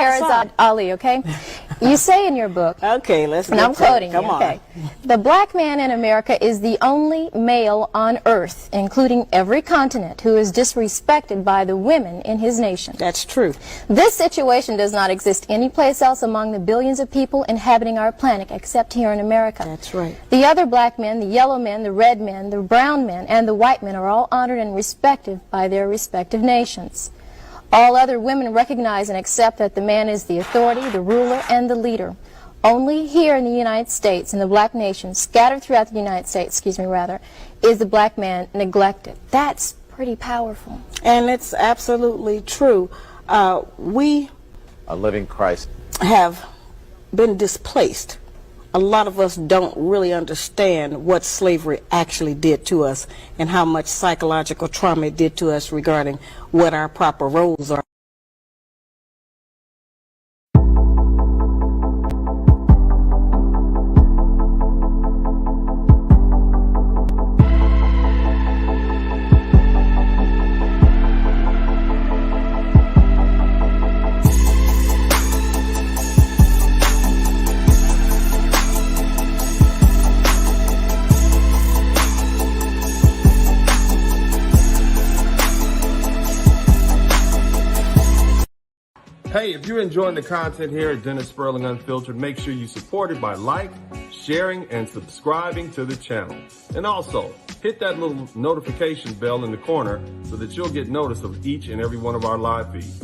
Sherazade Ali, okay? You say in your book, okay, let's and I'm quoting you, okay? On. The black man in America is the only male on earth, including every continent, who is disrespected by the women in his nation. That's true. This situation does not exist anyplace else among the billions of people inhabiting our planet except here in America. That's right. The other black men, the yellow men, the red men, the brown men, and the white men are all honored and respected by their respective nations. All other women recognize and accept that the man is the authority, the ruler, and the leader. Only here in the United States, in the black nation, scattered throughout the United States, is the black man neglected. That's pretty powerful. And it's absolutely true. We a living Christ have been displaced. A lot of us don't really understand what slavery actually did to us and how much psychological trauma it did to us regarding what our proper roles are. Hey, if you're enjoying the content here at Dennis Sperling Unfiltered, make sure you support it by sharing, and subscribing to the channel. And also, hit that little notification bell in the corner so that you'll get notice of each and every one of our live feeds.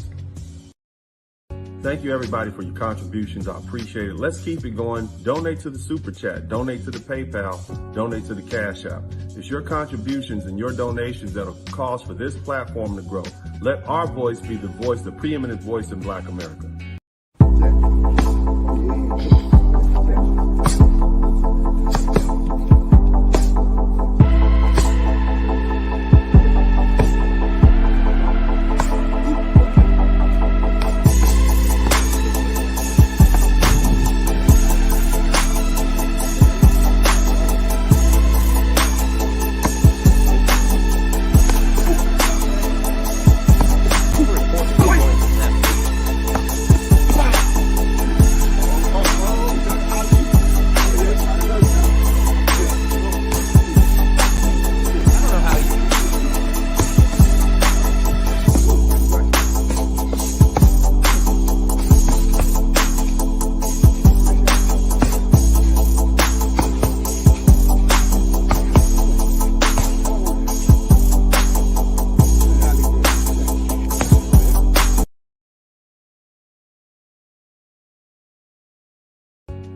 Thank you, everybody, for your contributions. I appreciate it. Let's keep it going. Donate to the Super Chat. Donate to the PayPal. Donate to the Cash App. It's your contributions and your donations that'll cause for this platform to grow. Let our voice be the voice, the preeminent voice in Black America.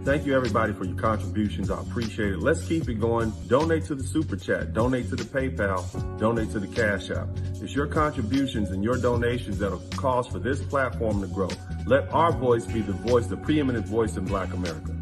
Thank you, everybody, for your contributions. I appreciate it. Let's keep it going. Donate to the Super Chat. Donate to the PayPal. Donate to the Cash App. It's your contributions and your donations that'll cause for this platform to grow. Let our voice be the voice, the preeminent voice in Black America.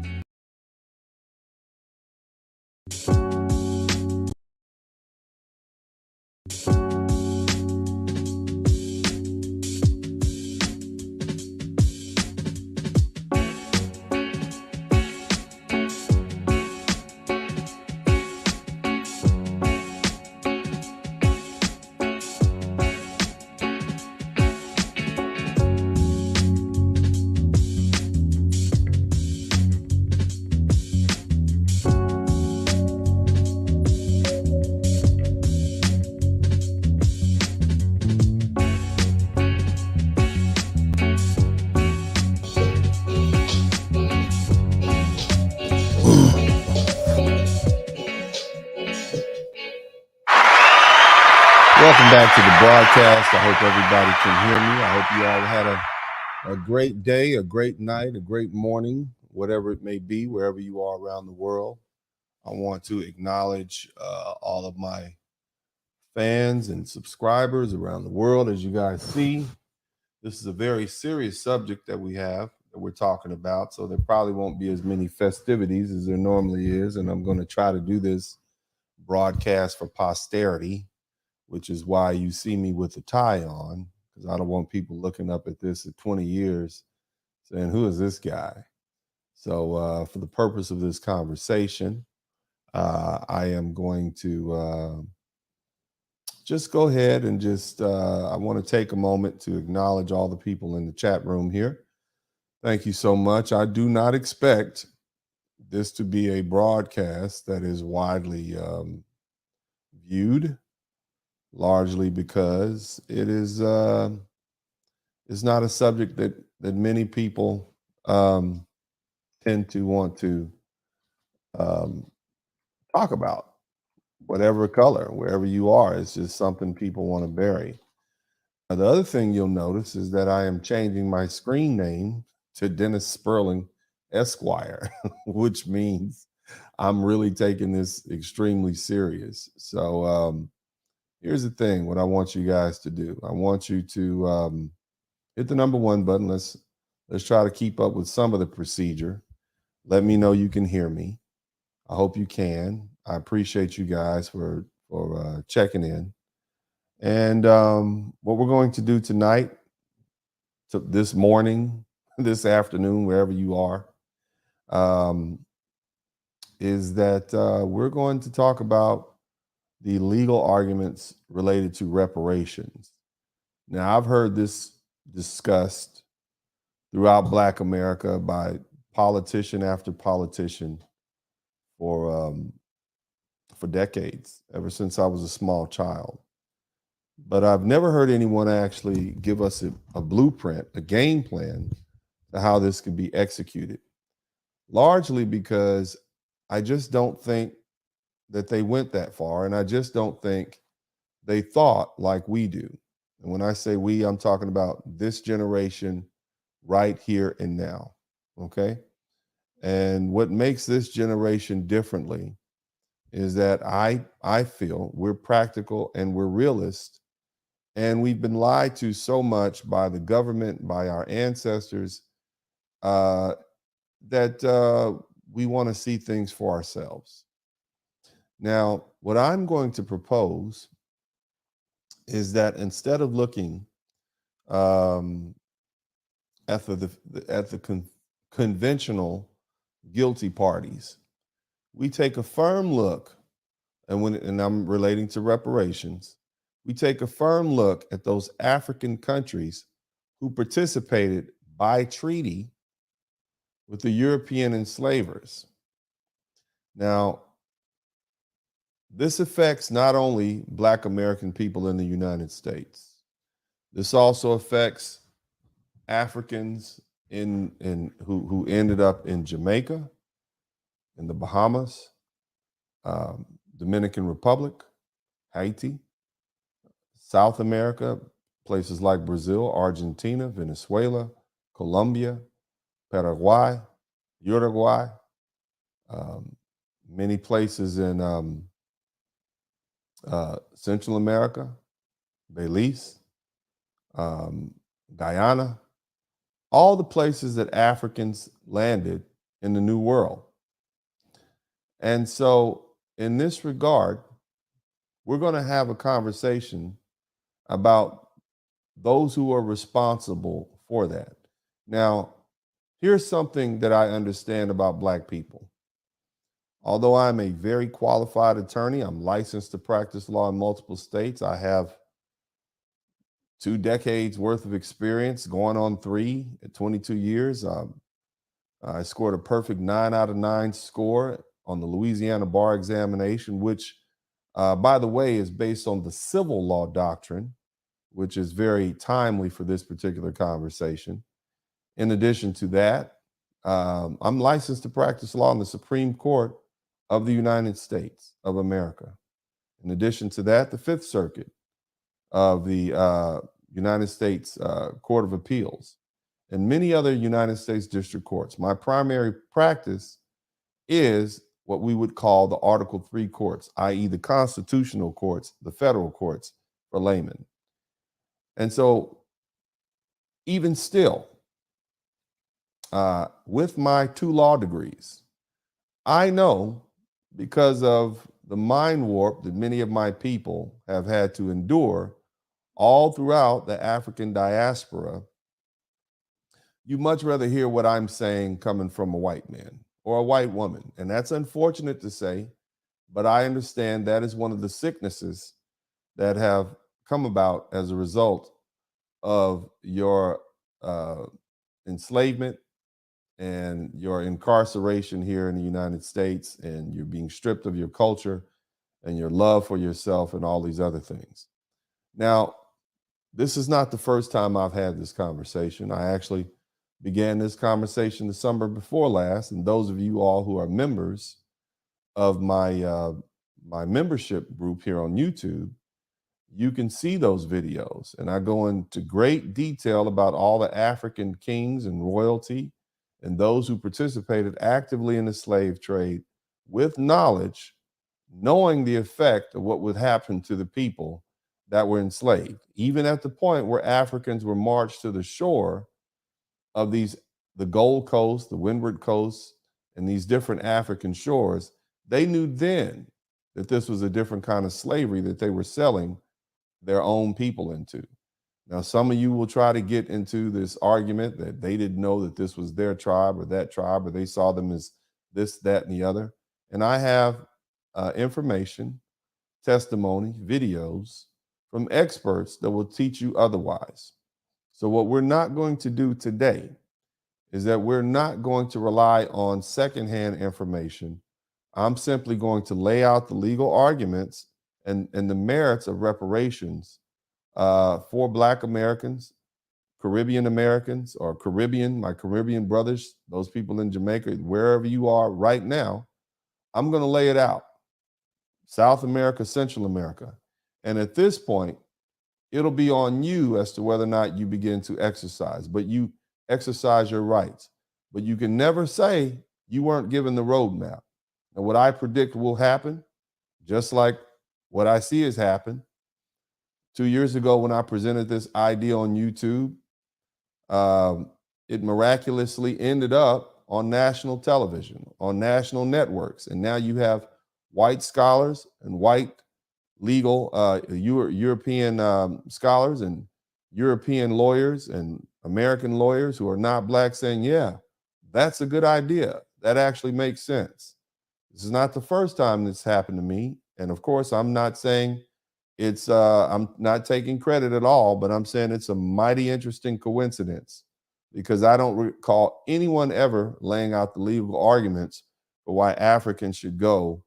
Welcome back to the broadcast. I hope everybody can hear me. I hope you all had a great day, a great night, a great morning, whatever it may be, wherever you are around the world. I want to acknowledge all of my fans and subscribers around the world. As you guys see, this is a very serious subject that we're talking about, so there probably won't be as many festivities as there normally is, and I'm going to try to do this broadcast for posterity, which is why you see me with a tie on, because I don't want people looking up at this at 20 years saying, who is this guy? So for the purpose of this conversation, I am going to just go ahead and I want to take a moment to acknowledge all the people in the chat room here. Thank you so much. I do not expect this to be a broadcast that is widely viewed, largely because it is it's not a subject that many people tend to want to talk about. Whatever color, wherever you are, it's just something people want to bury. The other thing you'll notice is that I am changing my screen name to Dennis Sperling Esquire, which means I'm really taking this extremely serious. So here's the thing, what I want you guys to do. I want you to hit the number 1 button. Let's try to keep up with some of the procedure. Let me know you can hear me. I hope you can. I appreciate you guys for checking in. And what we're going to do tonight, this morning, this afternoon, wherever you are, is that we're going to talk about the legal arguments related to reparations. Now, I've heard this discussed throughout Black America by politician after politician for decades, ever since I was a small child. But I've never heard anyone actually give us a blueprint, a game plan to how this can be executed, largely because I just don't think that they went that far, and I just don't think they thought like we do. And when I say we, I'm talking about this generation right here and now, okay? And what makes this generation differently is that I feel we're practical and we're realist, and we've been lied to so much by the government, by our ancestors, that we want to see things for ourselves. Now, what I'm going to propose is that instead of looking at the conventional guilty parties, we take a firm look, and I'm relating to reparations, we take a firm look at those African countries who participated by treaty with the European enslavers. Now, this affects not only Black American people in the United States. This also affects Africans who ended up in Jamaica, in the Bahamas, Dominican Republic, Haiti, South America, places like Brazil, Argentina, Venezuela, Colombia, Paraguay, Uruguay, many places in Central America, Belize, Guyana, all the places that Africans landed in the New World. And so in this regard, we're going to have a conversation about those who are responsible for that. Now, here's something that I understand about Black people. Although I'm a very qualified attorney, I'm licensed to practice law in multiple states. I have 2 decades worth of experience, going on 3 at 22 years. I scored a perfect 9 out of 9 score on the Louisiana bar examination, which, by the way, is based on the civil law doctrine, which is very timely for this particular conversation. In addition to that, I'm licensed to practice law in the Supreme Court of the United States of America. In addition to that, the Fifth Circuit of the United States Court of Appeals, and many other United States district courts. My primary practice is what we would call the Article III courts, i.e. the constitutional courts, the federal courts for laymen. And so even still, with my 2 law degrees, I know, because of the mind warp that many of my people have had to endure all throughout the African diaspora, you much rather hear what I'm saying coming from a white man or a white woman. And that's unfortunate to say, but I understand that is one of the sicknesses that have come about as a result of your enslavement and your incarceration here in the United States, and you're being stripped of your culture and your love for yourself and all these other things. Now, this is not the first time I've had this conversation. I actually began this conversation the summer before last, and those of you all who are members of my my membership group here on YouTube, you can see those videos, and I go into great detail about all the African kings and royalty and those who participated actively in the slave trade with knowledge, knowing the effect of what would happen to the people that were enslaved, even at the point where Africans were marched to the shore of the Gold Coast, the Windward Coast, and these different African shores. They knew then that this was a different kind of slavery that they were selling their own people into. Now, some of you will try to get into this argument that they didn't know that this was their tribe, or they saw them as this, that, and the other. And I have information, testimony, videos from experts that will teach you otherwise. So what we're not going to do today is that we're not going to rely on secondhand information. I'm simply going to lay out the legal arguments and the merits of reparations for Black Americans, Caribbean Americans, or my Caribbean brothers, those people in Jamaica, wherever you are right now. I'm going to lay it out. South America, Central America. And at this point, it'll be on you as to whether or not you begin to exercise, but you exercise your rights. But you can never say you weren't given the roadmap. And what I predict will happen, just like what I see has happened. 2 years ago, when I presented this idea on YouTube, it miraculously ended up on national television, on national networks. And now you have white scholars and white legal European scholars and European lawyers and American lawyers who are not Black saying, yeah, that's a good idea. That actually makes sense. This is not the first time this happened to me. And of course, I'm not saying it's, I'm not taking credit at all, but I'm saying it's a mighty interesting coincidence, because I don't recall anyone ever laying out the legal arguments for why Africans should go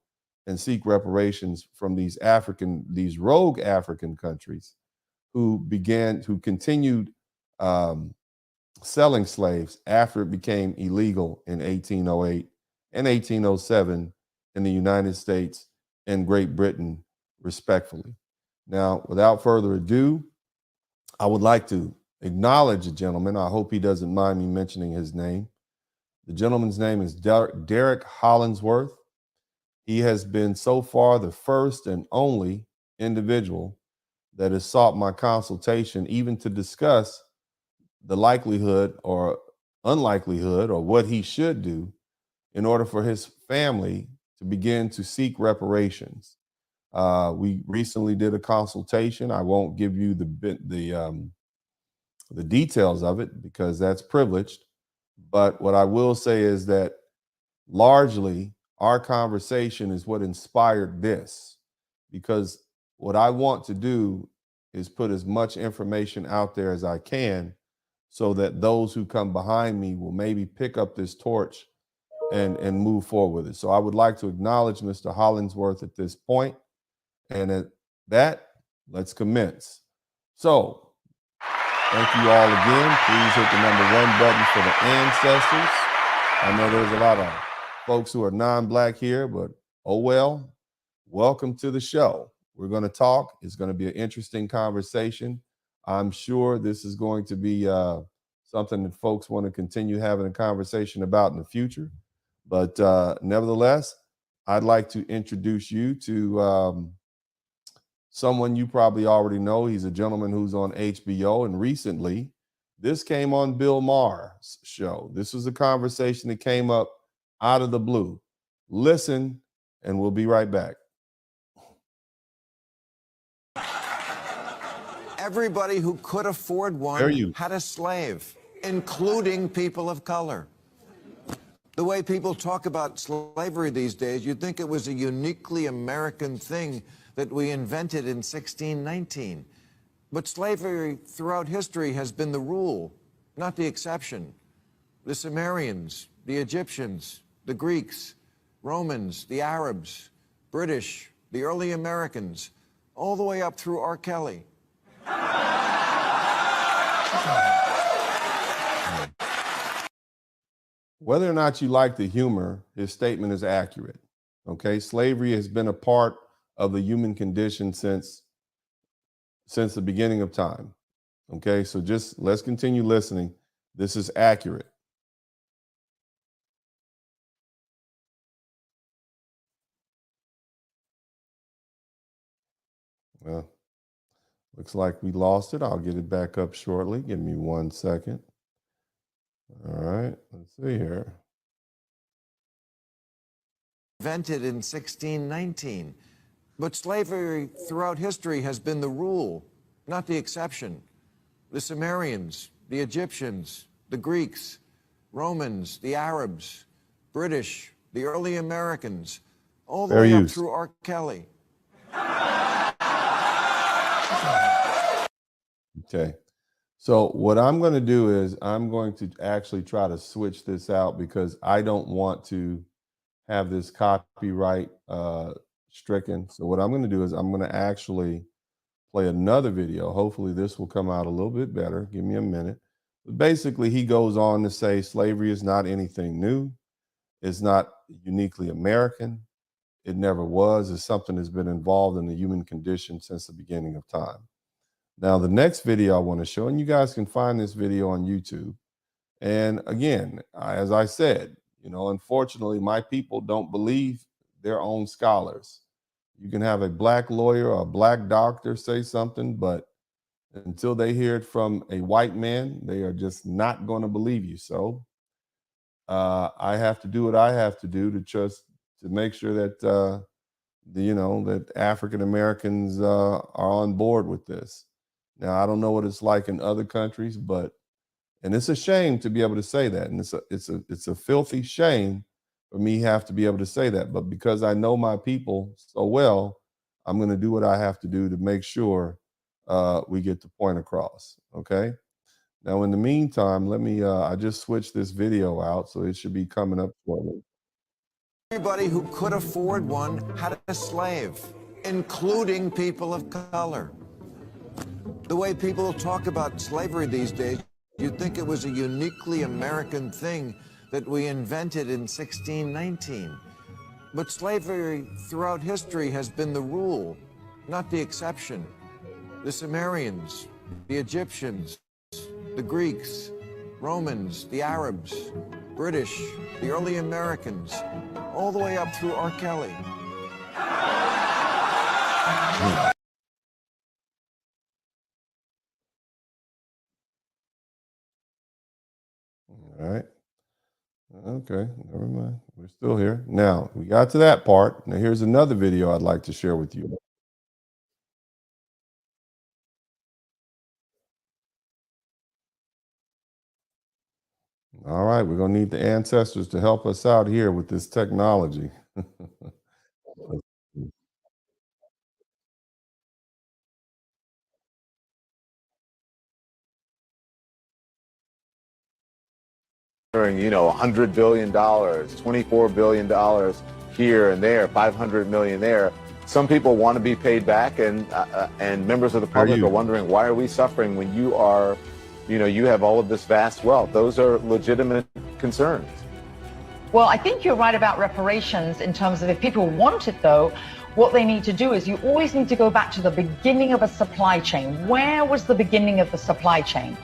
and seek reparations from these rogue African countries who continued selling slaves after it became illegal in 1808 and 1807 in the United States and Great Britain, respectfully. Now, without further ado, I would like to acknowledge a gentleman. I hope he doesn't mind me mentioning his name. The gentleman's name is Derek Hollingsworth. He has been so far the first and only individual that has sought my consultation, even to discuss the likelihood or unlikelihood, or what he should do in order for his family to begin to seek reparations. We recently did a consultation. I won't give you the details of it because that's privileged. But what I will say is that largely our conversation is what inspired this, because what I want to do is put as much information out there as I can so that those who come behind me will maybe pick up this torch and move forward with it. So I would like to acknowledge Mr. Hollingsworth at this point. And at that, let's commence. So thank you all again. Please hit the #1 button for the ancestors. I know there's a lot of folks who are non-Black here, but oh well, welcome to the show. We're going to talk. It's going to be an interesting conversation. I'm sure this is going to be something that folks want to continue having a conversation about in the future. But nevertheless, I'd like to introduce you to someone you probably already know. He's a gentleman who's on HBO, and recently this came on Bill Maher's show. This was a conversation that came up out of the blue. Listen, and we'll be right back. Everybody who could afford one had a slave, including people of color. The way people talk about slavery these days, you'd think it was a uniquely American thing that we invented in 1619. But slavery throughout history has been the rule, not the exception. the Sumerians, the Egyptians, the Greeks, Romans, the Arabs, British, the early Americans, all the way up through R. Kelly. Whether or not you like the humor, his statement is accurate. Okay, slavery has been a part of the human condition since the beginning of time. Okay, so just let's continue listening. This is accurate. Well, looks like we lost it. I'll get it back up shortly. Give me 1 second. All right, let's see here. Invented in 1619. But slavery throughout history has been the rule, not the exception. The Sumerians, the Egyptians, the Greeks, Romans, the Arabs, British, the early Americans, all the way up through R. Kelly. Okay. So what I'm going to do is I'm going to actually try to switch this out because I don't want to have this copyright stricken. So what I'm going to do is I'm going to actually play another video. Hopefully this will come out a little bit better. Give me a minute. But basically, he goes on to say slavery is not anything new. It's not uniquely American. It never was. It's something that's been involved in the human condition since the beginning of time. Now, the next video I want to show, and you guys can find this video on YouTube. And again, as I said, you know, unfortunately, my people don't believe their own scholars. You can have a black lawyer or a black doctor say something, but until they hear it from a white man, they are just not going to believe you. So I have to do what I have to do to make sure that that African Americans are on board with this. Now, I don't know what it's like in other countries, and it's a shame to be able to say that, and it's a filthy shame for me have to be able to say that. But because I know my people so well, I'm going to do what I have to do to make sure we get the point across. Okay. Now, in the meantime, let me. I just switched this video out, so it should be coming up shortly. Everybody who could afford one had a slave, including people of color. The way people talk about slavery these days, you'd think it was a uniquely American thing that we invented in 1619. But slavery throughout history has been the rule, not the exception. The Sumerians, the Egyptians, the Greeks, Romans, the Arabs, British, the early Americans, all the way up through R. Kelly. All right. Okay, never mind. We're still here. Now, we got to that part. Now, here's another video I'd like to share with you. All right, we're going to need the ancestors to help us out here with this technology. $100 billion, $24 billion here and there, 500 million there. Some people want to be paid back, and members of the public are wondering, why are we suffering when you are, you have all of this vast wealth? Those are legitimate concerns. Well, I think you're right about reparations in terms of if people want it, though, what they need to do is you always need to go back to the beginning of a supply chain. Where was the beginning of the supply chain?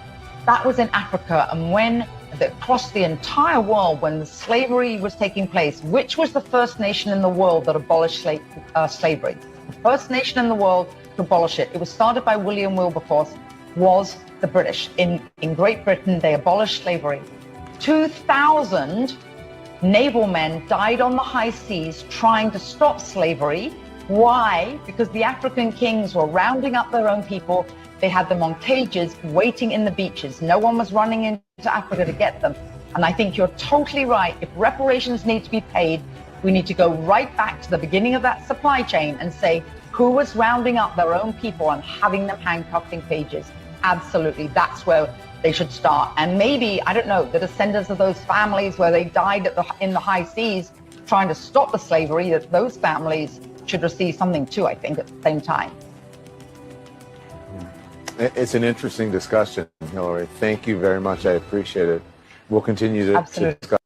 That was in Africa, and when across the entire world, when slavery was taking place, which was the first nation in the world that abolished slavery? The first nation in the world to abolish it. It was started by William Wilberforce, was the British. In Great Britain, they abolished slavery. 2,000 naval men died on the high seas trying to stop slavery. Why? Because the African kings were rounding up their own people. They had them on cages waiting in the beaches. No one was running into Africa to get them. And I think you're totally right. If reparations need to be paid, we need to go right back to the beginning of that supply chain and say who was rounding up their own people and having them handcuffed in cages. Absolutely. That's where they should start. And maybe, I don't know, the descendants of those families where they died in the high seas trying to stop the slavery, that those families should receive something too, I think, at the same time. It's an interesting discussion, Hillary. Thank you very much. I appreciate it. We'll continue to discuss.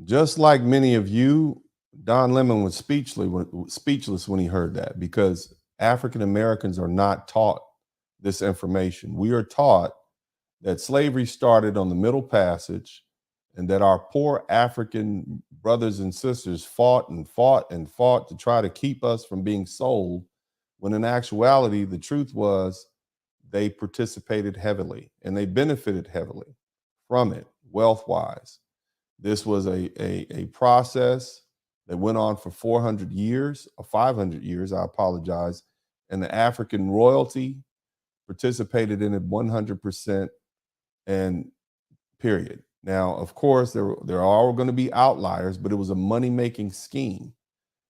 Just like many of you, Don Lemon was speechless when he heard that, because African Americans are not taught this information. We are taught that slavery started on the Middle Passage and that our poor African brothers and sisters fought and fought and fought to try to keep us from being sold, when in actuality, the truth was they participated heavily and they benefited heavily from it, wealth-wise. This was a process that went on for 400 years, or 500 years, I apologize, and the African royalty participated in it 100%, and period. Now, of course, there are going to be outliers, but it was a money-making scheme.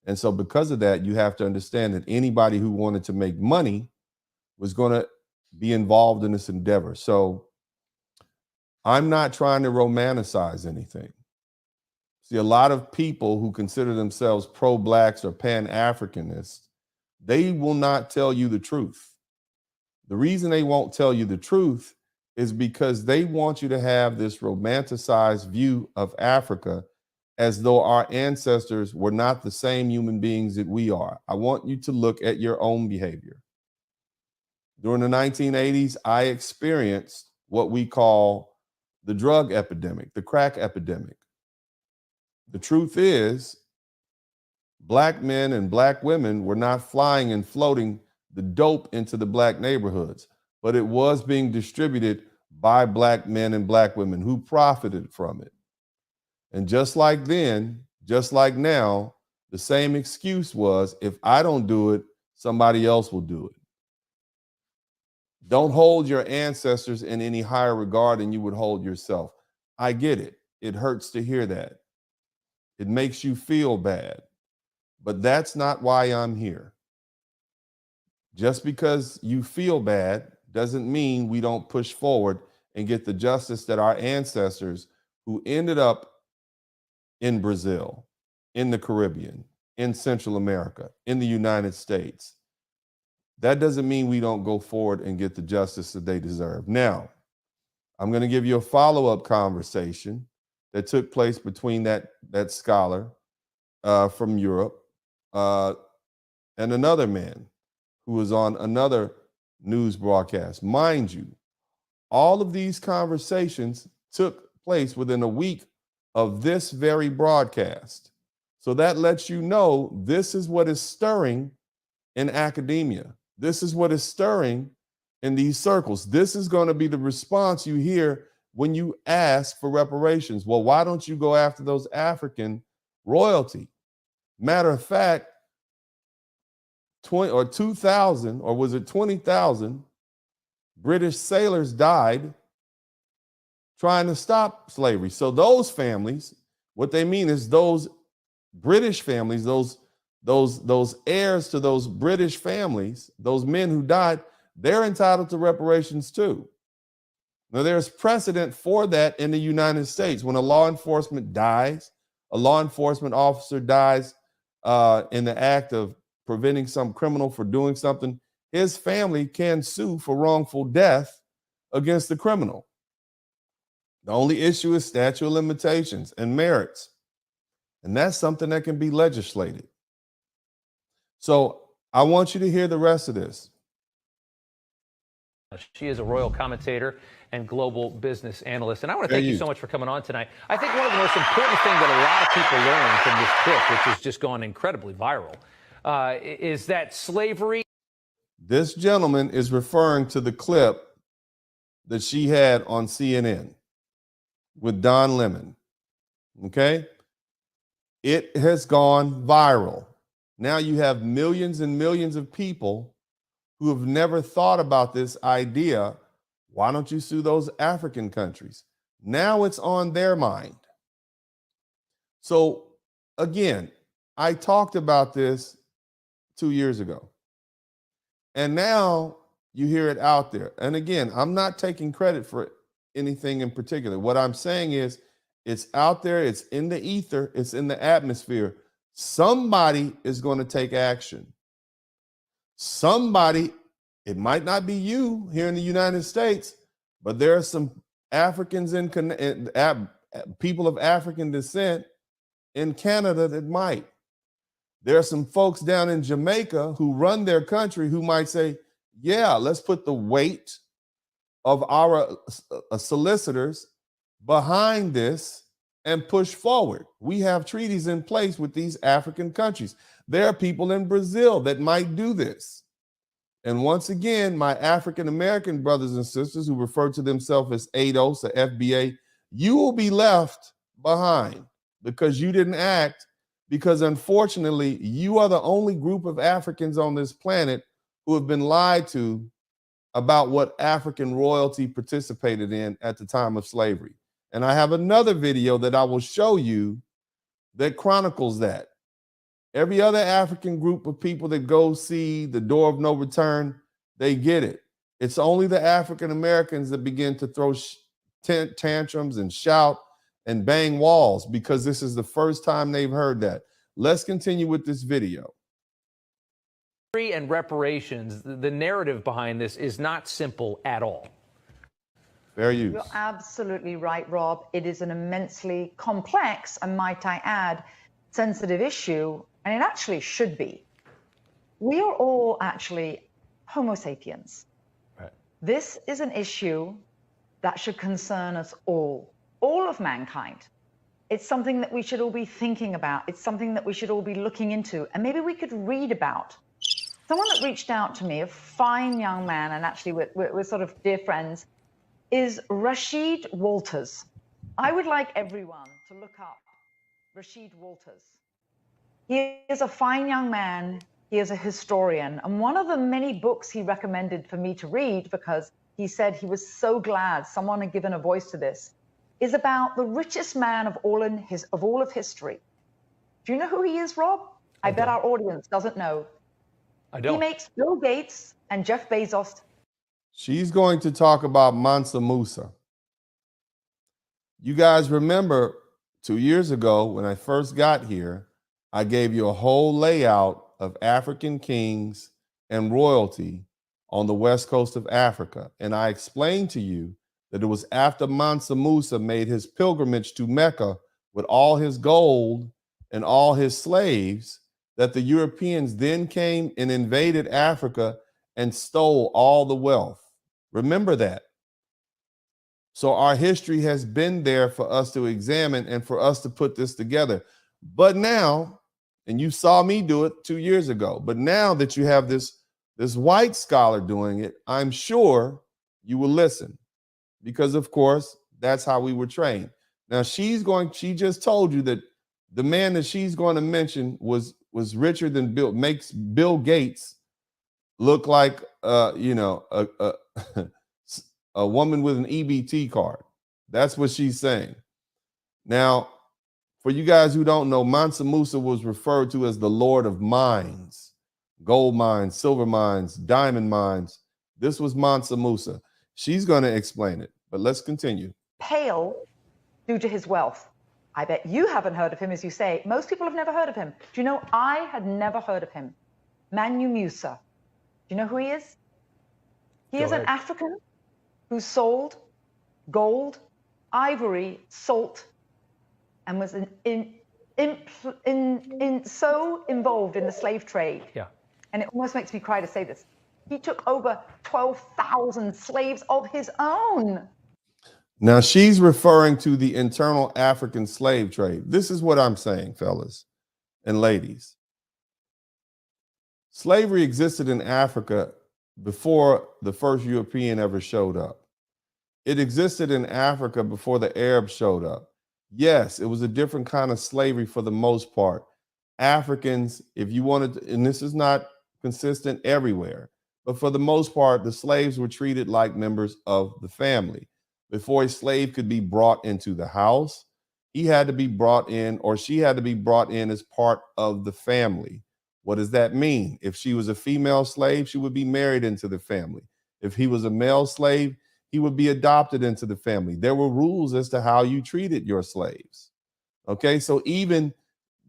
And so because of that, you have to understand that anybody who wanted to make money was going to be involved in this endeavor. So I'm not trying to romanticize anything. See, a lot of people who consider themselves pro-blacks or pan-Africanists, they will not tell you the truth. The reason they won't tell you the truth is because they want you to have this romanticized view of Africa as though our ancestors were not the same human beings that we are. I want you to look at your own behavior. During the 1980s, I experienced what we call the drug epidemic, the crack epidemic. The truth is, black men and black women were not flying and floating the dope into the black neighborhoods, but it was being distributed by black men and black women who profited from it. And just like then, just like now, the same excuse was, if I don't do it, somebody else will do it. Don't hold your ancestors in any higher regard than you would hold yourself. I get it. It hurts to hear that. It makes you feel bad. But that's not why I'm here. Just because you feel bad doesn't mean we don't push forward and get the justice that our ancestors who ended up in Brazil, in the Caribbean, in Central America, in the United States. That doesn't mean we don't go forward and get the justice that they deserve. Now, I'm going to give you a follow-up conversation that took place between that scholar from Europe and another man who was on another news broadcast. Mind you, all of these conversations took place within a week of this very broadcast. So that lets you know this is what is stirring in academia. This is what is stirring in these circles. This is going to be the response you hear when you ask for reparations. Well, why don't you go after those African royalty? Matter of fact, 2,000, or was it 20,000 British sailors died trying to stop slavery. So those families, what they mean is those British families, those heirs to those British families, those men who died, they're entitled to reparations too. Now, there's precedent for that in the United States. When a law enforcement dies, a law enforcement officer dies in the act of preventing some criminal for doing something, his family can sue for wrongful death against the criminal. The only issue is statute of limitations and merits. And that's something that can be legislated. So I want you to hear the rest of this. She is a royal commentator and global business analyst. And I want to thank you so much for coming on tonight. I think one of the most important things that a lot of people learned from this clip, which has just gone incredibly viral, is that slavery. This gentleman is referring to the clip that she had on CNN with Don Lemon. Okay? It has gone viral. Now you have millions and millions of people who have never thought about this idea. Why don't you sue those African countries? Now it's on their mind. So again, I talked about this 2 years ago. And now you hear it out there. And again, I'm not taking credit for anything in particular. What I'm saying is it's out there, it's in the ether, it's in the atmosphere. Somebody is going to take action. Somebody, it might not be you here in the United States, but there are some Africans people of African descent in Canada that might. There are some folks down in Jamaica who run their country who might say, yeah, let's put the weight of our solicitors behind this and push forward. We have treaties in place with these African countries. There are people in Brazil that might do this. And once again, my African-American brothers and sisters who refer to themselves as ADOS or FBA, you will be left behind because you didn't act, because unfortunately, you are the only group of Africans on this planet who have been lied to about what African royalty participated in at the time of slavery. And I have another video that I will show you that chronicles that. Every other African group of people that go see the door of no return, they get it. It's only the African Americans that begin to throw tantrums and shout and bang walls because this is the first time they've heard that. Let's continue with this video. And reparations, the narrative behind this is not simple at all. Fair use. You're absolutely right, Rob. It is an immensely complex, and might I add, sensitive issue, and it actually should be. We are all actually Homo sapiens. Right. This is an issue that should concern us all of mankind. It's something that we should all be thinking about. It's something that we should all be looking into, and maybe we could read about. Someone that reached out to me, a fine young man, and actually we're sort of dear friends, is Rashid Walters. I would like everyone to look up Rashid Walters. He is a fine young man. He is a historian. And one of the many books he recommended for me to read, because he said he was so glad someone had given a voice to this, is about the richest man of all of history. Do you know who he is, Rob? I bet our audience doesn't know. I don't. He makes Bill Gates and Jeff Bezos. She's going to talk about Mansa Musa. You guys remember 2 years ago when I first got here, I gave you a whole layout of African kings and royalty on the west coast of Africa. And I explained to you that it was after Mansa Musa made his pilgrimage to Mecca with all his gold and all his slaves that the Europeans then came and invaded Africa and stole all the wealth. Remember that. So our history has been there for us to examine and for us to put this together. But now, and you saw me do it 2 years ago, but now that you have this white scholar doing it, I'm sure you will listen, because of course, that's how we were trained. Now she just told you that the man that she's going to mention was richer than makes Bill Gates look like a woman with an EBT card. That's what she's saying. Now, for you guys who don't know, Mansa Musa was referred to as the Lord of Mines, gold mines, silver mines, diamond mines. This was Mansa Musa. She's going to explain it, but let's continue. Pale due to his wealth. I bet you haven't heard of him, as you say. Most people have never heard of him. Do you know, I had never heard of him. Manu Musa. Do you know who he is? He is an African who sold gold, ivory, salt, and was so involved in the slave trade. Yeah. And it almost makes me cry to say this. He took over 12,000 slaves of his own. Now she's referring to the internal African slave trade. This is what I'm saying, fellas and ladies. Slavery existed in Africa before the first European ever showed up. It existed in Africa before the Arabs showed up. Yes, it was a different kind of slavery for the most part. Africans, if you wanted to, and this is not consistent everywhere, but for the most part, the slaves were treated like members of the family. Before a slave could be brought into the house, he had to be brought in, or she had to be brought in as part of the family. What does that mean? If she was a female slave, she would be married into the family. If he was a male slave, he would be adopted into the family. There were rules as to how you treated your slaves. Okay, so even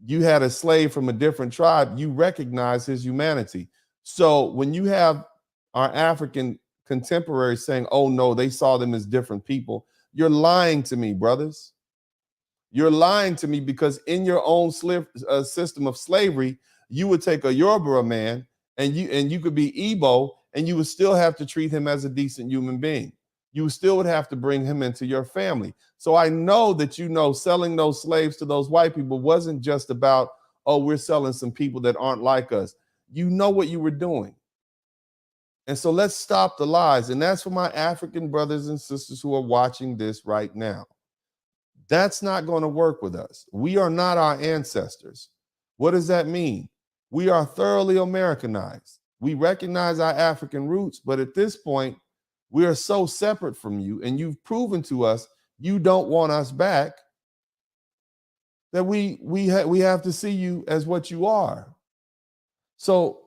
you had a slave from a different tribe, you recognize his humanity. So when you have our African contemporaries saying, oh no, they saw them as different people, you're lying to me, brothers. You're lying to me, because in your own system of slavery, you would take a Yoruba man and you could be Igbo, and you would still have to treat him as a decent human being. You still would have to bring him into your family. So I know that, selling those slaves to those white people wasn't just about, oh, we're selling some people that aren't like us. You know what you were doing. And so let's stop the lies. And that's for my African brothers and sisters who are watching this right now. That's not going to work with us. We are not our ancestors. What does that mean? We are thoroughly Americanized. We recognize our African roots, but at this point, we are so separate from you, and you've proven to us you don't want us back, that we have to see you as what you are. So,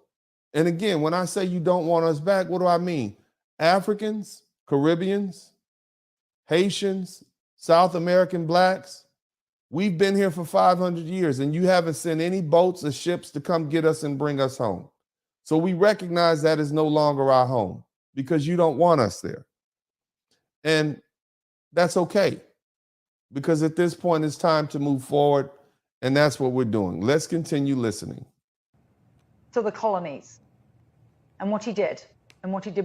and again, when I say you don't want us back, what do I mean? Africans, Caribbeans, Haitians, South American blacks, we've been here for 500 years, and you haven't sent any boats or ships to come get us and bring us home. So we recognize that is no longer our home, because you don't want us there. And that's okay, because at this point it's time to move forward, and that's what we're doing. Let's continue listening. To the colonies and what he did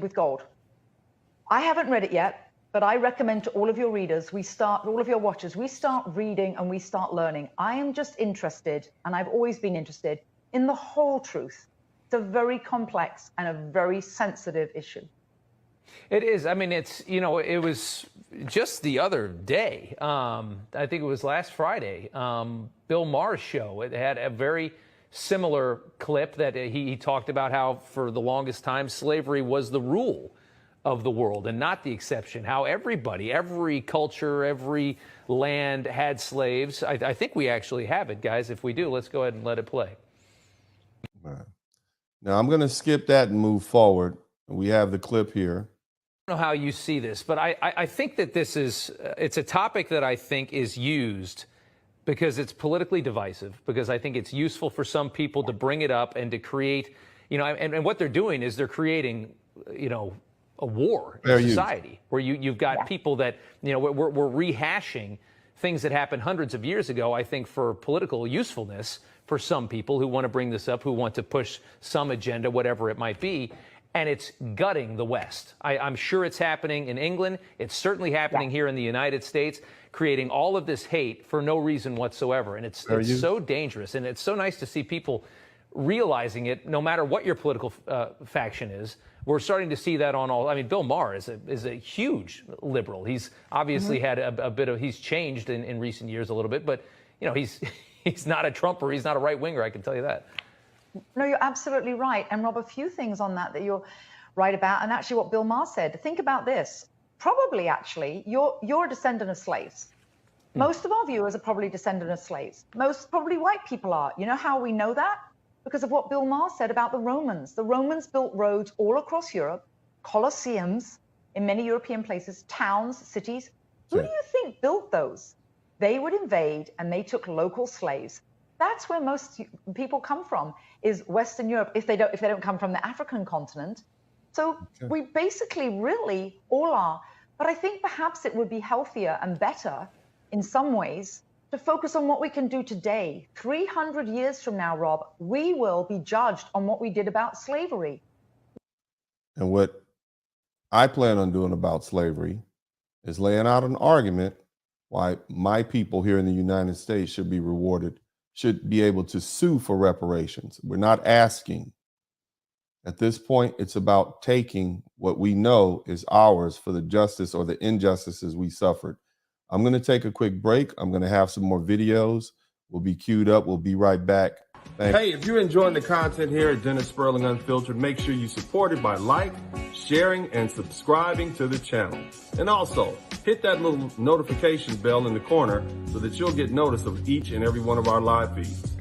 with gold. I haven't read it yet, but I recommend to all of your readers, all of your watchers, we start reading and we start learning. I am just interested, and I've always been interested, in the whole truth. It's a very complex and a very sensitive issue. It is. I mean, it was just the other day. I think it was last Friday. Bill Maher's show, it had a very similar clip that he talked about how for the longest time slavery was the rule of the world and not the exception. How everybody, every culture, every land had slaves. I think we actually have it, guys. If we do, let's go ahead and let it play. Now, I'm going to skip that and move forward. We have the clip here. I don't know how you see this, but I think that it's a topic that I think is used because it's politically divisive, because I think it's useful for some people to bring it up and to create, and what they're doing is they're creating, a war in society where you've got people that, we're rehashing things that happened hundreds of years ago, I think, for political usefulness for some people who want to bring this up, who want to push some agenda, whatever it might be. And it's gutting the West. I'm sure it's happening in England. It's certainly happening here in the United States, creating all of this hate for no reason whatsoever. And it's so dangerous. And it's so nice to see people realizing it, no matter what your political faction is. We're starting to see that on all. I mean, Bill Maher is a huge liberal. He's obviously had a bit of, he's changed in recent years a little bit, but he's not a Trumper. He's not a right winger. I can tell you that. No, you're absolutely right. And Rob, a few things on that you're right about, and actually what Bill Maher said. Think about this. Probably, actually, you're a descendant of slaves. Most of our viewers are probably descendant of slaves. Most probably white people are. You know how we know that? Because of what Bill Maher said about the Romans. The Romans built roads all across Europe, colosseums in many European places, towns, cities. Who do you think built those? They would invade and they took local slaves. That's where most people come from, is Western Europe, if they don't come from the African continent. So we basically really all are. But I think perhaps it would be healthier and better in some ways to focus on what we can do today. 300 years from now, Rob, we will be judged on what we did about slavery. And what I plan on doing about slavery is laying out an argument why my people here in the United States should be rewarded, should be able to sue for reparations. We're not asking. At this point, it's about taking what we know is ours for the justice or the injustices we suffered. I'm going to take a quick break. I'm going to have some more videos. We'll be queued up. We'll be right back. Hey, if you're enjoying the content here at Dennis Sperling Unfiltered, make sure you support it by sharing, and subscribing to the channel. And also, hit that little notification bell in the corner so that you'll get notice of each and every one of our live feeds.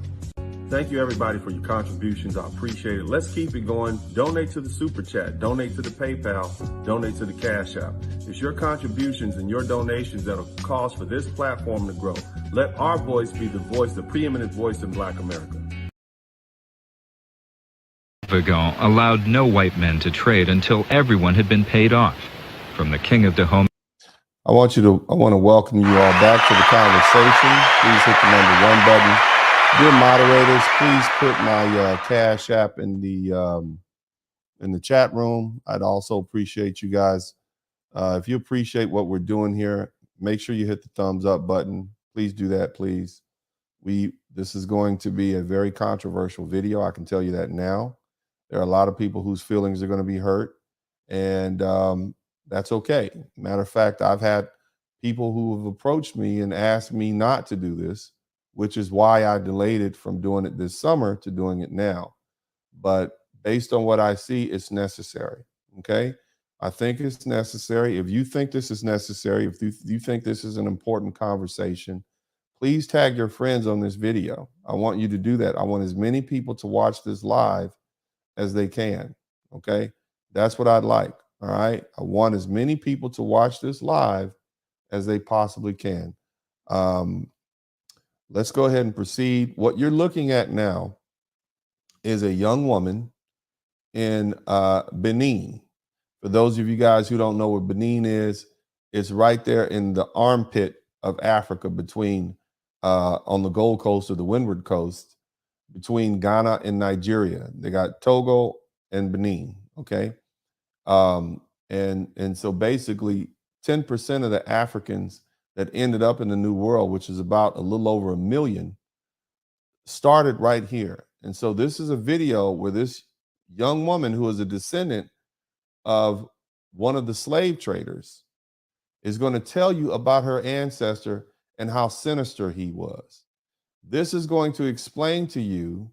Thank you, everybody, for your contributions. I appreciate it. Let's keep it going. Donate to the Super Chat. Donate to the PayPal. Donate to the Cash App. It's your contributions and your donations that'll cause for this platform to grow. Let our voice be the voice, the preeminent voice in Black America. Vagon allowed no white men to trade until everyone had been paid off. From the king of Dahomey. I want to welcome you all back to the conversation. Please hit the number 1 button. Dear moderators, please put my Cash App in the chat room. I'd also appreciate you guys. If you appreciate what we're doing here, make sure you hit the thumbs up button. Please do that, please. This is going to be a very controversial video. I can tell you that now. There are a lot of people whose feelings are going to be hurt, and that's okay. Matter of fact, I've had people who have approached me and asked me not to do this, which is why I delayed it from doing it this summer to doing it now. But based on what I see, it's necessary, okay? I think it's necessary. If you think this is necessary, if you think this is an important conversation, please tag your friends on this video. I want you to do that. I want as many people to watch this live as they can, okay? That's what I'd like, all right? I want as many people to watch this live as they possibly can. Let's go ahead and proceed. What you're looking at now is a young woman in Benin. For those of you guys who don't know what Benin is, it's right there in the armpit of Africa between, on the Gold Coast or the Windward Coast, between Ghana and Nigeria. They got Togo and Benin, okay? And so basically 10% of the Africans that ended up in the New World, which is about a little over 1 million, started right here. And so this is a video where this young woman, who is a descendant of one of the slave traders, is going to tell you about her ancestor and how sinister he was. This is going to explain to you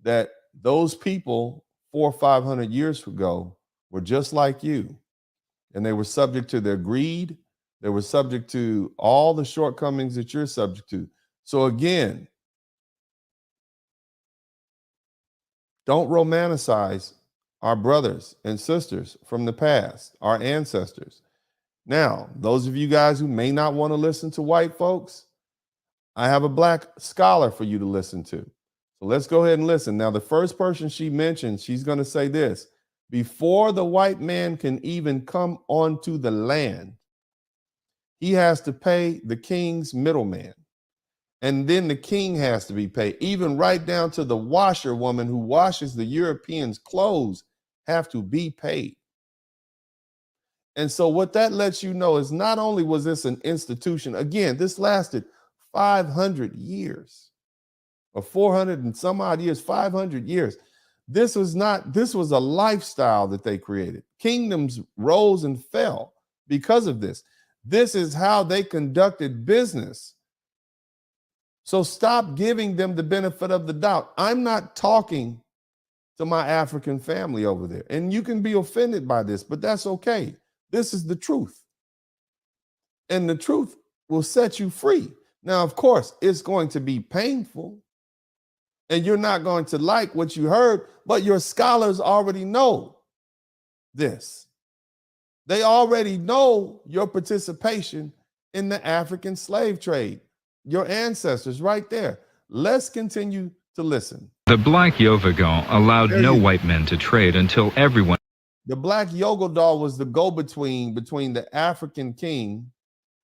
that those people 400 or 500 years ago were just like you, and they were subject to their greed. They were subject to all the shortcomings that you're subject to. So again, don't romanticize our brothers and sisters from the past, our ancestors. Now, those of you guys who may not want to listen to white folks, I have a black scholar for you to listen to. So let's go ahead and listen. Now, the first person she mentioned, she's going to say this: before the white man can even come onto the land, he has to pay the king's middleman. And then the king has to be paid, even right down to the washerwoman who washes the Europeans' clothes have to be paid. And so what that lets you know is not only was this an institution, again, this lasted 500 years, or 400 and some odd years, 500 years. This was a lifestyle that they created. Kingdoms rose and fell because of this. This is how they conducted business. So stop giving them the benefit of the doubt. I'm not talking to my African family over there, and you can be offended by this, but that's okay. This is the truth. And the truth will set you free. Now, of course, it's going to be painful, and you're not going to like what you heard, but your scholars already know this. They already know your participation in the African slave trade, your ancestors right there. Let's continue to listen. The Black Yovagon allowed no white men to trade until everyone. The Black Yogodal was the go-between between the African king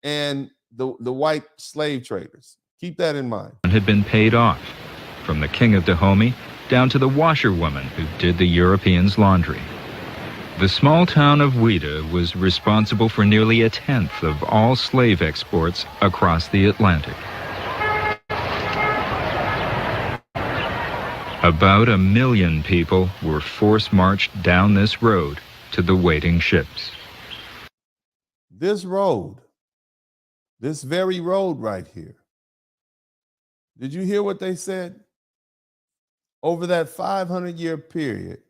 and the white slave traders. Keep that in mind. Had been paid off, from the king of Dahomey down to the washerwoman who did the Europeans' laundry. The small town of Ouida was responsible for nearly 1/10 of all slave exports across the Atlantic. About 1 million people were force-marched down this road to the waiting ships. This road, this very road right here, did you hear what they said? Over that 500-year period,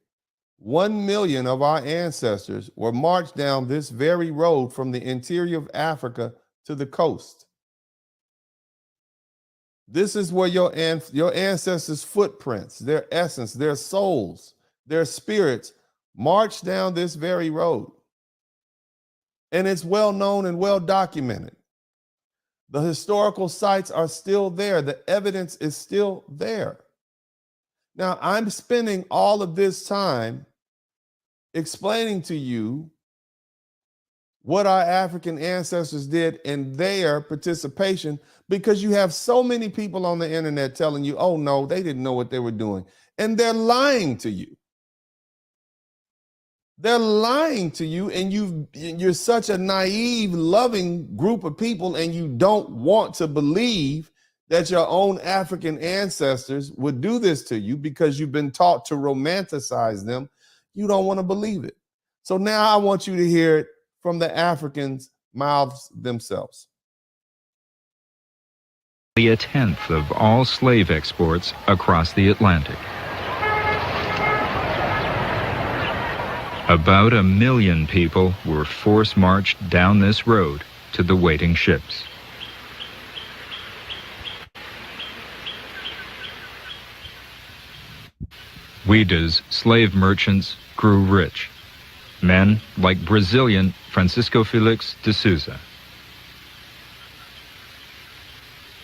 1 million of our ancestors were marched down this very road from the interior of Africa to the coast. This is where your ancestors' footprints, their essence, their souls, their spirits march down this very road. And it's well known and well documented. The historical sites are still there. The evidence is still there. Now, I'm spending all of this time explaining to you what our African ancestors did and their participation, because you have so many people on the internet telling you, oh no, they didn't know what they were doing. And they're lying to you. They're lying to you, and you're such a naive, loving group of people, and you don't want to believe that your own African ancestors would do this to you because you've been taught to romanticize them. You don't want to believe it. So now I want you to hear it from the Africans' mouths themselves. A tenth of all slave exports across the Atlantic. About 1 million people were force-marched down this road to the waiting ships. Ouida's slave merchants grew rich. Men like Brazilian Francisco Felix de Souza.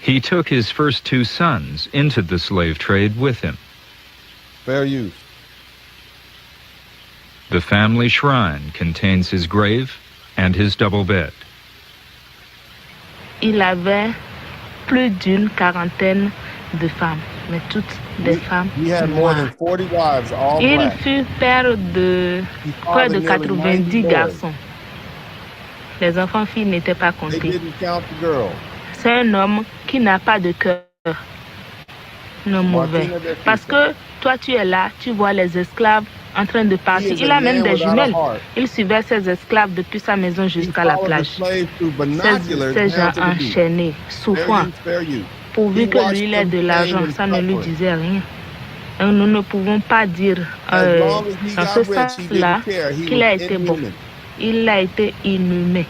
He took his first 2 sons into the slave trade with him. Fair use. The family shrine contains his grave and his double bed. Il avait plus d'une quarantaine de femmes, mais toutes des femmes He had more than 40 wives, all Il black. fut père de près de 90 garçons. Les enfants filles n'étaient pas They comptés. didn't count the girls. C'est un homme qui n'a pas de cœur. Non mauvais. Parce que toi tu es là, tu vois les esclaves en train de partir. Il a même des jumelles. Il suivait ses esclaves depuis sa maison jusqu'à la plage. Ces gens enchaînés, souffrant, pourvu que lui il ait de l'argent, ça ne lui disait rien. Et nous ne pouvons pas dire dans ce sens-là qu'il a été bon. Il a été inhumé.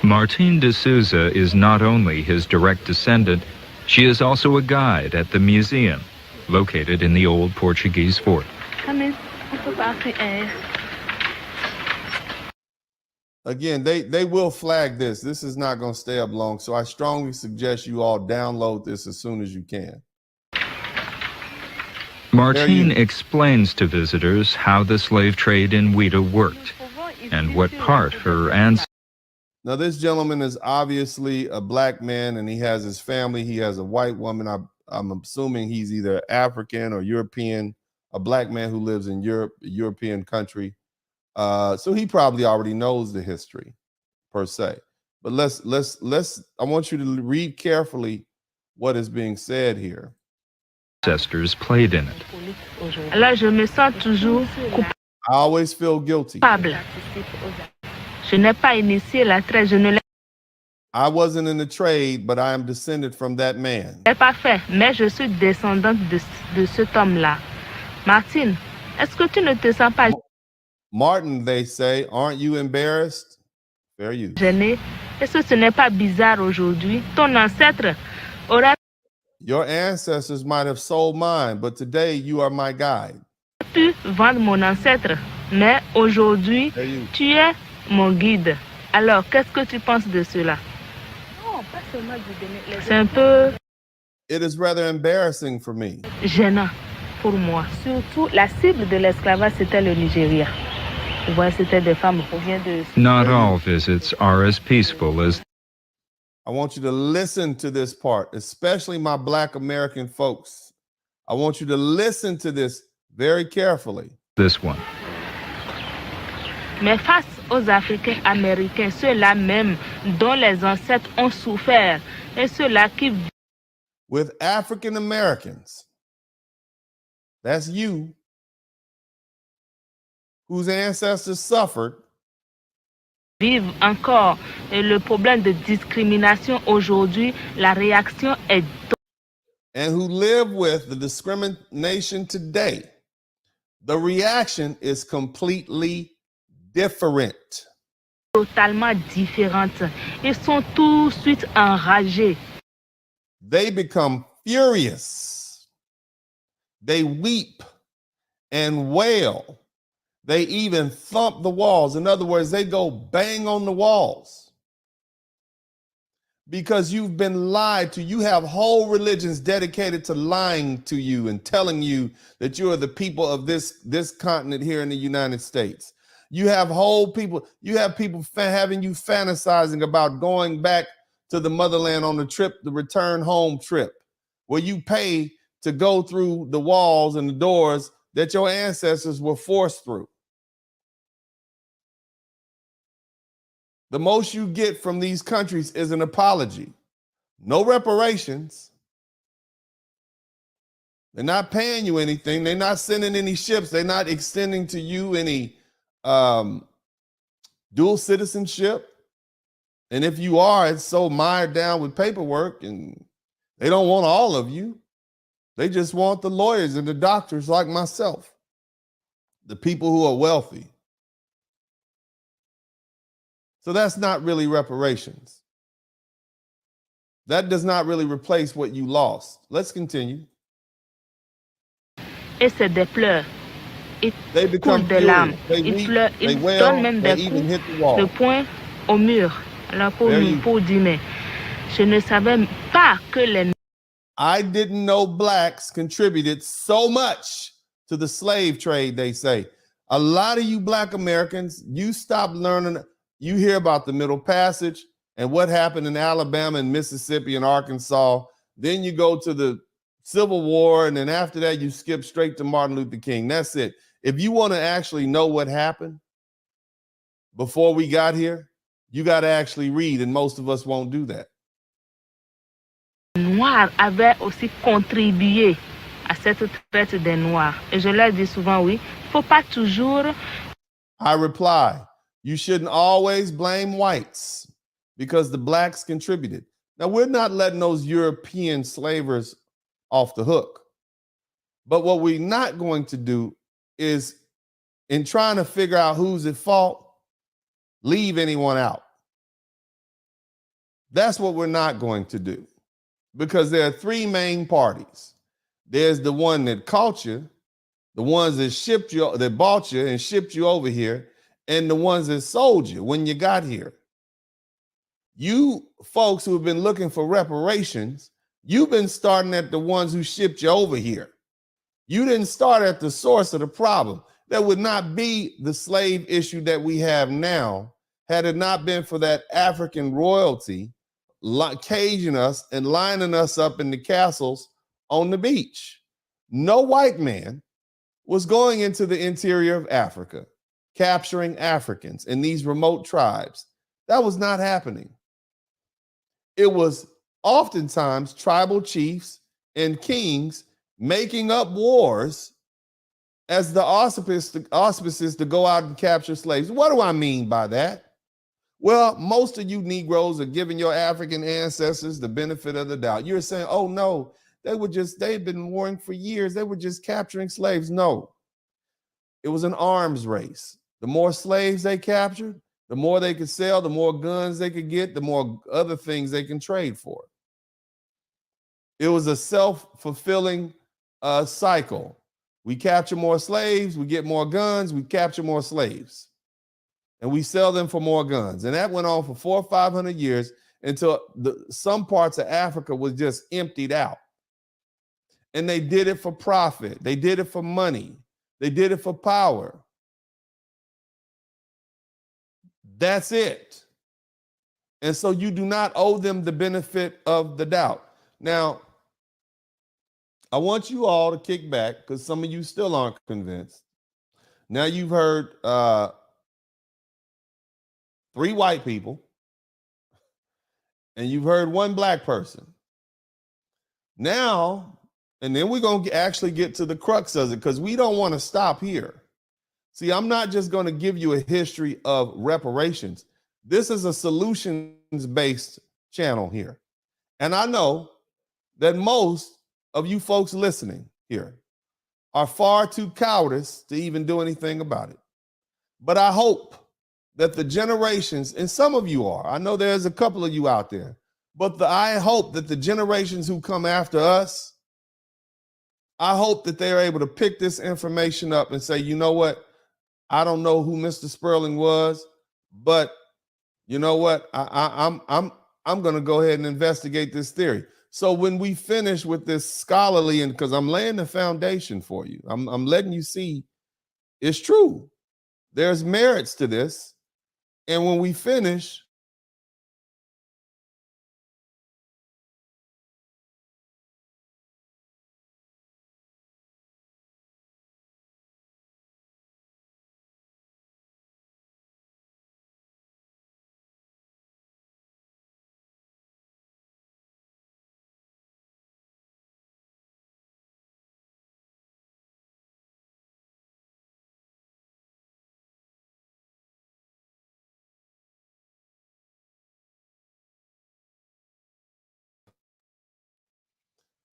Martine de Souza is not only his direct descendant, she is also a guide at the museum, located in the old Portuguese fort. Again, they will flag this. This is not going to stay up long, so I strongly suggest you all download this as soon as you can. Martine explains to visitors how the slave trade in Ouida worked and what part her ancestors. Now, this gentleman is obviously a black man, and he has his family. He has a white woman. I'm assuming he's either African or European, a black man who lives in Europe, a European country. So he probably already knows the history per se. But I want you to read carefully what is being said here. Ancestors played in it. Alors je me sens toujours I always feel guilty. coupable. Je n'ai pas initié la traite, je ne l'ai I wasn't in the trade, but I am descended from that man. pas fait, mais je suis descendante de cet homme-là. Martine, est-ce que tu ne te sens pas Martin, they say, aren't you embarrassed? Fair use. gênée? Est-ce que ce n'est pas bizarre aujourd'hui? Ton ancêtre aurait Your ancestors might have sold mine, but today you are my guide. pu vendre mon ancêtre, mais aujourd'hui, tu es mon guide. Alors, qu'est-ce que tu penses de cela? C'est un peu It is rather embarrassing for me. gênant pour moi. Surtout, la cible de l'esclavage, c'était le Nigeria. Tu vois, c'était des femmes qui viennent de... Not all visits are as peaceful as I want you to listen to this part, especially my Black American folks. I want you to listen to this very carefully. this one. Mais face aux Africains américains, ceux-là même dont les ancêtres ont souffert, et ceux-là qui With African Americans, that's you, whose ancestors suffered, vivent encore et le problème de discrimination aujourd'hui, la réaction est and who live with the discrimination today, the reaction is completely different. totalement différente. Ils sont tout de suite enragés. they become furious. They weep and wail. They even thump the walls. In other words, they go bang on the walls because you've been lied to. You have whole religions dedicated to lying to you and telling you that you are the people of this continent here in the United States. You have whole people, you have people having you fantasizing about going back to the motherland on the trip, the return home trip, where you pay to go through the walls and the doors that your ancestors were forced through. The most you get from these countries is an apology. No reparations. They're not paying you anything. They're not sending any ships. They're not extending to you any dual citizenship. And if you are, it's so mired down with paperwork, and they don't want all of you. They just want the lawyers and the doctors like myself, the people who are wealthy. So that's not really reparations. That does not really replace what you lost. Let's continue. Et c'est des pleurs. Ils become coulent des larmes. They Ils weep, pleurent. they Ils wail, donnent même they des even coups hit the wall. de poing au mur. Alors pour dire, mais je ne savais pas que les... I didn't know blacks contributed so much to the slave trade, they say. A lot of you black Americans, you stop learning. You hear about the Middle Passage and what happened in Alabama and Mississippi and Arkansas. Then you go to the Civil War, and then after that, you skip straight to Martin Luther King. That's it. If you want to actually know what happened before we got here, you got to actually read, and most of us won't do that. Noirs avaient aussi contribué à cette traite des Noirs. Et je leur dis souvent, oui, il ne faut pas toujours... I reply, you shouldn't always blame whites because the blacks contributed. Now, we're not letting those European slavers off the hook. But what we're not going to do is, in trying to figure out who's at fault, leave anyone out. That's what we're not going to do, because there are three main parties. There's the one that caught you, the ones that shipped you, that bought you and shipped you over here, and the ones that sold you when you got here. You folks who have been looking for reparations, you've been starting at the ones who shipped you over here. You didn't start at the source of the problem. There would not be the slave issue that we have now had it not been for that African royalty caging us and lining us up in the castles on the beach. No white man was going into the interior of Africa, capturing Africans in these remote tribes. That was not happening. It was oftentimes tribal chiefs and kings making up wars as the auspices to go out and capture slaves. What do I mean by that? Well, most of you Negroes are giving your African ancestors the benefit of the doubt. You're saying, oh no, they've been warring for years. They were just capturing slaves. No, it was an arms race. The more slaves they captured, the more they could sell, the more guns they could get, the more other things they can trade for. It was a self-fulfilling cycle. We capture more slaves, we get more guns, we capture more slaves, and we sell them for more guns. And that went on for 400 or 500 years until some parts of Africa was just emptied out. And they did it for profit. They did it for money. They did it for power. That's it. And so you do not owe them the benefit of the doubt. Now, I want you all to kick back because some of you still aren't convinced. Now you've heard 3 white people and you've heard 1 black person. Now, and then we're going to actually get to the crux of it because we don't want to stop here. See, I'm not just going to give you a history of reparations. This is a solutions-based channel here. And I know that most of you folks listening here are far too cowardice to even do anything about it. But I hope that the generations, and some of you are, I know there's a couple of you out there, But I hope that the generations who come after us, I hope that they're able to pick this information up and say, you know what? I don't know who Mr. Sperling was, but you know what? I'm going to go ahead and investigate this theory. So when we finish with this scholarly, and because I'm laying the foundation for you, I'm letting you see it's true. There's merits to this. And when we finish,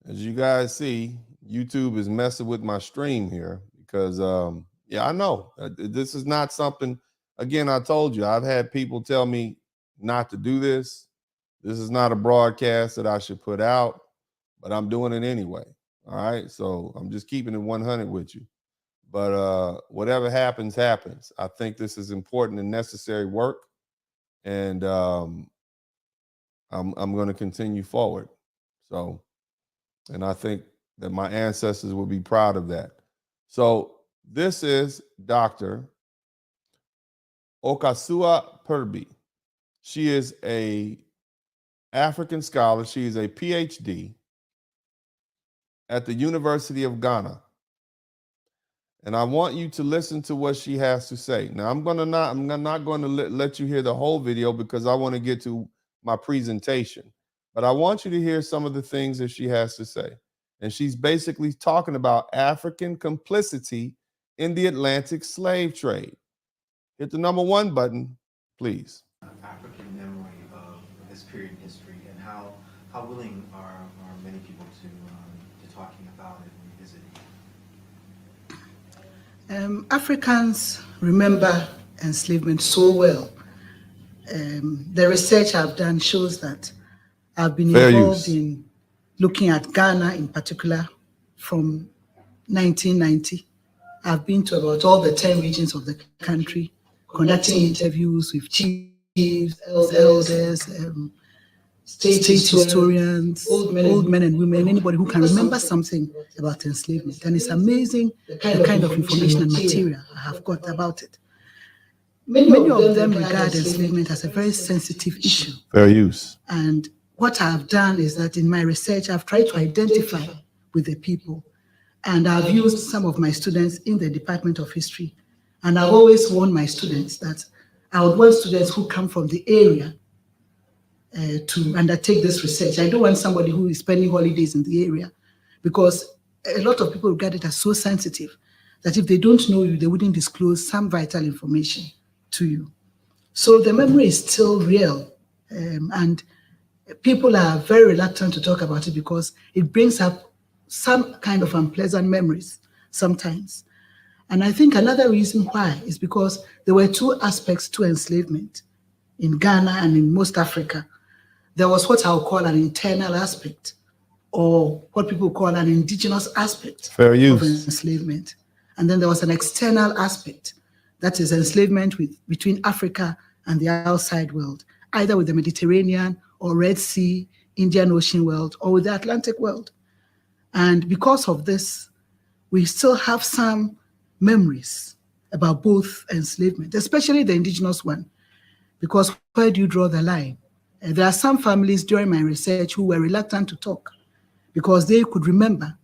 as you guys see, YouTube is messing with my stream here because, yeah, I know this is not something, again, I told you, I've had people tell me not to do this. This is not a broadcast that I should put out, but I'm doing it anyway. All right. So I'm just keeping it 100 with you. But whatever happens, happens. I think this is important and necessary work. And I'm going to continue forward. So, and I think that my ancestors will be proud of that. So this is Dr. Okasua Purby. She is a African scholar. She is a PhD at the University of Ghana. And I want you to listen to what she has to say. Now, I'm not going to let you hear the whole video because I want to get to my presentation. But I want you to hear some of the things that she has to say. And she's basically talking about African complicity in the Atlantic slave trade. Hit the number 1 button, please. African memory of this period in history, and how willing are many people to talking about it and revisiting? Africans remember enslavement so well. The research I've done shows that I've been involved in looking at Ghana in particular from 1990. I've been to about all the 10 regions of the country, conducting interviews with chiefs, elders, state historians, old men and women, anybody who can remember something about enslavement. And it's amazing the kind of information and material I have got about it. Many of them regard enslavement as a very sensitive issue. Fair use. And what I've done is that in my research, I've tried to identify with the people. And I've used some of my students in the Department of History. And I've always warned my students that I would want students who come from the area to undertake this research. I don't want somebody who is spending holidays in the area, because a lot of people regard it as so sensitive that if they don't know you, they wouldn't disclose some vital information to you. So the memory is still real, and people are very reluctant to talk about it because it brings up some kind of unpleasant memories sometimes. And I think another reason why is because there were 2 aspects to enslavement in Ghana and in most Africa. There was what I'll call an internal aspect, or what people call an indigenous aspect of enslavement. And then there was an external aspect, that is enslavement between Africa and the outside world, either with the Mediterranean or Red Sea, Indian Ocean world, or with the Atlantic world. And because of this, we still have some memories about both enslavement, especially the indigenous one, because where do you draw the line? There are some families during my research who were reluctant to talk because they could remember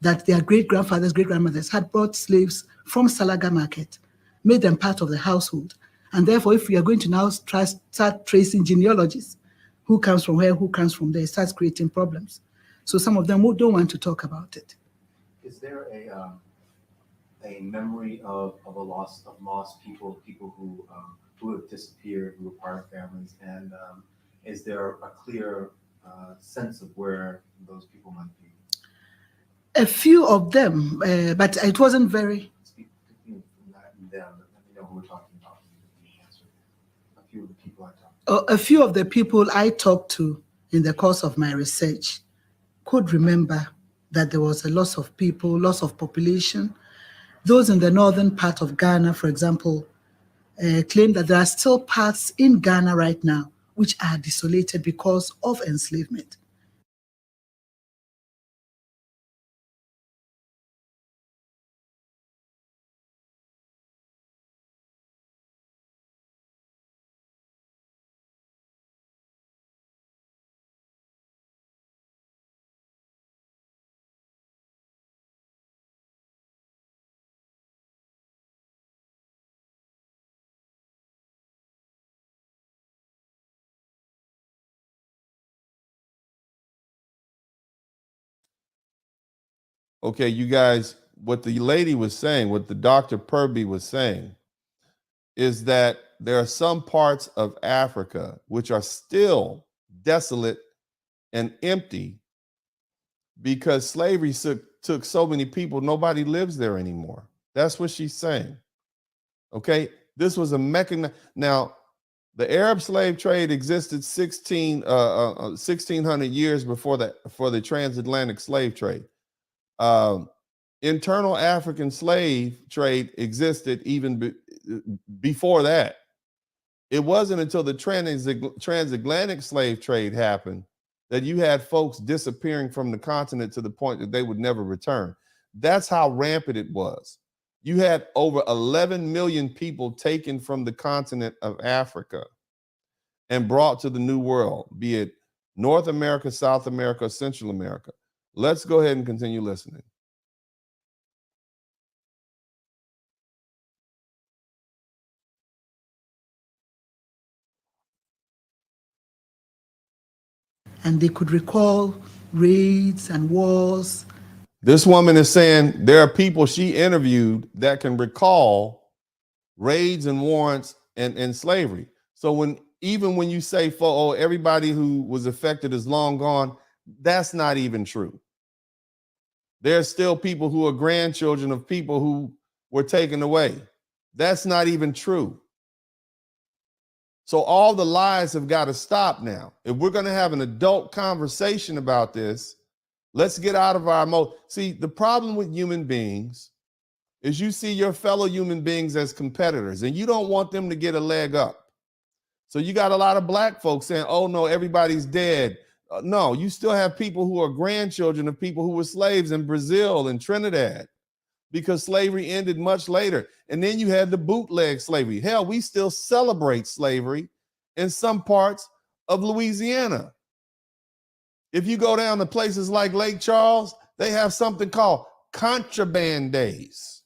that their great-grandfathers, great-grandmothers had brought slaves from Salaga Market, made them part of the household. And therefore, if we are going to now start tracing genealogies, who comes from where, who comes from there, it starts creating problems. So some of them don't want to talk about it. Is there a memory of lost people who have disappeared, who are part of families, and is there a clear sense of where those people might be? A few of them, but it wasn't very. Speaking from that and them, let me know who we're talking about. A few of the people I talked to. A few of the people I talked to in the course of my research could remember that there was a loss of people, loss of population. Those in the northern part of Ghana, for example, claim that there are still parts in Ghana right now which are desolated because of enslavement. Okay, you guys, what the lady was saying, what the Dr. Purby was saying, is that there are some parts of Africa which are still desolate and empty because slavery took so many people, nobody lives there anymore. That's what she's saying. Okay, this was a mechanism. Now, the Arab slave trade existed 1600 years before the transatlantic slave trade. Internal African slave trade existed even before that. It wasn't until the transatlantic slave trade happened that you had folks disappearing from the continent to the point that they would never return. That's how rampant it was. You had over 11 million people taken from the continent of Africa and brought to the New World, be it North America, South America, Central America. Let's go ahead and continue listening. And they could recall raids and wars. This woman is saying there are people she interviewed that can recall raids and warrants and slavery. So even when you say, oh, everybody who was affected is long gone, that's not even true. There's still people who are grandchildren of people who were taken away. That's not even true. So all the lies have got to stop now. If we're going to have an adult conversation about this, let's get out of our mode. See, the problem with human beings is you see your fellow human beings as competitors and you don't want them to get a leg up. So you got a lot of black folks saying, oh no, everybody's dead. No, you still have people who are grandchildren of people who were slaves in Brazil and Trinidad because slavery ended much later. And then you had the bootleg slavery. Hell, we still celebrate slavery in some parts of Louisiana. If you go down to places like Lake Charles, they have something called contraband days,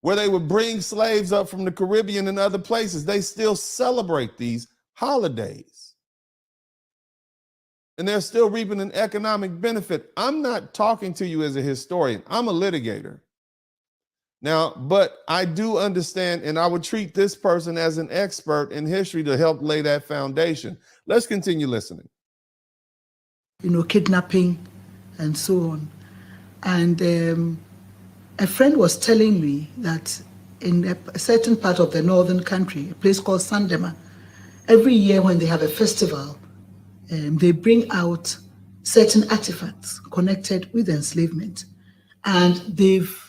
where they would bring slaves up from the Caribbean and other places. They still celebrate these holidays. And they're still reaping an economic benefit. I'm not talking to you as a historian. I'm a litigator. Now, but I do understand, and I would treat this person as an expert in history to help lay that foundation. Let's continue listening. Kidnapping and so on. And a friend was telling me that in a certain part of the northern country, a place called Sandema, every year when they have a festival, they bring out certain artifacts connected with enslavement. And they've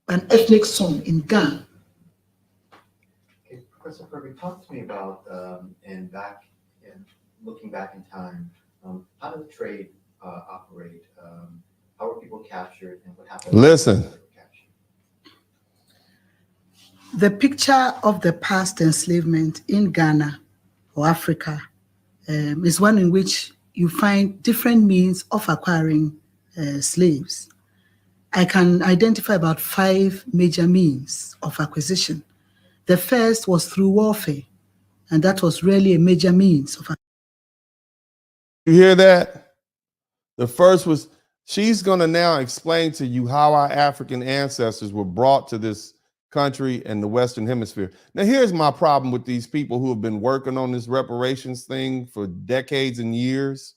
an ethnic song in Ghana. Okay, Professor Purby, talk to me about, looking back in time, how did the trade operate? How were people captured and what happened? Listen. The picture of the past enslavement in Ghana or Africa is one in which you find different means of acquiring slaves. I can identify about 5 major means of acquisition. The first was through warfare, and that was really a major means of acquisition. You hear that? The first was, she's going to now explain to you how our African ancestors were brought to this country and the Western Hemisphere. Now, here's my problem with these people who have been working on this reparations thing for decades and years.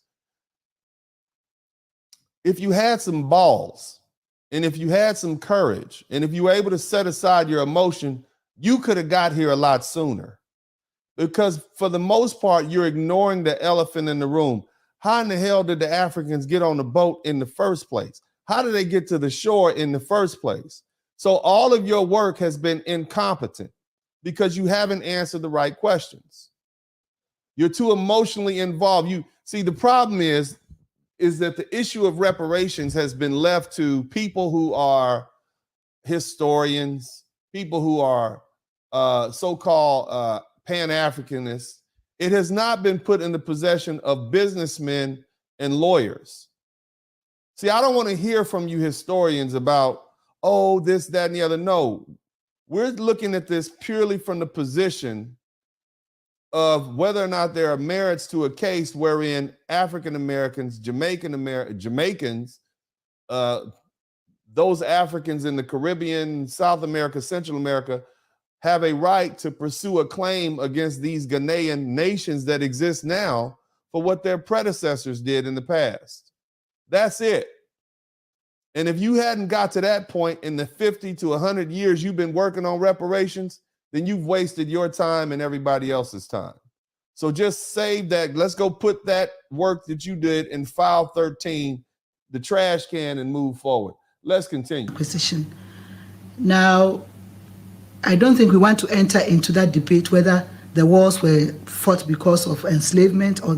If you had some balls, and if you had some courage, and if you were able to set aside your emotion, you could have got here a lot sooner. Because for the most part, you're ignoring the elephant in the room. How in the hell did the Africans get on the boat in the first place? How did they get to the shore in the first place? So all of your work has been incompetent because you haven't answered the right questions. You're too emotionally involved. You see, the problem is that the issue of reparations has been left to people who are historians, people who are so-called Pan-Africanists. It has not been put in the possession of businessmen and lawyers. See, I don't want to hear from you historians about, oh, this, that, and the other. No, we're looking at this purely from the position of whether or not there are merits to a case wherein African Americans, Jamaicans, those Africans in the Caribbean, South America, Central America, have a right to pursue a claim against these Ghanaian nations that exist now for what their predecessors did in the past. That's it. And if you hadn't got to that point in the 50 to 100 years you've been working on reparations, then you've wasted your time and everybody else's time. So just save that. Let's go put that work that you did in file 13, the trash can, and move forward. Let's continue. Position. Now, I don't think we want to enter into that debate whether the wars were fought because of enslavement or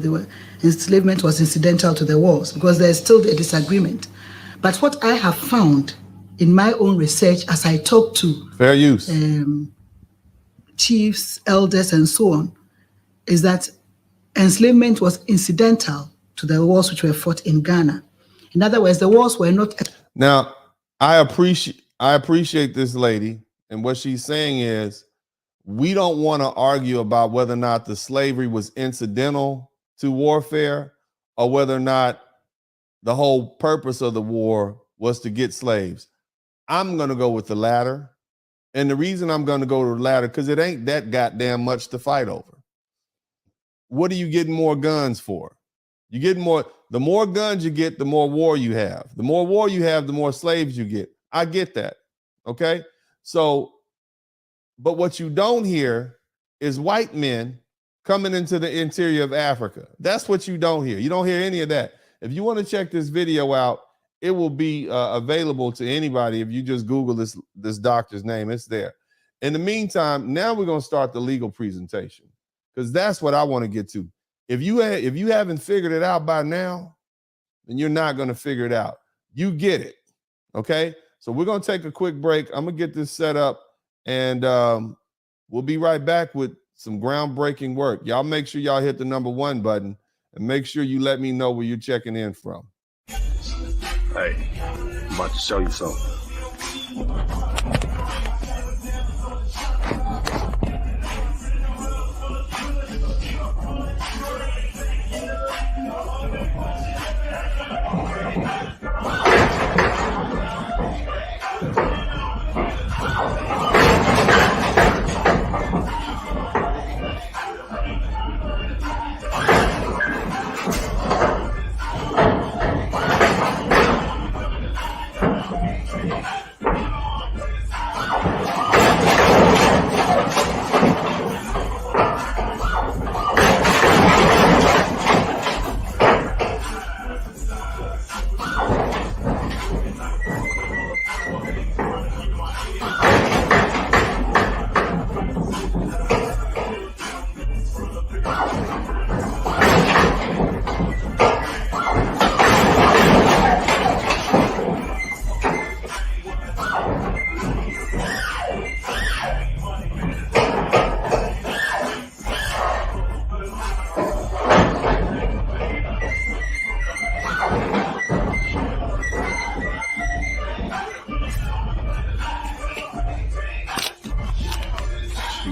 enslavement was incidental to the wars, because there's still a disagreement. But what I have found in my own research as I talk to fair use chiefs, elders, and so on, is that enslavement was incidental to the wars which were fought in Ghana. In other words, the wars were not. Now, I appreciate this lady, and what she's saying is we don't want to argue about whether or not the slavery was incidental to warfare or whether or not the whole purpose of the war was to get slaves. I'm going to go with the latter. And the reason I'm going to go to the latter, because it ain't that goddamn much to fight over. What are you getting more guns for? You get more, the more guns you get, the more war you have. The more war you have, the more slaves you get. I get that. Okay. So, but what you don't hear is white men coming into the interior of Africa. That's what you don't hear. You don't hear any of that. If you want to check this video out, it will be available to anybody if you just Google this doctor's name. It's there. In the meantime, now we're going to start the legal presentation, because that's what I want to get to. If you haven't figured it out by now, then you're not going to figure it out. You get it. Okay? So we're going to take a quick break. I'm going to get this set up, and we'll be right back with some groundbreaking work. Y'all make sure y'all hit the #1 button, and make sure you let me know where you're checking in from. Hey, I'm about to show you something.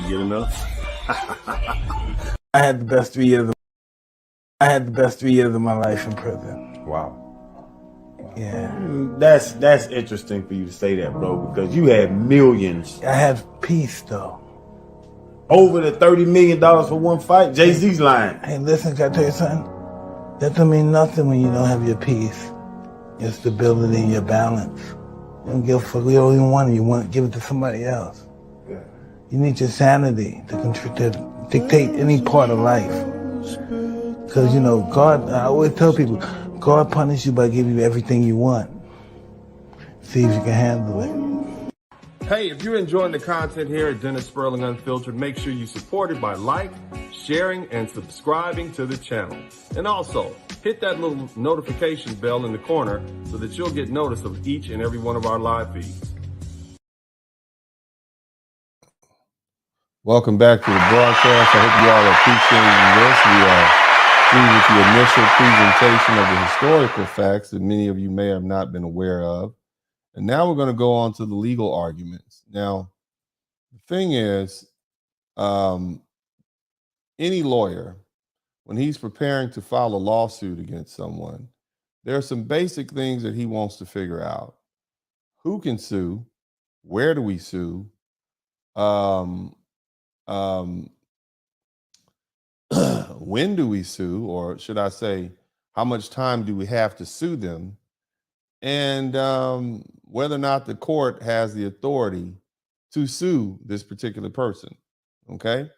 Get enough? I had the best 3 years. I had the best 3 years of my life in prison. Wow. Yeah. That's interesting for you to say that, bro, because you had millions. I had peace, though. Over the $30 million for one fight? Jay-Z's lying. Hey, listen, can I tell you something? That don't mean nothing when you don't have your peace, your stability, your balance. You don't give a fuck. We don't even want it. You want to give it to somebody else. You need your sanity to dictate any part of life. Because, you know, God, I always tell people, God punishes you by giving you everything you want. See if you can handle it. Hey, if you're enjoying the content here at Dennis Sperling Unfiltered, make sure you support it by sharing, and subscribing to the channel. And also, hit that little notification bell in the corner so that you'll get notice of each and every one of our live feeds. Welcome back to the broadcast. I hope you all are appreciating this. We are through with the initial presentation of the historical facts that many of you may have not been aware of. And now we're going to go on to the legal arguments. Now, the thing is, any lawyer, when he's preparing to file a lawsuit against someone, there are some basic things that he wants to figure out. Who can sue? Where do we sue? When do we sue? Or should I say, how much time do we have to sue them? And whether or not the court has the authority to sue this particular person. Okay?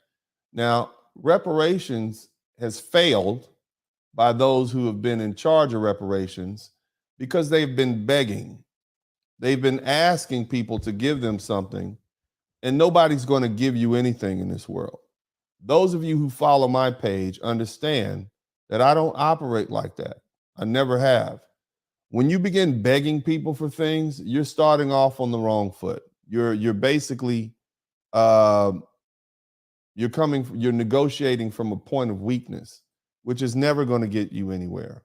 Now, reparations has failed by those who have been in charge of reparations because they've been begging. They've been asking people to give them something, and nobody's going to give you anything in this world. Those of you who follow my page understand that I don't operate like that. I never have. When you begin begging people for things, you're starting off on the wrong foot. You're basically you're negotiating from a point of weakness, which is never going to get you anywhere.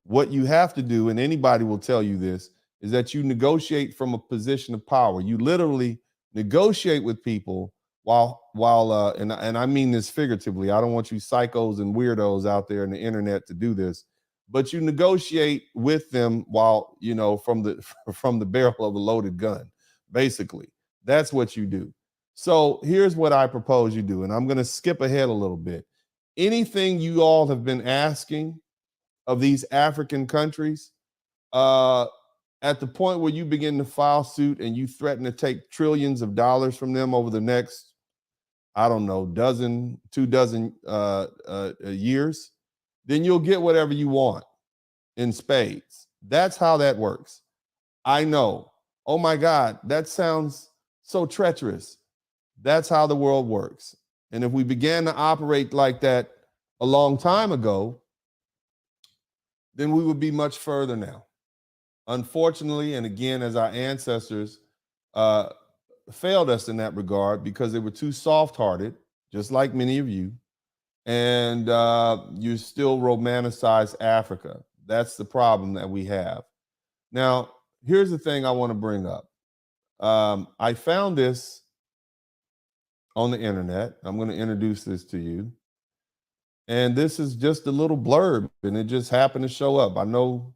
What you have to do, and anybody will tell you this, is that you negotiate from a position of power. You literally negotiate with people and I mean this figuratively. I don't want you psychos and weirdos out there in the internet to do this, but you negotiate with them while, you know, from the barrel of a loaded gun. Basically, that's what you do. So here's what I propose you do, and I'm going to skip ahead a little bit. Anything you all have been asking of these African countries, at the point where you begin to file suit and you threaten to take trillions of dollars from them over the next, I don't know, 2 dozen years, then you'll get whatever you want in spades. That's how that works. I know. Oh my God, that sounds so treacherous. That's how the world works. And if we began to operate like that a long time ago, then we would be much further now. Unfortunately, and again, as our ancestors failed us in that regard because they were too soft-hearted, just like many of you, and you still romanticize Africa. That's the problem that we have. Now, here's the thing I want to bring up. I found this on the internet. I'm going to introduce this to you. And this is just a little blurb, and it just happened to show up. I know,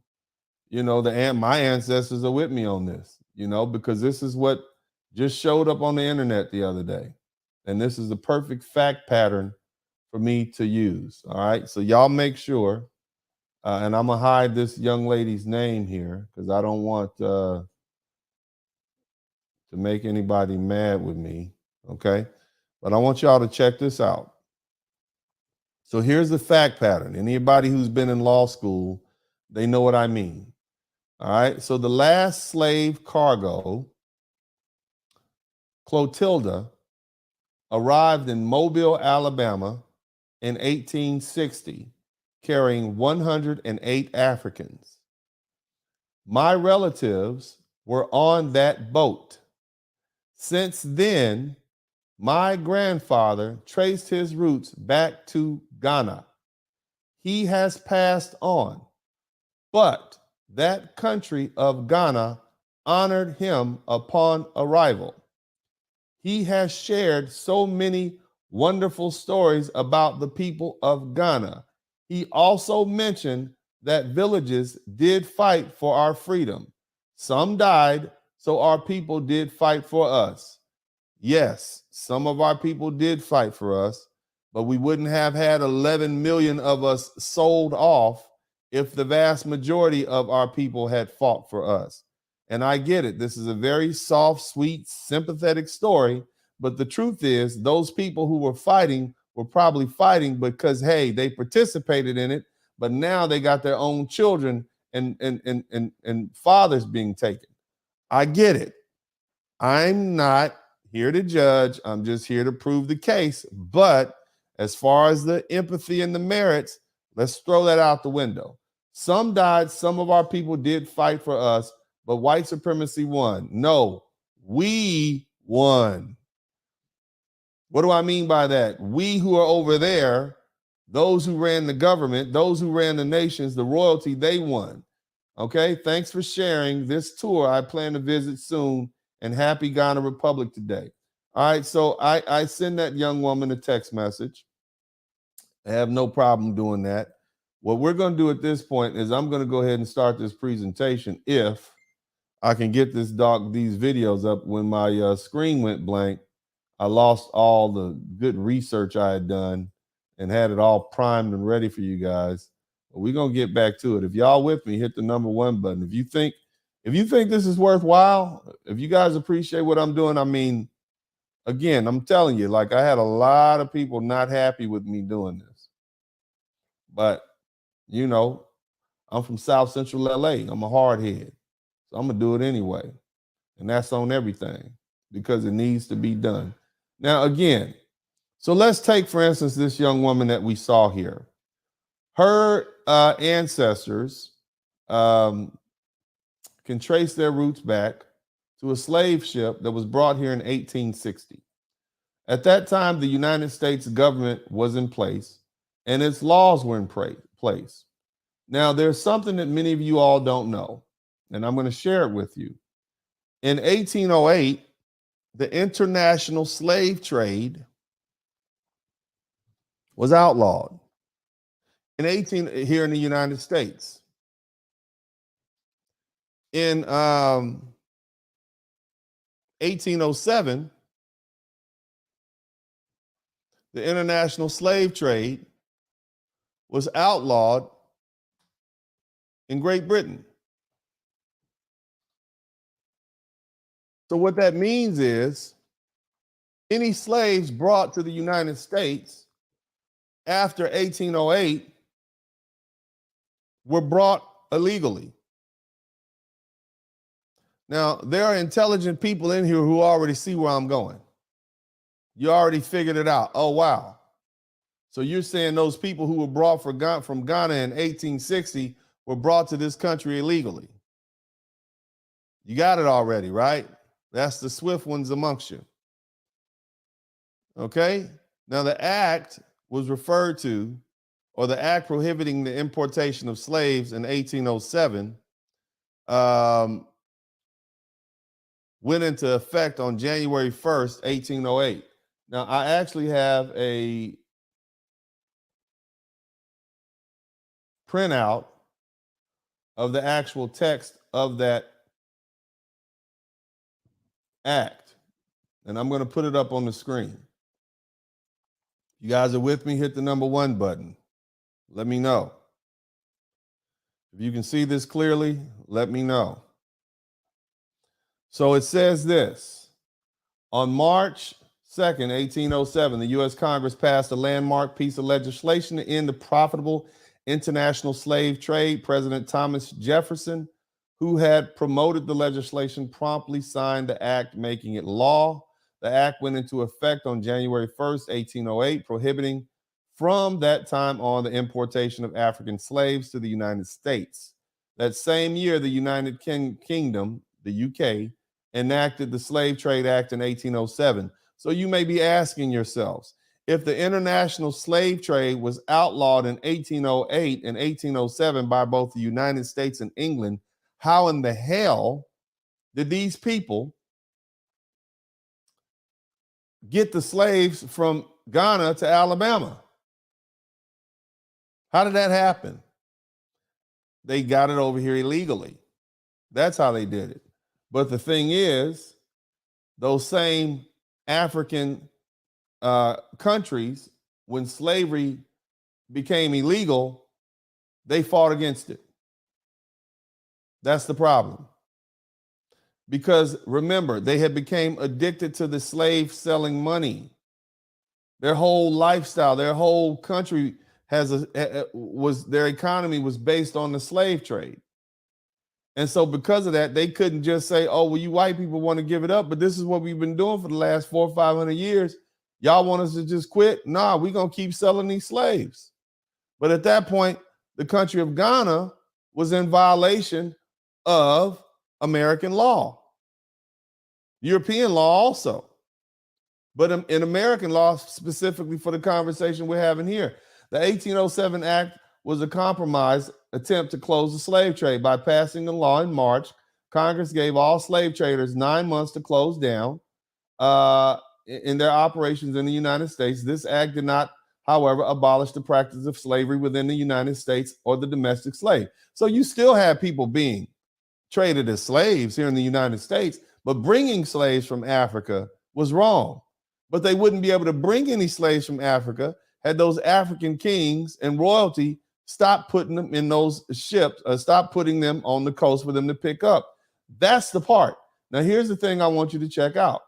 you know, my ancestors are with me on this, you know, because this is what just showed up on the internet the other day. And this is the perfect fact pattern for me to use. All right. So y'all make sure, and I'm going to hide this young lady's name here because I don't want to make anybody mad with me. Okay. But I want y'all to check this out. So here's the fact pattern. Anybody who's been in law school, they know what I mean. All right. So the last slave cargo, Clotilda, arrived in Mobile, Alabama in 1860, carrying 108 Africans. My relatives were on that boat. Since then, my grandfather traced his roots back to Ghana. He has passed on, but that country of Ghana honored him upon arrival. He has shared so many wonderful stories about the people of Ghana. He also mentioned that villages did fight for our freedom. Some died, so our people did fight for us. Yes, some of our people did fight for us, but we wouldn't have had 11 million of us sold off if the vast majority of our people had fought for us. And I get it. This is a very soft, sweet, sympathetic story. But the truth is, those people who were fighting were probably fighting because, hey, they participated in it, but now they got their own children and fathers being taken. I get it. I'm not here to judge. I'm just here to prove the case. But as far as the empathy and the merits, let's throw that out the window. Some died. Some of our people did fight for us, but white supremacy won. No, we won. What do I mean by that? We who are over there, those who ran the government, those who ran the nations, the royalty, they won. Okay, thanks for sharing this tour. I plan to visit soon, and happy Ghana Republic today. All right, so I send that young woman a text message. I have no problem doing that. What we're going to do at this point is I'm going to go ahead and start this presentation if I can get these videos up. When my screen went blank, I lost all the good research I had done and had it all primed and ready for you guys. But we're going to get back to it. If y'all with me, hit the #1 button. If you think this is worthwhile, if you guys appreciate what I'm doing, I mean, again, I'm telling you, like, I had a lot of people not happy with me doing this. But, you know, I'm from South Central LA. I'm a hard head. So I'm going to do it anyway. And that's on everything because it needs to be done. Now, again, so let's take, for instance, this young woman that we saw here. Her ancestors can trace their roots back to a slave ship that was brought here in 1860. At that time, the United States government was in place and its laws were in place. Now, there's something that many of you all don't know, and I'm going to share it with you. In 1808, the international slave trade was outlawed here in the United States. In 1807, the international slave trade was outlawed in Great Britain. So what that means is any slaves brought to the United States after 1808 were brought illegally. Now, there are intelligent people in here who already see where I'm going. You already figured it out. Oh, wow. So you're saying those people who were brought from Ghana in 1860 were brought to this country illegally. You got it already, right? That's the swift ones amongst you. Okay? Now, the act was referred to, or the act prohibiting the importation of slaves in 1807 went into effect on January 1st, 1808. Now, I actually have a printout of the actual text of that act, and I'm going to put it up on the screen. You guys are with me? Hit the #1 button. Let me know. If you can see this clearly, let me know. So it says this: on March 2nd, 1807, the U.S. Congress passed a landmark piece of legislation to end the profitable international slave trade. President Thomas Jefferson, who had promoted the legislation, promptly signed the act, making it law. The act went into effect on January 1st, 1808, prohibiting from that time on the importation of African slaves to the United States. That same year, the United Kingdom, the UK, enacted the Slave Trade Act in 1807. So you may be asking yourselves, if the international slave trade was outlawed in 1808 and 1807 by both the United States and England, how in the hell did these people get the slaves from Ghana to Alabama? How did that happen? They got it over here illegally. That's how they did it. But the thing is, those same African countries, when slavery became illegal, they fought against it. That's the problem. Because remember, they had become addicted to the slave selling money. Their whole lifestyle, their whole country their economy was based on the slave trade. And so because of that, they couldn't just say, oh, well, you white people want to give it up, but this is what we've been doing for the last 400 or 500 years. Y'all want us to just quit? Nah, we're going to keep selling these slaves. But at that point, the country of Ghana was in violation of American law, European law also. But in American law, specifically for the conversation we're having here, the 1807 Act was a compromise attempt to close the slave trade. By passing the law in March, Congress gave all slave traders 9 months to close down in their operations in the United States. This act did not, however, abolish the practice of slavery within the United States or the domestic slave. So you still have people being traded as slaves here in the United States, but bringing slaves from Africa was wrong. But they wouldn't be able to bring any slaves from Africa had those African kings and royalty stopped putting them in those ships, stop putting them on the coast for them to pick up. That's the part. Now, here's the thing I want you to check out.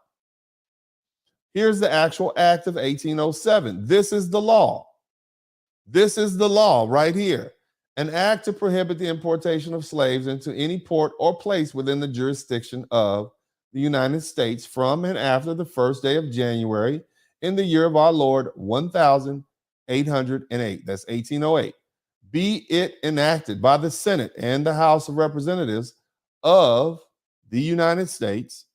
Here's the actual act of 1807. This is the law. This is the law right here. An act to prohibit the importation of slaves into any port or place within the jurisdiction of the United States from and after the first day of January in the year of our Lord 1808. That's 1808. Be it enacted by the Senate and the House of Representatives of the United States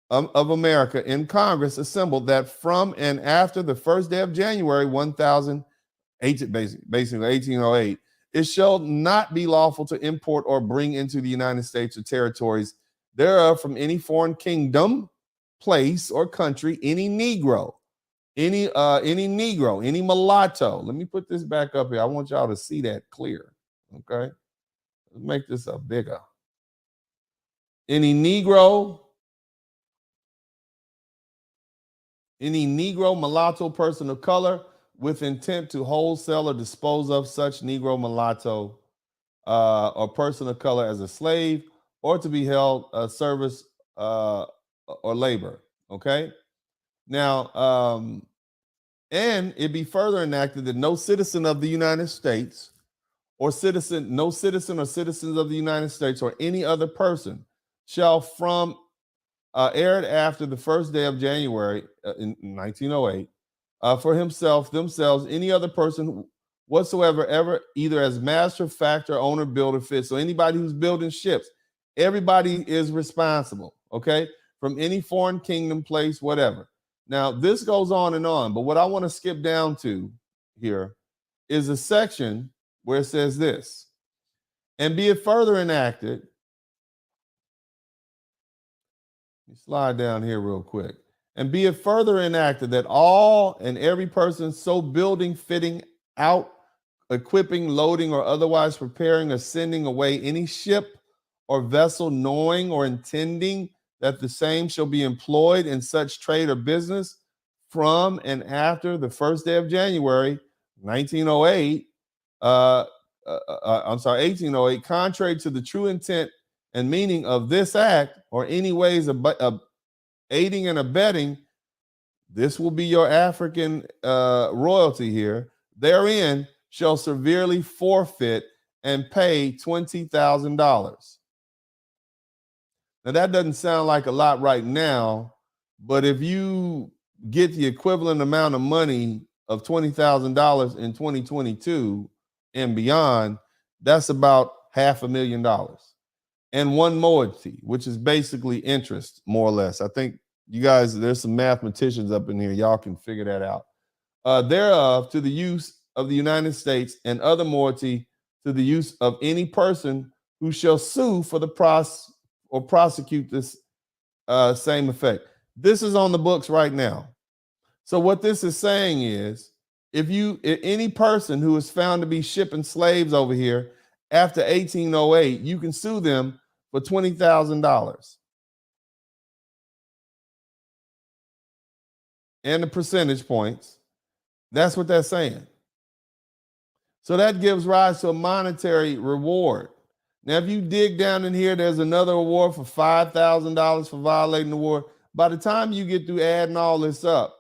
of America in Congress assembled that from and after the first day of January 1808, it shall not be lawful to import or bring into the United States or territories thereof from any foreign kingdom, place, or country any Negro, any mulatto. Let me put this back up here. I want y'all to see that clear. Okay, let's make this up bigger. Any Negro, mulatto, person of color with intent to wholesale or dispose of such Negro, mulatto, or person of color as a slave or to be held service or labor. Okay. Now, and it be further enacted that no citizen of the United States or citizens of the United States or any other person shall from aired after the first day of January in 1908 for himself, themselves, any other person whatsoever, ever, either as master, factor, owner, builder, fit. So anybody who's building ships, everybody is responsible, okay, from any foreign kingdom, place, whatever. Now, this goes on, but what I want to skip down to here is a section where it says this, and be it further enacted. Let me slide down here real quick. And be it further enacted that all and every person so building, fitting out, equipping, loading, or otherwise preparing or sending away any ship or vessel, knowing or intending that the same shall be employed in such trade or business from and after the first day of January, 1808, contrary to the true intent and meaning of this act, or any ways of aiding and abetting, this will be your African royalty here, therein shall severely forfeit and pay $20,000. Now, that doesn't sound like a lot right now, but if you get the equivalent amount of money of $20,000 in 2022 and beyond, that's about $500,000. And one moiety, which is basically interest, more or less. I think you guys, there's some mathematicians up in here. Y'all can figure that out. Thereof to the use of the United States, and other moiety to the use of any person who shall sue for the prosecute this same effect. This is on the books right now. So what this is saying is, if any person who is found to be shipping slaves over here after 1808, you can sue them for $20,000. And the percentage points. That's what that's saying. So that gives rise to a monetary reward. Now, if you dig down in here, there's another award for $5,000 for violating the award. By the time you get through adding all this up,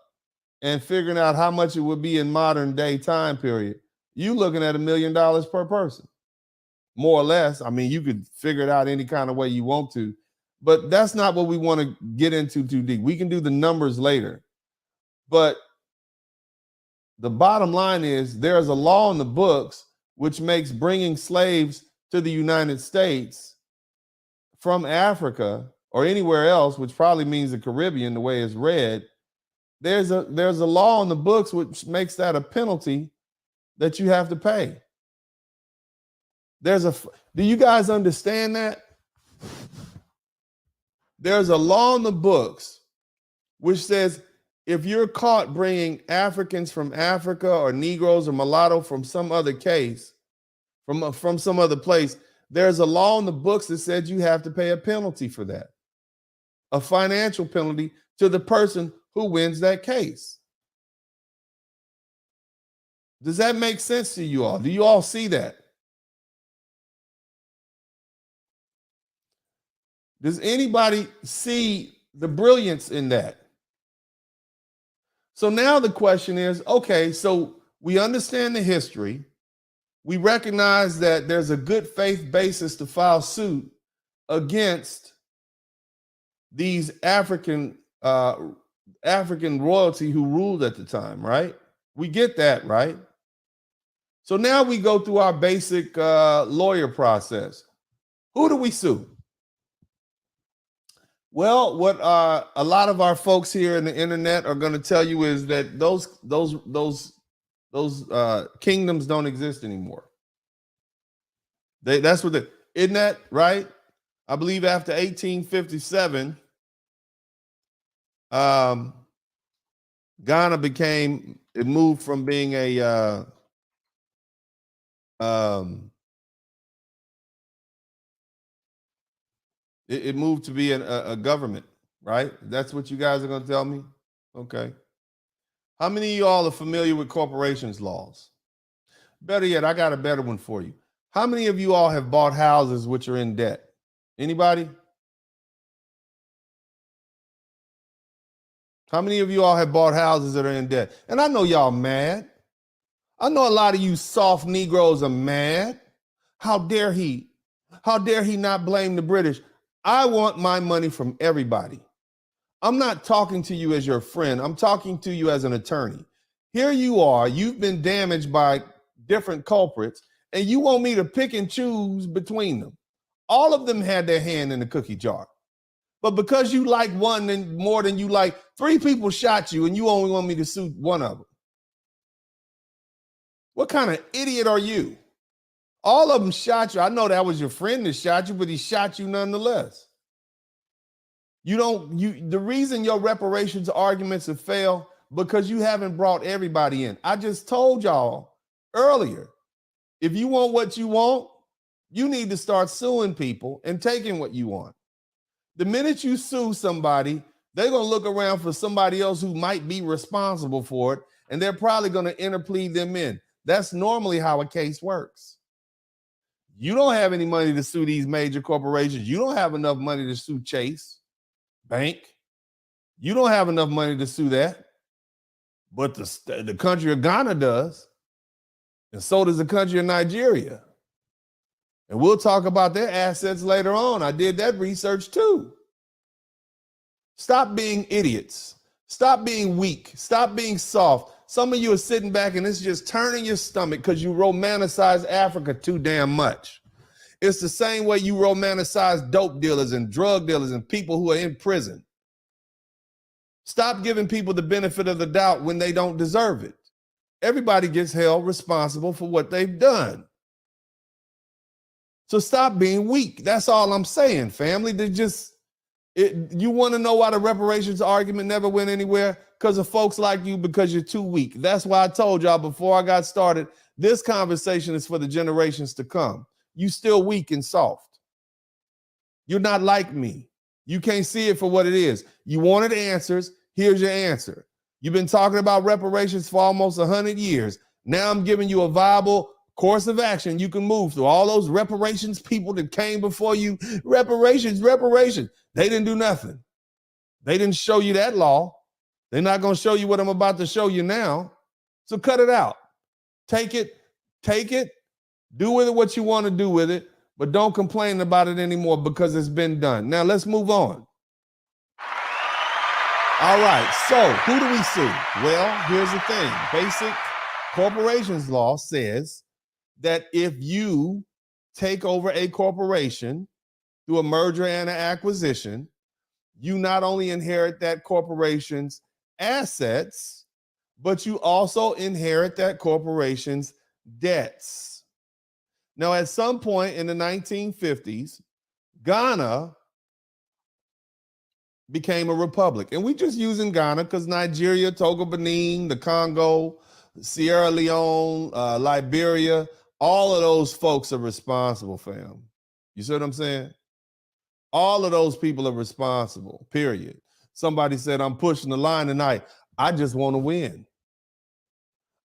and figuring out how much it would be in modern day time period, you looking at $1 million per person, more or less. I mean, you could figure it out any kind of way you want to, but that's not what we want to get into too deep. We can do the numbers later, but the bottom line is there's a law in the books which makes bringing slaves to the United States from Africa or anywhere else, which probably means the Caribbean, the way it's read, there's a law in the books which makes that a penalty that you have to pay. Do you guys understand that? There's a law in the books which says if you're caught bringing Africans from Africa or Negroes or mulatto from some other case, from some other place, there's a law in the books that says you have to pay a penalty for that, a financial penalty to the person who wins that case. Does that make sense to you all? Do you all see that? Does anybody see the brilliance in that? So now the question is, okay, so we understand the history. We recognize that there's a good faith basis to file suit against these African royalty who ruled at the time, right? We get that, right? So now we go through our basic lawyer process. Who do we sue? Well, what a lot of our folks here in the internet are going to tell you is that those kingdoms don't exist anymore. That's what isn't that right? I believe after 1857, Ghana moved from being a it moved to be a government, right? That's what you guys are going to tell me? Okay. How many of y'all are familiar with corporations laws? Better yet, I got a better one for you. How many of you all have bought houses which are in debt? Anybody? How many of you all have bought houses that are in debt? And I know y'all mad. I know a lot of you soft Negroes are mad. How dare he? How dare he not blame the British? I want my money from everybody. I'm not talking to you as your friend. I'm talking to you as an attorney. Here you are. You've been damaged by different culprits, and you want me to pick and choose between them. All of them had their hand in the cookie jar. But because you like one more than you like, 3 people shot you, and you only want me to sue one of them. What kind of idiot are you? All of them shot you. I know that was your friend that shot you, but he shot you nonetheless. The reason your reparations arguments have failed because you haven't brought everybody in. I just told y'all earlier, if you want what you want, you need to start suing people and taking what you want. The minute you sue somebody, they're going to look around for somebody else who might be responsible for it, and they're probably going to interplead them in. That's normally how a case works. You don't have any money to sue these major corporations. You don't have enough money to sue Chase Bank. You don't have enough money to sue that. But the country of Ghana does. And so does the country of Nigeria. And we'll talk about their assets later on. I did that research too. Stop being idiots. Stop being weak. Stop being soft. Some of you are sitting back and it's just turning your stomach because you romanticize Africa too damn much. It's the same way you romanticize dope dealers and drug dealers and people who are in prison. Stop giving people the benefit of the doubt when they don't deserve it. Everybody gets held responsible for what they've done. So stop being weak. That's all I'm saying, family. You want to know why the reparations argument never went anywhere? Because of folks like you, because you're too weak. That's why I told y'all before I got started, this conversation is for the generations to come. You still weak and soft. You're not like me. You can't see it for what it is. You wanted answers. Here's your answer. You've been talking about reparations for almost 100 years. Now I'm giving you a viable course of action you can move through. All those reparations people that came before you, reparations. They didn't do nothing. They didn't show you that law. They're not going to show you what I'm about to show you now. So cut it out. Take it, do with it what you want to do with it, but don't complain about it anymore because it's been done. Now let's move on. All right, so who do we sue? Well, here's the thing. Basic corporations law says that if you take over a corporation through a merger and an acquisition, you not only inherit that corporation's assets, but you also inherit that corporation's debts. Now, at some point in the 1950s, Ghana became a republic. And we just using Ghana because Nigeria, Togo, Benin, the Congo, Sierra Leone, Liberia, all of those folks are responsible, fam. You see what I'm saying? All of those people are responsible, period. Somebody said, I'm pushing the line tonight. I just want to win.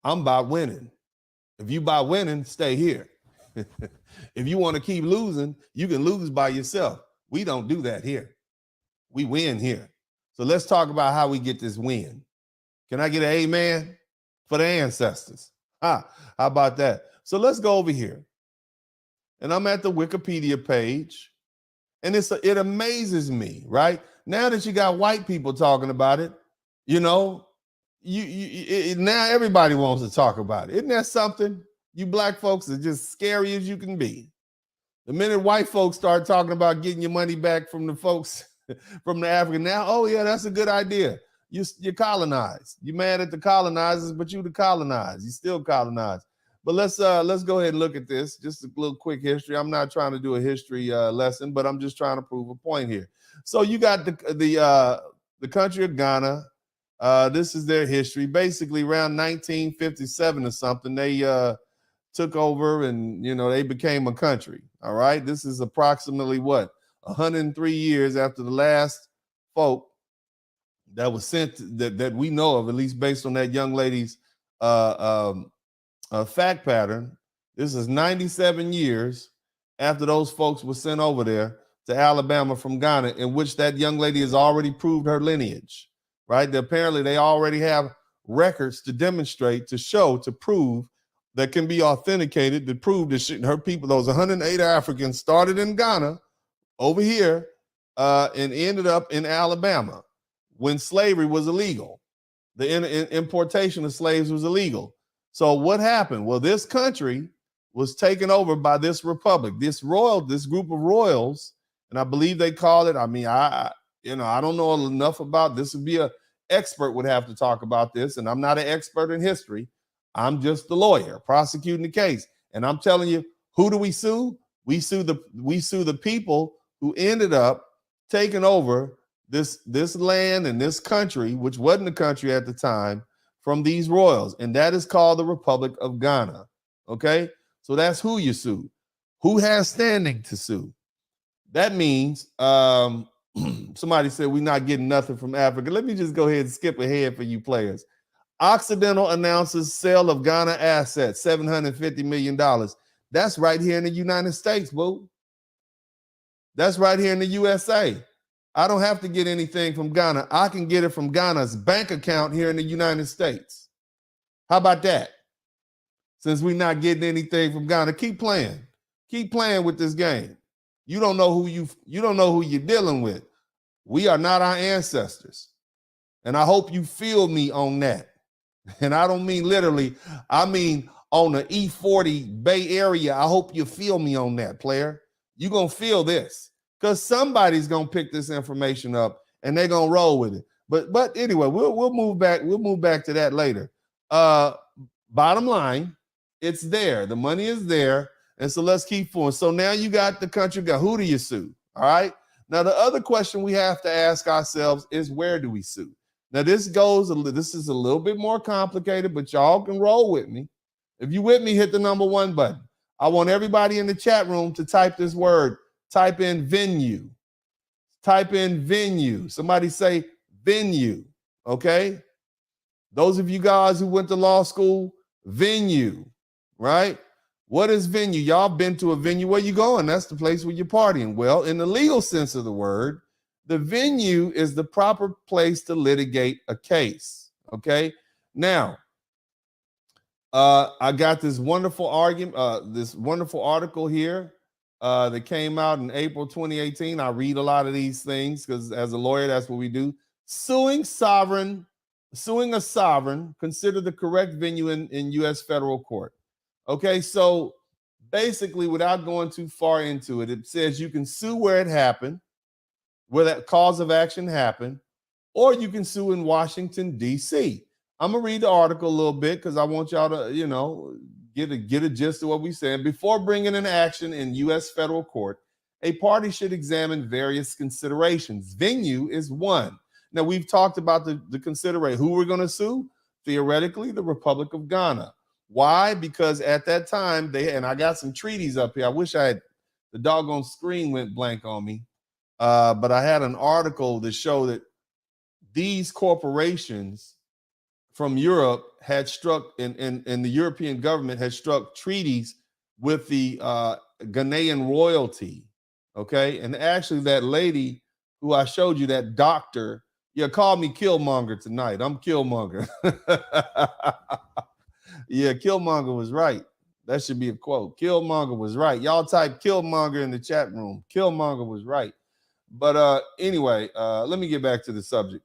I'm about winning. If you about winning, stay here. If you want to keep losing, you can lose by yourself. We don't do that here. We win here. So let's talk about how we get this win. Can I get an amen for the ancestors? How about that? So let's go over here. And I'm at the Wikipedia page. And it amazes me, right? Now that you got white people talking about it, you know, now everybody wants to talk about it. Isn't that something? You black folks are just scary as you can be. The minute white folks start talking about getting your money back from the folks from the African, now, oh yeah, that's a good idea. You're colonized. You're mad at the colonizers, but you the colonized. You still colonized. But let's go ahead and look at this. Just a little quick history. I'm not trying to do a history lesson, but I'm just trying to prove a point here. So you got the country of Ghana. This is their history. Basically, around 1957 or something, they took over and they became a country. All right. This is approximately 103 years after the last folk that was sent that we know of, at least based on that young lady's fact pattern. This is 97 years after those folks were sent over there to Alabama from Ghana, in which that young lady has already proved her lineage, right? Apparently they already have records to demonstrate, to show, to prove, that can be authenticated, to prove that her people, those 108 Africans, started in Ghana over here and ended up in Alabama when slavery was illegal. The importation of slaves was illegal. So what happened? Well, this country was taken over by this republic, this group of royals, and I believe they call it, I don't know enough about this. Would be an expert would have to talk about this, and I'm not an expert in history. I'm just the lawyer prosecuting the case. And I'm telling you, who do we sue? We sue the people who ended up taking over this land and this country, which wasn't a country at the time, from these royals. And that is called the Republic of Ghana. Okay? So that's who you sue. Who has standing to sue? That means somebody said we're not getting nothing from Africa. Let me just go ahead and skip ahead for you players. Occidental announces sale of Ghana assets, $750 million. That's right here in the United States, boo. That's right here in the USA. I don't have to get anything from Ghana. I can get it from Ghana's bank account here in the United States. How about that? Since we're not getting anything from Ghana, keep playing. Keep playing with this game. You don't know who you're dealing with. We are not our ancestors. And I hope you feel me on that. And I don't mean literally, I mean on the E40 Bay Area. I hope you feel me on that, player. You're going to feel this because somebody's going to pick this information up and they're going to roll with it. But anyway, we'll move back. We'll move back to that later. Bottom line, it's there. The money is there. And so let's keep going. So now you got the country. Who do you sue? All right. Now, the other question we have to ask ourselves is, where do we sue? Now, this is a little bit more complicated, but y'all can roll with me. If you with me, hit the number 1 button. I want everybody in the chat room to type this word. Type in venue. Type in venue. Somebody say venue, okay? Those of you guys who went to law school, venue, right? What is venue? Y'all been to a venue. Where you going? That's the place where you're partying. Well, in the legal sense of the word, The venue is the proper place to litigate a case. Okay. Now, I got this wonderful argument, this wonderful article here that came out in April 2018. I read a lot of these things because as a lawyer, that's what we do. Suing a sovereign, consider the correct venue in U.S. federal court. Okay, so basically, without going too far into it, it says you can sue where it happened, where that cause of action happened, or you can sue in Washington, D.C. I'm gonna read the article a little bit because I want y'all to, get a gist of what we're saying. Before bringing an action in U.S. federal court, a party should examine various considerations. Venue is one. Now, we've talked about the consideration. Who we're going to sue? Theoretically, the Republic of Ghana. Why? Because at that time, and I got some treaties up here. I wish the doggone screen went blank on me. But I had an article that showed that these corporations from Europe had struck, and the European government had struck treaties with the Ghanaian royalty. Okay. And actually, that lady who I showed you, that doctor, call me Killmonger tonight. I'm Killmonger. Yeah, Killmonger was right. That should be a quote. Killmonger was right. Y'all type Killmonger in the chat room. Killmonger was right. But anyway, let me get back to the subject.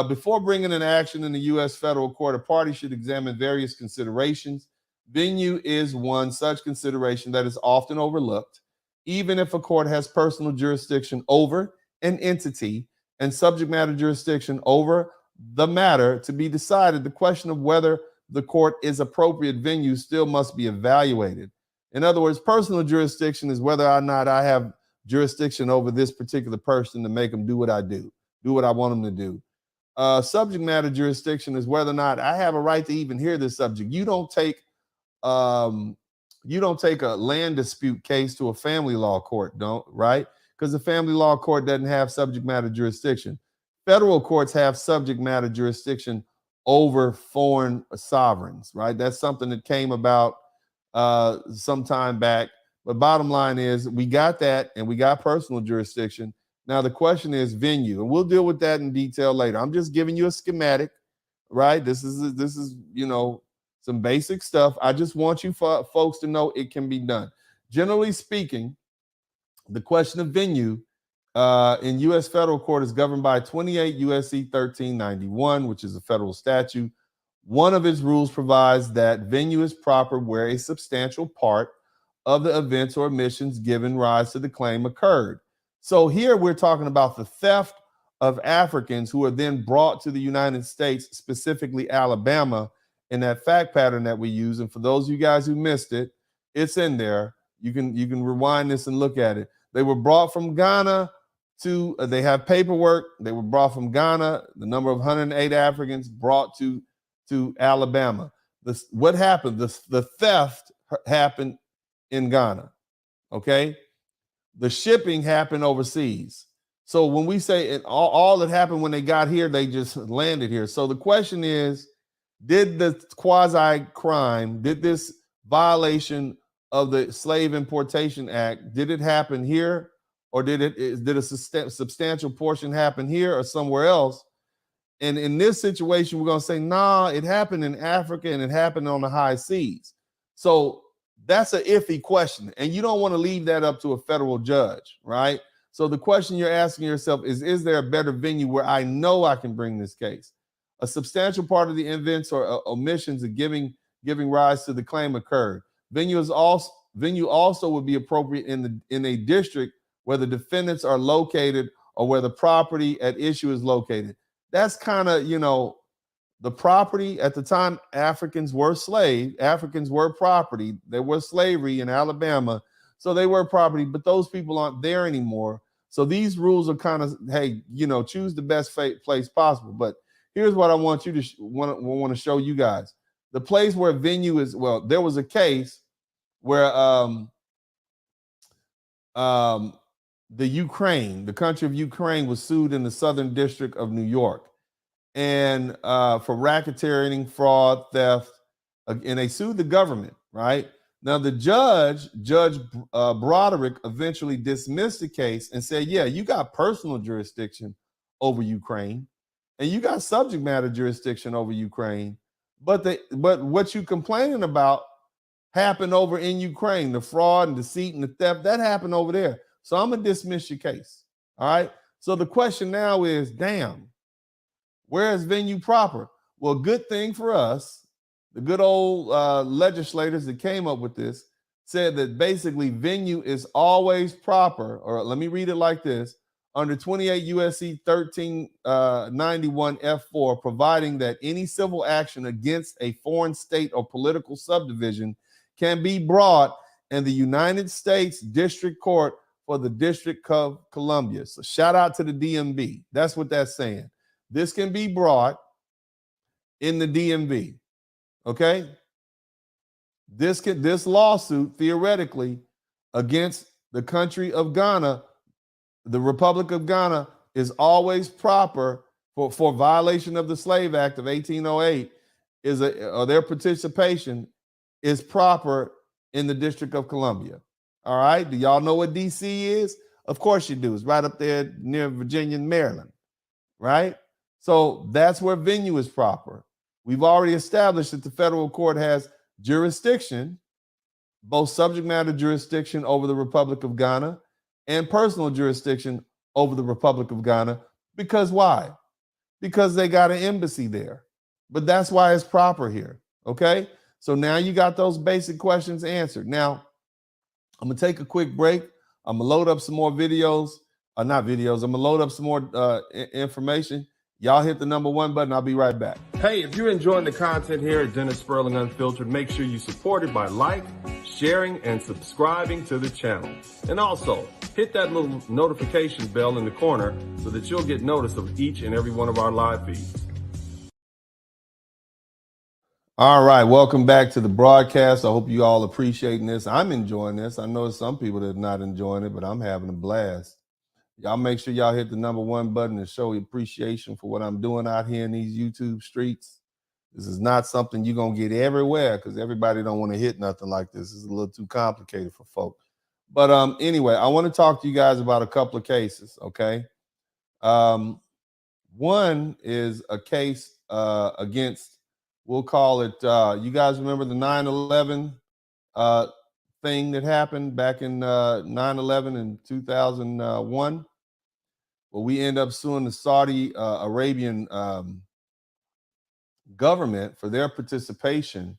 Before bringing an action in the U.S. federal court, a party should examine various considerations. Venue is one such consideration that is often overlooked, even if a court has personal jurisdiction over an entity and subject matter jurisdiction over the matter to be decided. The question of whether the court is appropriate venue still must be evaluated. In other words, personal jurisdiction is whether or not I have jurisdiction over this particular person to make them do what I do what I want them to do. Subject matter jurisdiction is whether or not I have a right to even hear this subject. You don't take a land dispute case to a family law court, right? Because the family law court doesn't have subject matter jurisdiction. Federal courts have subject matter jurisdiction over foreign sovereigns, right? That's something that came about some time back. But bottom line is we got that and we got personal jurisdiction. Now the question is venue, and we'll deal with that in detail later. I'm just giving you a schematic, right? This is some basic stuff. I just want you folks to know it can be done. Generally speaking, the question of venue in U.S. federal court is governed by 28 U.S.C. 1391, which is a federal statute. One of its rules provides that venue is proper where a substantial part of the events or omissions given rise to the claim occurred. So here we're talking about the theft of Africans who are then brought to the United States, specifically Alabama, in that fact pattern that we use. And for those of you guys who missed it, it's in there. You can rewind this and look at it. They were brought from Ghana to, they have paperwork. They were brought from Ghana, the number of 108 Africans brought to Alabama. What happened? The theft happened in Ghana, okay? The shipping happened overseas. So when we say it, all that happened when they got here, they just landed here. So the question is, did the quasi-crime, did this violation of the Slave Importation Act, did it happen here? Or did a substantial portion happen here or somewhere else? And in this situation, we're going to say, nah, it happened in Africa and it happened on the high seas. So that's an iffy question. And you don't want to leave that up to a federal judge, right? So the question you're asking yourself is there a better venue where I know I can bring this case? A substantial part of the events or omissions of giving rise to the claim occurred. Venue also would be appropriate in a district where the defendants are located or where the property at issue is located. That's kind of, the property at the time. Africans were slaves. Africans were property. There was slavery in Alabama. So they were property, but those people aren't there anymore. So these rules are kind of, hey, choose the best place possible. But here's what I want you to want to show you guys. The place where venue is, well, there was a case where the country of Ukraine was sued in the Southern District of New York. And for racketeering, fraud, theft, and they sued the government, right? Now, the Judge Broderick, eventually dismissed the case and said, yeah, you got personal jurisdiction over Ukraine, and you got subject matter jurisdiction over Ukraine, but what you complaining about happened over in Ukraine. The fraud and deceit and the theft, that happened over there. So I'm going to dismiss your case. All right? So the question now is, damn, where is venue proper? Well, good thing for us, the good old legislators that came up with this said that basically venue is always proper, or let me read it like this, under 28 U.S.C. 1391 F4, providing that any civil action against a foreign state or political subdivision can be brought in the United States District Court for the District of Columbia. So shout out to the DMV. That's what that's saying. This can be brought in the DMV. Okay? This lawsuit, theoretically, against the country of Ghana, the Republic of Ghana, is always proper for violation of the Slave Act of 1808, or their participation is proper in the District of Columbia. All right? Do y'all know what DC is? Of course you do. It's right up there near Virginia and Maryland, right? So that's where venue is proper. We've already established that the federal court has jurisdiction, both subject matter jurisdiction over the Republic of Ghana and personal jurisdiction over the Republic of Ghana. Because why? Because they got an embassy there. But that's why it's proper here, okay? So now you got those basic questions answered. Now, I'm going to take a quick break. I'm going to load up some more videos. Not videos. I'm going to load up some more information. Y'all hit the #1 button. I'll be right back. Hey, if you're enjoying the content here at Dennis Sperling Unfiltered, make sure you support it by sharing, and subscribing to the channel. And also, hit that little notification bell in the corner so that you'll get notice of each and every one of our live feeds. All right, welcome back to the broadcast. I hope you all appreciating this. I'm enjoying this. I know some people that are not enjoying it, but I'm having a blast. Y'all make sure y'all hit the #1 button and show appreciation for what I'm doing out here in these YouTube streets. This is not something you're going to get everywhere because everybody don't want to hit nothing like this. It's a little too complicated for folk. But anyway, I want to talk to you guys about a couple of cases, okay? One is a case against, we'll call it, you guys remember the 9/11 thing that happened back in 9/11 in 2001? Well, we end up suing the Saudi Arabian government for their participation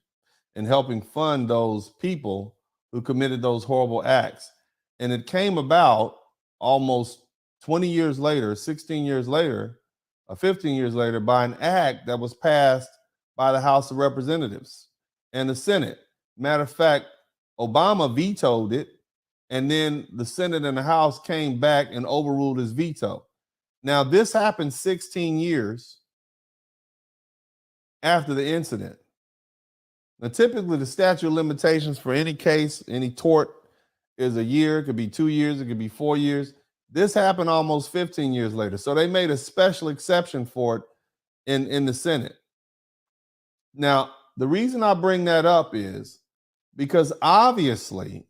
in helping fund those people who committed those horrible acts. And it came about almost 20 years later, 16 years later, 15 years later, by an act that was passed by the House of Representatives and the Senate. Matter of fact, Obama vetoed it, and then the Senate and the House came back and overruled his veto. Now, this happened 16 years after the incident. Now, typically, the statute of limitations for any case, any tort, is a year. It could be 2 years. It could be 4 years. This happened almost 15 years later. So they made a special exception for it in the Senate. Now, the reason I bring that up is because obviously,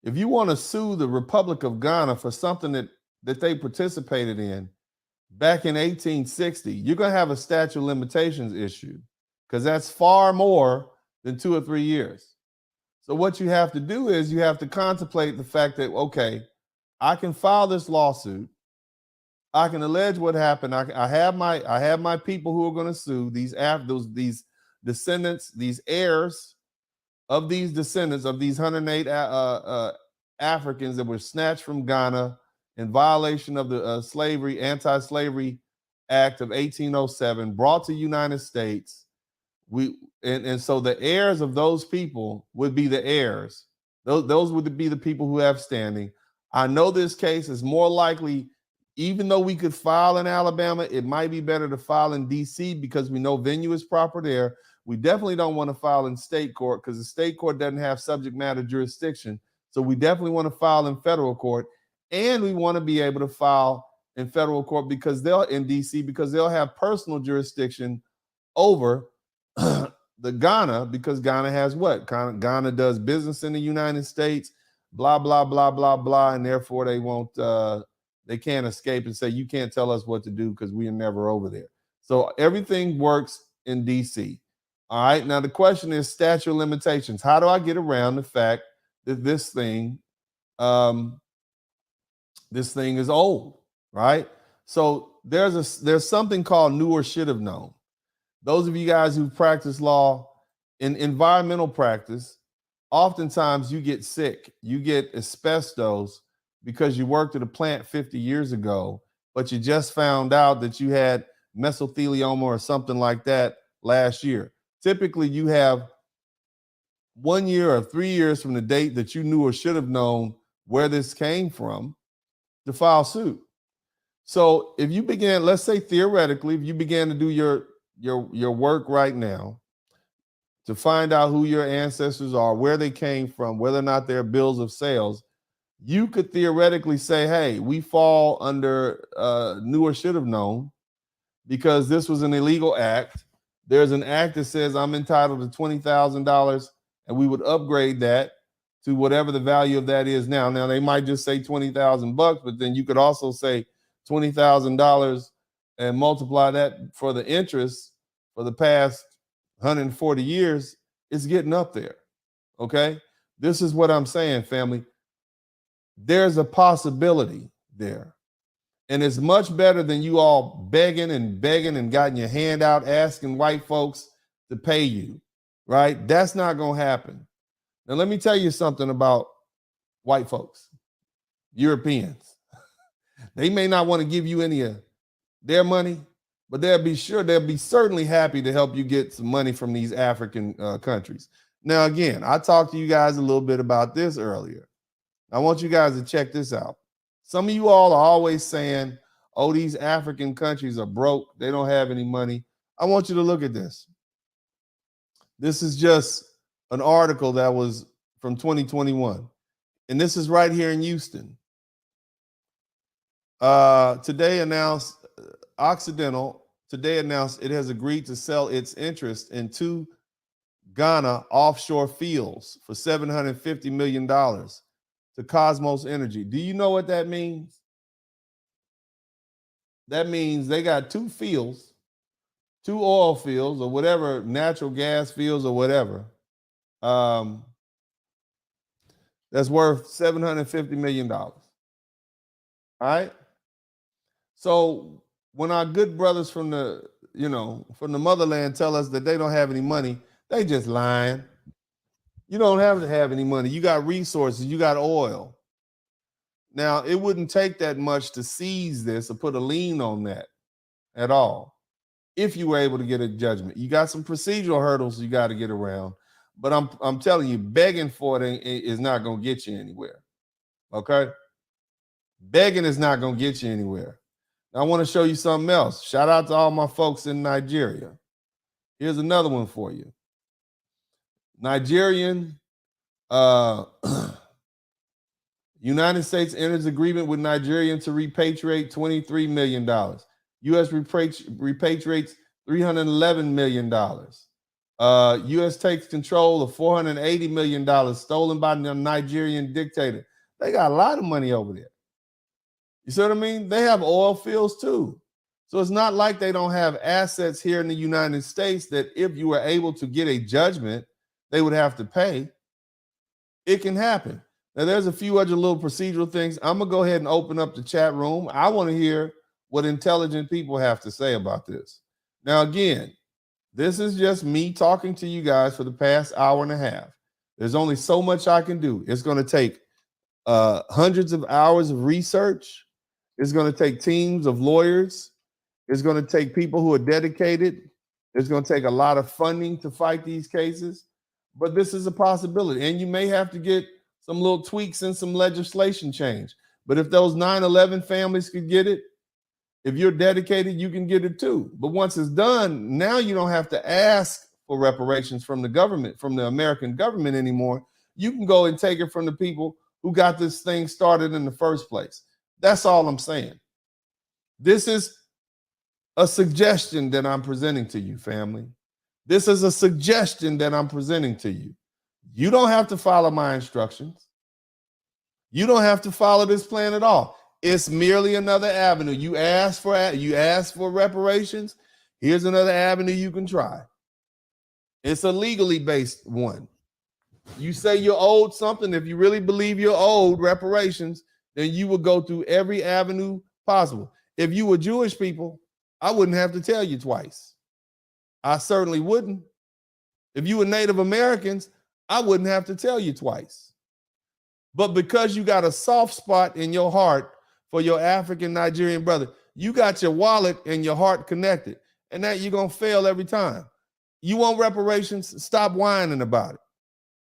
if you want to sue the Republic of Ghana for something that they participated in back in 1860, you're going to have a statute of limitations issue because that's far more than 2 or 3 years. So what you have to do is you have to contemplate the fact that, okay, I can file this lawsuit. I can allege what happened. I have my people who are going to sue these descendants, these heirs of these descendants of these 108 Africans that were snatched from Ghana in violation of the Anti-Slavery Act of 1807, brought to the United States. And so the heirs of those people would be the heirs. Those would be the people who have standing. I know this case is more likely, even though we could file in Alabama, it might be better to file in DC because we know venue is proper there. We definitely don't want to file in state court because the state court doesn't have subject matter jurisdiction. So we definitely want to file in federal court. And we want to be able to file in federal court because in DC because they'll have personal jurisdiction over the Ghana, because Ghana has what? Ghana does business in the United States, blah, blah, blah, blah, blah, and therefore they won't, they can't escape and say, you can't tell us what to do because we are never over there. So everything works in DC. All right, now the question is statute of limitations. How do I get around the fact that this thing is old, right? So there's something called knew or should have known. Those of you guys who practice law in environmental practice, oftentimes you get sick. You get asbestos because you worked at a plant 50 years ago, but you just found out that you had mesothelioma or something like that last year. Typically, you have 1 year or 3 years from the date that you knew or should have known where this came from to file suit. So if you began, let's say theoretically, if you began to do your work right now to find out who your ancestors are, where they came from, whether or not they're bills of sales, you could theoretically say, hey, we fall under knew or should have known because this was an illegal act. There's an act that says I'm entitled to $20,000 and we would upgrade that to whatever the value of that is now. Now they might just say $20,000, but then you could also say $20,000 and multiply that for the interest for the past 140 years. It's getting up there. Okay. This is what I'm saying, family. There's a possibility there. And it's much better than you all begging and gotten your hand out, asking white folks to pay you, right? That's not going to happen. Now, let me tell you something about white folks, Europeans. They may not want to give you any of their money, but they'll be certainly happy to help you get some money from these African countries. Now, again, I talked to you guys a little bit about this earlier. I want you guys to check this out. Some of you all are always saying, oh, these African countries are broke. They don't have any money. I want you to look at this. This is just an article that was from 2021. And this is right here in Houston. Today announced Occidental it has agreed to sell its interest in 2 Ghana offshore fields for $750 million to Cosmos Energy. Do you know what that means? That means they got 2 fields, 2 oil fields or whatever, natural gas fields or whatever, that's worth $750 million. All right? So when our good brothers from the motherland tell us that they don't have any money, they just lying. You don't have to have any money. You got resources, you got oil. Now, it wouldn't take that much to seize this or put a lien on that at all if you were able to get a judgment. You got some procedural hurdles you got to get around, but I'm telling you, begging for it is not going to get you anywhere. Okay? Begging is not going to get you anywhere. Now, I want to show you something else. Shout out to all my folks in Nigeria. Here's another one for you. Nigerian, United States enters agreement with Nigeria to repatriate $23 million. U.S. repatriates $311 million. U.S. takes control of $480 million stolen by the Nigerian dictator. They got a lot of money over there. You see what I mean? They have oil fields too. So it's not like they don't have assets here in the United States that if you were able to get a judgment, they would have to pay. It can happen. Now, there's a few other little procedural things. I'm going to go ahead and open up the chat room. I want to hear what intelligent people have to say about this. Now, again, this is just me talking to you guys for the past hour and a half. There's only so much I can do. It's going to take hundreds of hours of research. It's going to take teams of lawyers. It's going to take people who are dedicated. It's going to take a lot of funding to fight these cases. But this is a possibility. And you may have to get some little tweaks and some legislation change. But if those 9/11 families could get it, if you're dedicated, you can get it too. But once it's done, now you don't have to ask for reparations from the government, from the American government anymore. You can go and take it from the people who got this thing started in the first place. That's all I'm saying. This is a suggestion that I'm presenting to you, family. This is a suggestion that I'm presenting to you. You don't have to follow my instructions. You don't have to follow this plan at all. It's merely another avenue. You ask for reparations. Here's another avenue you can try. It's a legally based one. You say you're owed something. If you really believe you're owed reparations, then you would go through every avenue possible. If you were Jewish people, I wouldn't have to tell you twice. I certainly wouldn't. If you were Native Americans, I wouldn't have to tell you twice. But because you got a soft spot in your heart for your African Nigerian brother, you got your wallet and your heart connected, and that you're going to fail every time. You want reparations? Stop whining about it.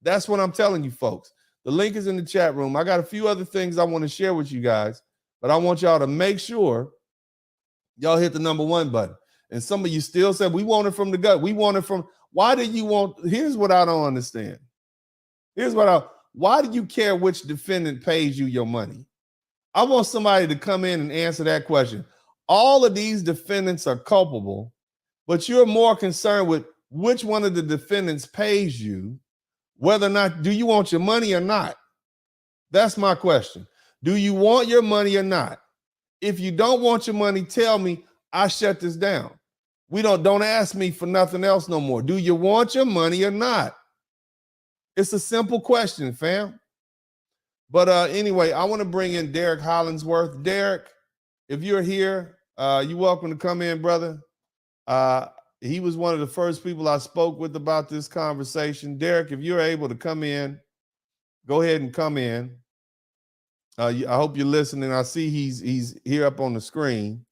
That's what I'm telling you, folks. The link is in the chat room. I got a few other things I want to share with you guys, but I want y'all to make sure y'all hit the #1 button. And some of you still said, we want it from the gut. We want it from, why do you want, here's what I don't understand. Why do you care which defendant pays you your money? I want somebody to come in and answer that question. All of these defendants are culpable, but you're more concerned with which one of the defendants pays you, whether or not, do you want your money or not? That's my question. Do you want your money or not? If you don't want your money, tell me, I shut this down. Don't ask me for nothing else no more. Do you want your money or not? It's a simple question, fam. But anyway, I want to bring in Derek Hollingsworth. Derek, if you're here, you're welcome to come in, brother. He was one of the first people I spoke with about this conversation. Derek, if you're able to come in, go ahead and come in. I hope you're listening. I see he's here up on the screen.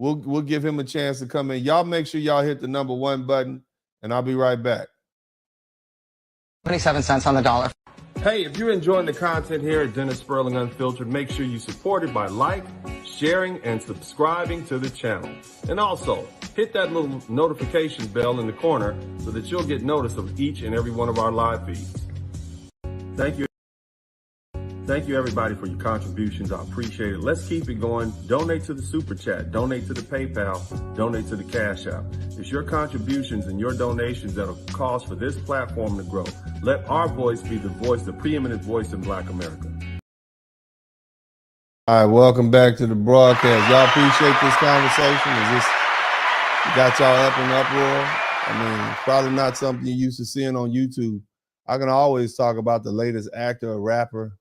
We'll give him a chance to come in. Y'all make sure y'all hit the #1 button, and I'll be right back. 27 cents on the dollar. Hey, if you're enjoying the content here at Dennis Sperling Unfiltered, make sure you support it by sharing, and subscribing to the channel. And also, hit that little notification bell in the corner so that you'll get notice of each and every one of our live feeds. Thank you. Thank you, everybody, for your contributions. I appreciate it. Let's keep it going. Donate to the Super Chat. Donate to the PayPal. Donate to the Cash App. It's your contributions and your donations that'll cause for this platform to grow. Let our voice be the preeminent voice in Black America. All right, welcome back to the broadcast. Y'all appreciate this conversation? Got y'all up in uproar? I mean, probably not something you're used to seeing on YouTube. I can always talk about the latest actor or rapper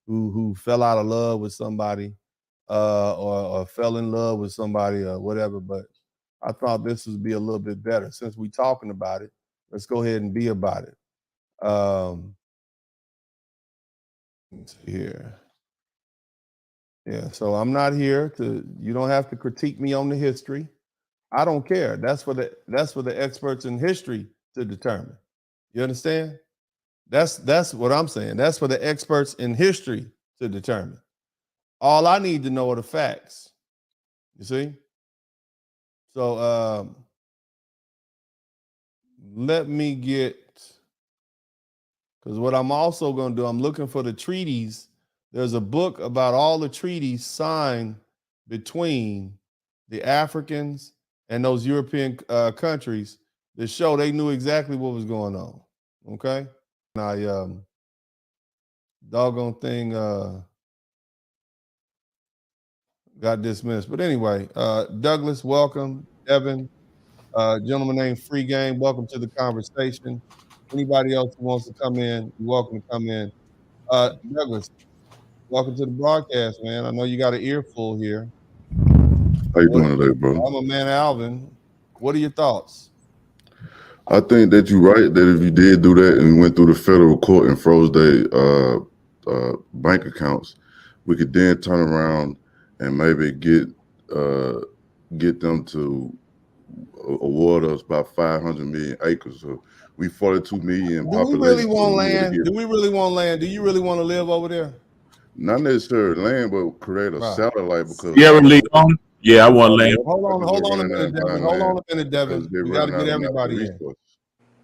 who fell out of love with somebody or fell in love with somebody or whatever, but I thought this would be a little bit better. Since we're talking about it, let's go ahead and be about it. Let's see here. Yeah, so I'm not here you don't have to critique me on the history. I don't care. That's for the experts in history to determine. You understand? That's what I'm saying. That's for the experts in history to determine. All I need to know are the facts. You see? So let me get, because what I'm also going to do, I'm looking for the treaties. There's a book about all the treaties signed between the Africans and those European countries that show they knew exactly what was going on. Okay? Doggone thing got dismissed. But anyway, Douglas, welcome. Evan, gentleman named Free Game, welcome to the conversation. Anybody else who wants to come in, you're welcome to come in. Douglas, welcome to the broadcast, man. I know you got an earful here. How you doing today, bro? I'm a man, Alvin. What are your thoughts? I think that you're right, that if you did do that and went through the federal court and froze their bank accounts, we could then turn around and maybe get them to award us about 500 million acres. So we 42 million. Do we really want land? Do we really want land? Do you really want to live over there? Not necessarily land, but create a satellite because Yeah, I want land. Hold on a minute, Devin. We got to get everybody in.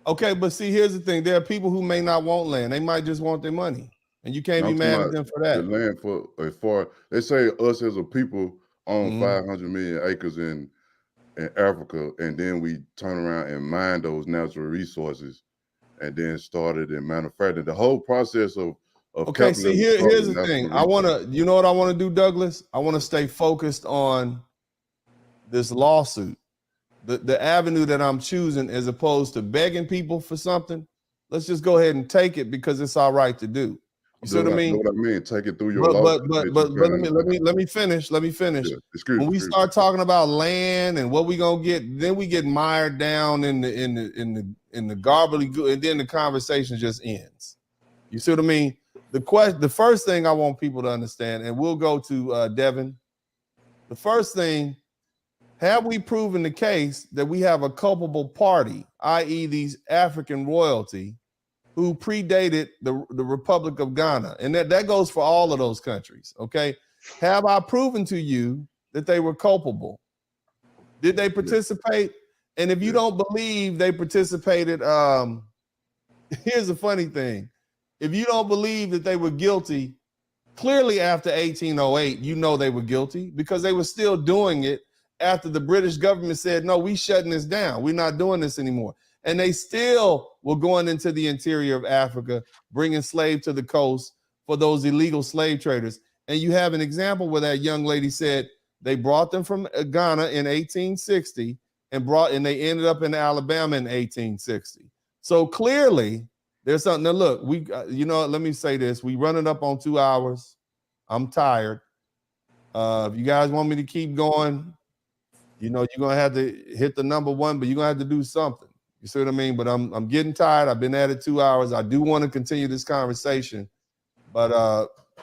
Okay, but see, here's the thing. There are people who may not want land. They might just want their money. And you can't be mad at them for that. The land for they say us as a people own 500 million acres in in Africa, and then we turn around and mine those natural resources, and then started in manufacturing. The whole process of okay, see, here's the thing. I want to, you know what I want to do, Douglas? I want to stay focused on this lawsuit. The avenue that I'm choosing, as opposed to begging people for something. Let's just go ahead and take it because it's all right to do. You see what I mean? Know what I mean? Take it through your But let me finish. Let me finish. Yeah, when we start talking about land and what we gonna get, then we get mired down in the garbly, and then the conversation just ends. You see what I mean? The first thing I want people to understand, and we'll go to Devin. The first thing, have we proven the case that we have a culpable party, i.e. these African royalty, who predated the Republic of Ghana? And that goes for all of those countries, okay? Have I proven to you that they were culpable? Did they participate? And if you don't believe they participated, here's the funny thing. If you don't believe that they were guilty, clearly after 1808, you know they were guilty because they were still doing it after the British government said, no, we shutting this down. We're not doing this anymore. And they still were going into the interior of Africa, bringing slaves to the coast for those illegal slave traders. And you have an example where that young lady said they brought them from Ghana in 1860 and they ended up in Alabama in 1860. So clearly there's something. Now look, let me say this. We running up on 2 hours. I'm tired. If you guys want me to keep going, you're going to have to hit the number 1, but you're going to have to do something. You see what I mean? But I'm getting tired. I've been at it 2 hours. I do want to continue this conversation, but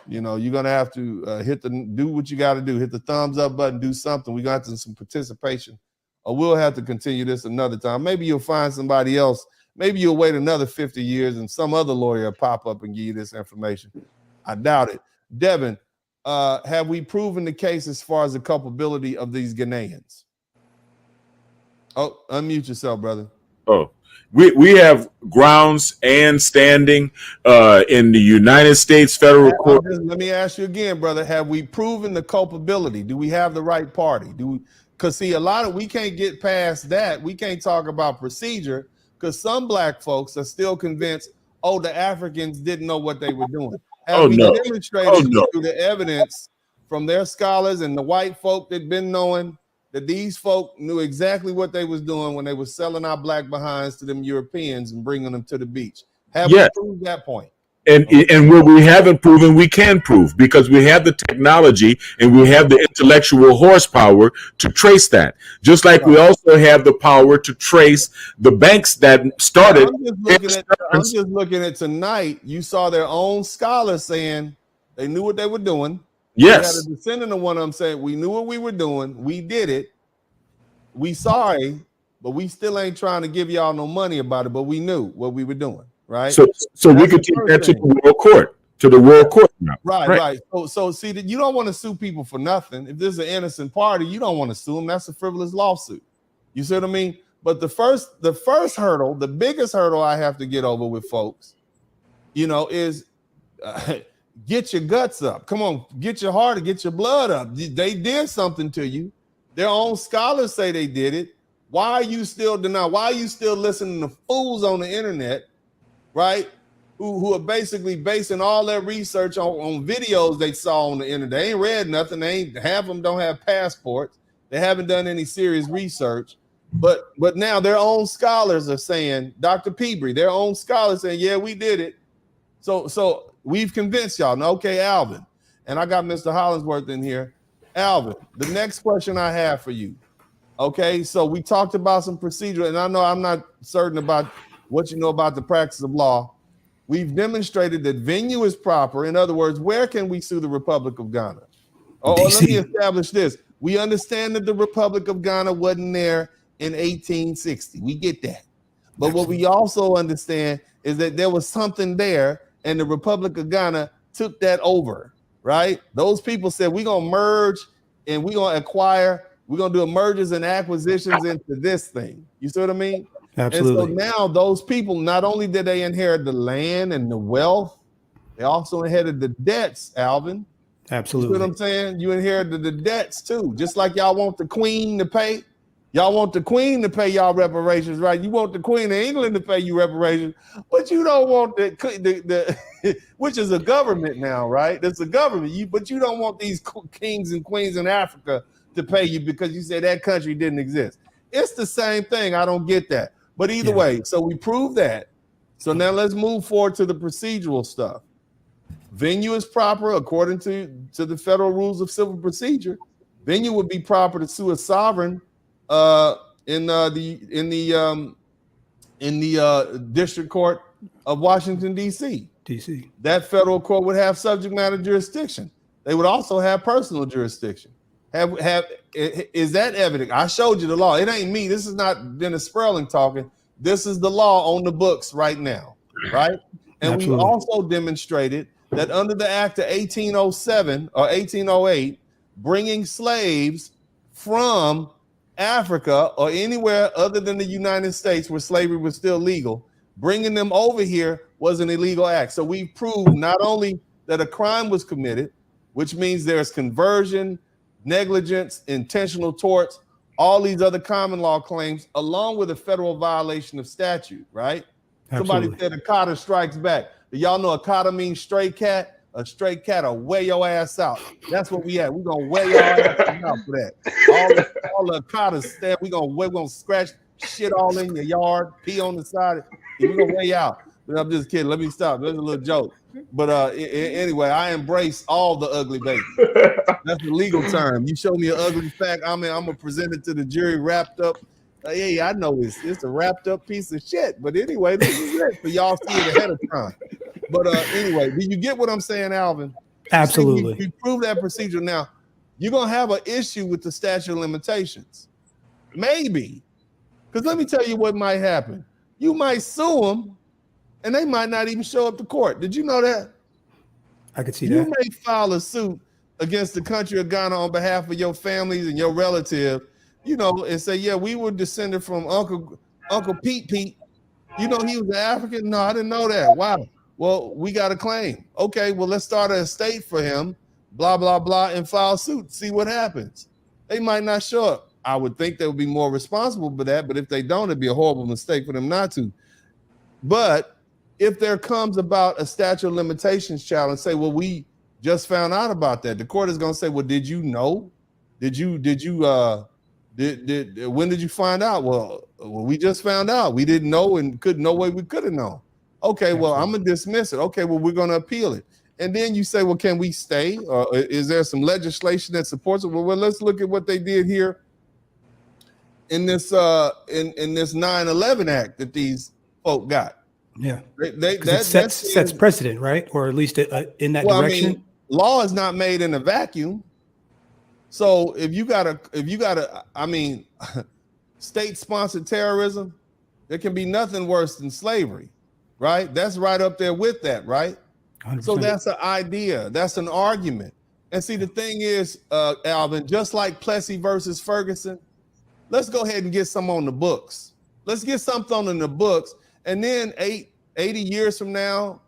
you're going to have to do what you got to do. Hit the thumbs up button, do something. We got some participation, or we'll have to continue this another time. Maybe you'll find somebody else. Maybe you'll wait another 50 years and some other lawyer will pop up and give you this information. I doubt it. Devin, have we proven the case as far as the culpability of these Ghanaians? Oh, unmute yourself, brother. Oh, we have grounds and standing in the United States federal court. Let me ask you again, brother. Have we proven the culpability? Do we have the right party? Because see, we can't get past that. We can't talk about procedure because some black folks are still convinced, the Africans didn't know what they were doing. Have we demonstrated through the evidence from their scholars and the white folk that been knowing that these folk knew exactly what they was doing when they were selling our black behinds to them Europeans and bringing them to the beach? Have we proved that point? And where we haven't proven, we can prove because we have the technology and we have the intellectual horsepower to trace that. Just like we also have the power to trace the banks that started. I'm just looking at tonight. You saw their own scholars saying they knew what they were doing. Yes. We had a descendant of one of them saying, we knew what we were doing. We did it. We sorry, but we still ain't trying to give y'all no money about it, but we knew what we were doing, right? So we could take that to the world court, now. Right. So see, that you don't want to sue people for nothing. If there's an innocent party, you don't want to sue them. That's a frivolous lawsuit. You see what I mean? But the first hurdle, the biggest hurdle I have to get over with folks, is get your guts up. Come on, get your heart, get your blood up. They did something to you. Their own scholars say they did it. Why are you still denying? Why are you still listening to fools on the internet, right? Who are basically basing all their research on videos they saw on the internet. They ain't read nothing. Half of them don't have passports. They haven't done any serious research. But now their own scholars are saying, Dr. Peebrey, their own scholars saying, yeah, we did it. So we've convinced y'all. Now, okay, Alvin, and I got Mr. Hollingsworth in here. Alvin, the next question I have for you. Okay, so we talked about some procedure, and I know I'm not certain about what you know about the practice of law. We've demonstrated that venue is proper. In other words, where can we sue the Republic of Ghana? Let me establish this. We understand that the Republic of Ghana wasn't there in 1860. We get that. But what we also understand is that there was something there, and the Republic of Ghana took that over, right? Those people said, we're going to merge and we're going to acquire. We're going to do mergers and acquisitions into this thing. You see what I mean? Absolutely. And so now those people, not only did they inherit the land and the wealth, they also inherited the debts, Alvin. Absolutely. You see what I'm saying? You inherited the debts too. Just like y'all want the queen to pay, Y'all want the Queen to pay y'all reparations, right? You want the Queen of England to pay you reparations, but you don't want the which is a government now, right? That's a government. But you don't want these kings and queens in Africa to pay you because you said that country didn't exist. It's the same thing. I don't get that. But either way, so we proved that. So now let's move forward to the procedural stuff. Venue is proper according to the federal rules of civil procedure. Venue would be proper to sue a sovereign in the District Court of Washington, D.C. That federal court would have subject matter jurisdiction. They would also have personal jurisdiction. Is that evident? I showed you the law. It ain't me. This is not Dennis Sperling talking. This is the law on the books right now, right? And we also demonstrated that under the Act of 1807 or 1808, bringing slaves from Africa or anywhere other than the United States where slavery was still legal, bringing them over here was an illegal act. So we proved not only that a crime was committed, which means there's conversion, negligence, intentional torts, all these other common law claims, along with a federal violation of statute, right? Absolutely. Somebody said a cotter strikes back. Do y'all know a cotter means stray cat? A stray cat will wear your ass out. That's what we at. We're gonna wear your ass out for that. All the cotters stand. We're gonna scratch shit all in your yard, pee on the side. We're gonna wear you out. But I'm just kidding. Let me stop. That's a little joke. But anyway, I embrace all the ugly babies. That's the legal term. You show me an ugly fact, I'm gonna present it to the jury wrapped up. Hey, I know it's a wrapped up piece of shit. But anyway, this is it. So y'all see it ahead of time. But anyway, do you get what I'm saying, Alvin? Absolutely. We prove that procedure. Now, you're going to have an issue with the statute of limitations. Maybe. Because let me tell you what might happen. You might sue them, and they might not even show up to court. Did you know that? I could see that. You may file a suit against the country of Ghana on behalf of your families and your relative, and say, yeah, we were descended from Uncle Pete. You know he was an African? No, I didn't know that. Wow. Well, we got a claim. Okay, well, let's start an estate for him, blah, blah, blah, and file suit, see what happens. They might not show up. I would think they would be more responsible for that, but if they don't, it'd be a horrible mistake for them not to. But if there comes about a statute of limitations challenge, say, well, we just found out about that. The court is going to say, well, did you know? When did you find out? Well, we just found out. We didn't know and no way we could have known. Okay, well, I'm going to dismiss it. Okay, well, we're going to appeal it. And then you say, well, can we stay? Or is there some legislation that supports it? Well, let's look at what they did here in this in this 9/11 Act that these folk got. Yeah, that sets precedent, right? Or at least in that direction. I mean, law is not made in a vacuum. So if you got state-sponsored terrorism, there can be nothing worse than slavery. Right? That's right up there with that, right? 100%. So that's an idea. That's an argument. And see, the thing is, Alvin, just like Plessy versus Ferguson, let's go ahead and get some on the books. Let's get something on the books. And then 80 years from now,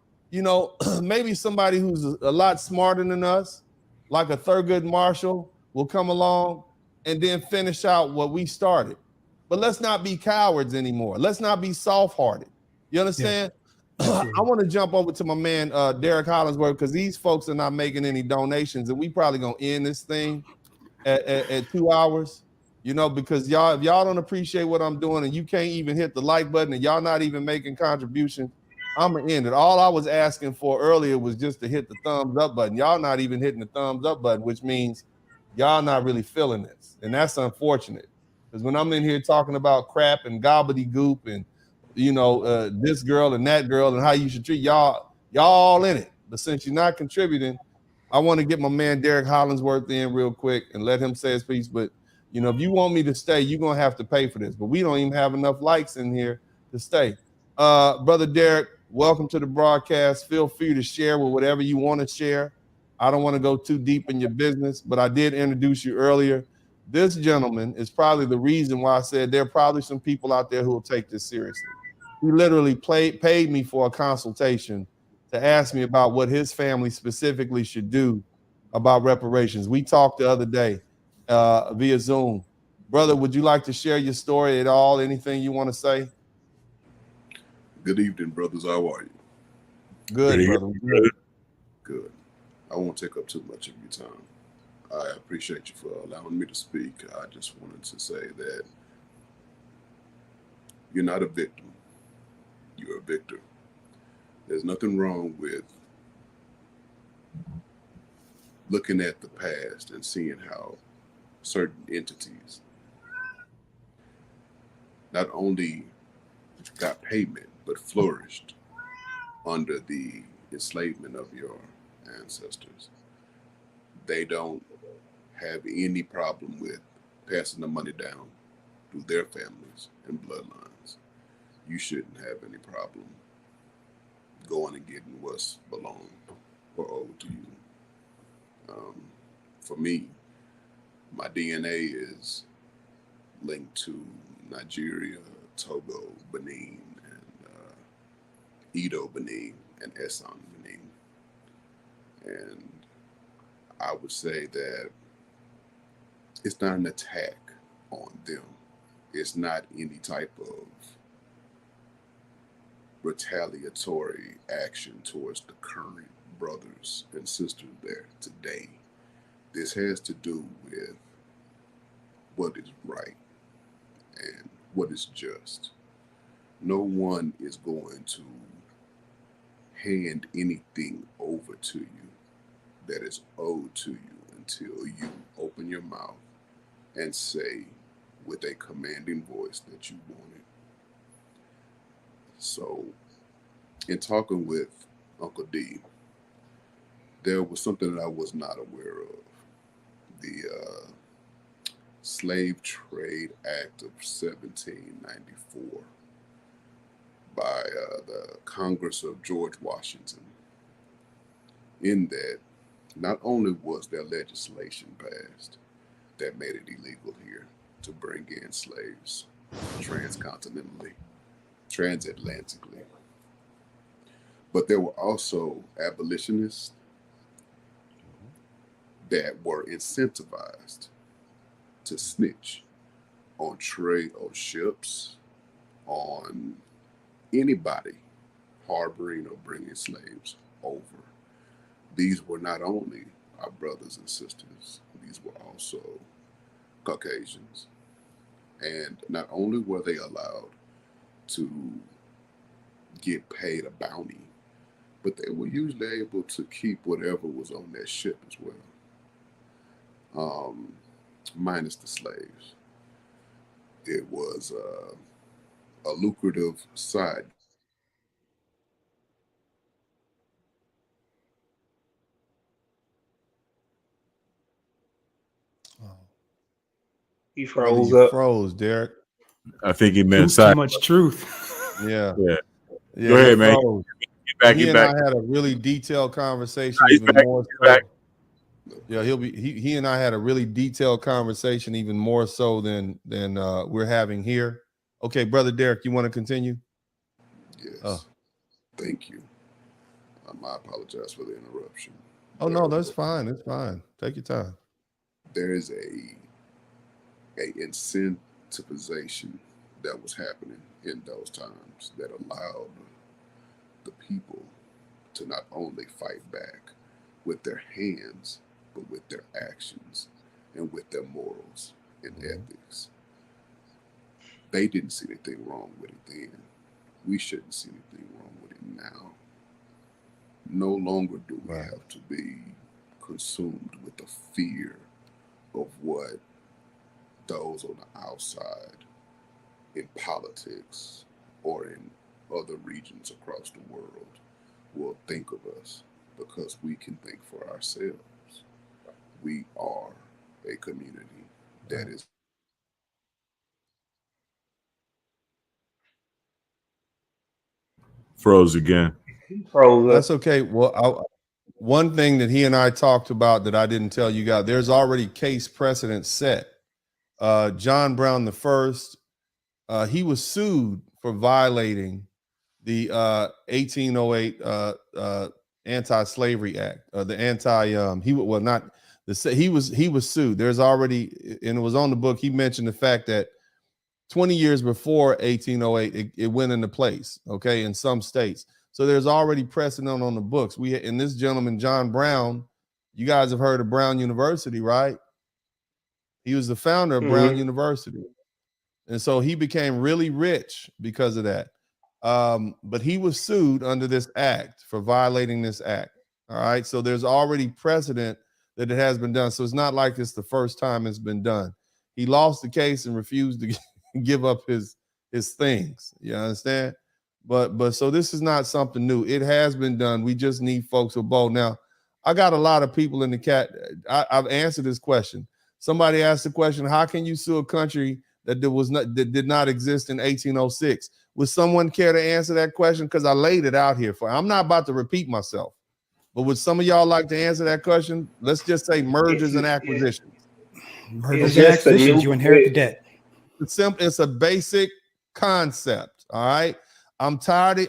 maybe somebody who's a lot smarter than us, like a Thurgood Marshall, will come along and then finish out what we started. But let's not be cowards anymore. Let's not be soft-hearted. You understand? Yeah. I want to jump over to my man, Derek Hollingsworth, because these folks are not making any donations, and we probably going to end this thing at 2 hours, because if y'all don't appreciate what I'm doing and you can't even hit the like button and y'all not even making contributions, I'm going to end it. All I was asking for earlier was just to hit the thumbs up button. Y'all not even hitting the thumbs up button, which means y'all not really feeling this, and that's unfortunate, because when I'm in here talking about crap and gobbledygook and this girl and that girl and how you should treat y'all all in it. But since you're not contributing, I want to get my man Derek Hollingsworth in real quick and let him say his piece. But if you want me to stay, you're gonna have to pay for this. But we don't even have enough likes in here to stay. Brother Derek, welcome to the broadcast. Feel free to share with whatever you want to share. I don't want to go too deep in your business, but I did introduce you earlier. This gentleman is probably the reason why I said there are probably some people out there who will take this seriously. He literally paid me for a consultation to ask me about what his family specifically should do about reparations. We talked the other day via Zoom, Brother, would you like to share your story at all? Anything you want to say? Good evening, brothers. How are you? Good, brother. Good. Good. I won't take up too much of your time. I appreciate you for allowing me to speak. I just wanted to say that you're not a victim. You're a victor. There's nothing wrong with looking at the past and seeing how certain entities not only got payment, but flourished under the enslavement of your ancestors. They don't have any problem with passing the money down through their families and bloodlines. You shouldn't have any problem going and getting what's belong or owed to you. For me, my DNA is linked to Nigeria, Togo, Benin, and Edo, Benin, and Esson, Benin. And I would say that it's not an attack on them. It's not any type of retaliatory action towards the current brothers and sisters there today. This has to do with what is right and what is just. No one is going to hand anything over to you that is owed to you until you open your mouth and say with a commanding voice that you want it. So, in talking with Uncle D, there was something that I was not aware of. The Slave Trade Act of 1794 by the Congress of George Washington. In that, not only was there legislation passed that made it illegal here to bring in slaves transatlantically, but there were also abolitionists that were incentivized to snitch on trade or ships, on anybody harboring or bringing slaves over. These were not only our brothers and sisters, these were also Caucasians. And not only were they allowed to get paid a bounty, but they were usually able to keep whatever was on that ship as well. Minus the slaves. It was a lucrative side. He froze up. Froze, Derek. I think he meant too much truth. Yeah. Go ahead, man. He and I had a really detailed conversation. Even more so. Yeah, he and I had a really detailed conversation, even more so than we're having here. Okay, Brother Derek, you want to continue? Yes. Thank you. I apologize for the interruption. Oh no, that's fine. It's fine. Take your time. There is a incentivization that was happening in those times that allowed the people to not only fight back with their hands, but with their actions and with their morals and ethics. They didn't see anything wrong with it then. We shouldn't see anything wrong with it now. No longer do we have to be consumed with the fear of what those on the outside in politics or in other regions across the world will think of us, because we can think for ourselves. We are a community that is froze again. That's okay. Well, one thing that he and I talked about that I didn't tell you guys, there's already case precedent set. John Brown the First, he was sued for violating the 1808 Anti-Slavery Act, the He was sued. There's already, and it was on the book. He mentioned the fact that 20 years before 1808, it went into place. Okay, in some states. So there's already precedent on the books. And this gentleman, John Brown, you guys have heard of Brown University, right? He was the founder of Brown University. And so he became really rich because of that. But he was sued under this act for violating this act. All right. So there's already precedent that it has been done. So it's not like it's the first time it's been done. He lost the case and refused to give up his things. You understand? But so this is not something new. It has been done. We just need folks who are bold. Now, I got a lot of people in the chat. I've answered this question. Somebody asked the question, how can you sue a country that did not exist in 1806? Would someone care to answer that question? Because I laid it out here for you. I'm not about to repeat myself. But would some of y'all like to answer that question? Let's just say mergers and acquisitions. Mergers and acquisitions, you inherit the debt. It's a basic concept, all right? I'm tired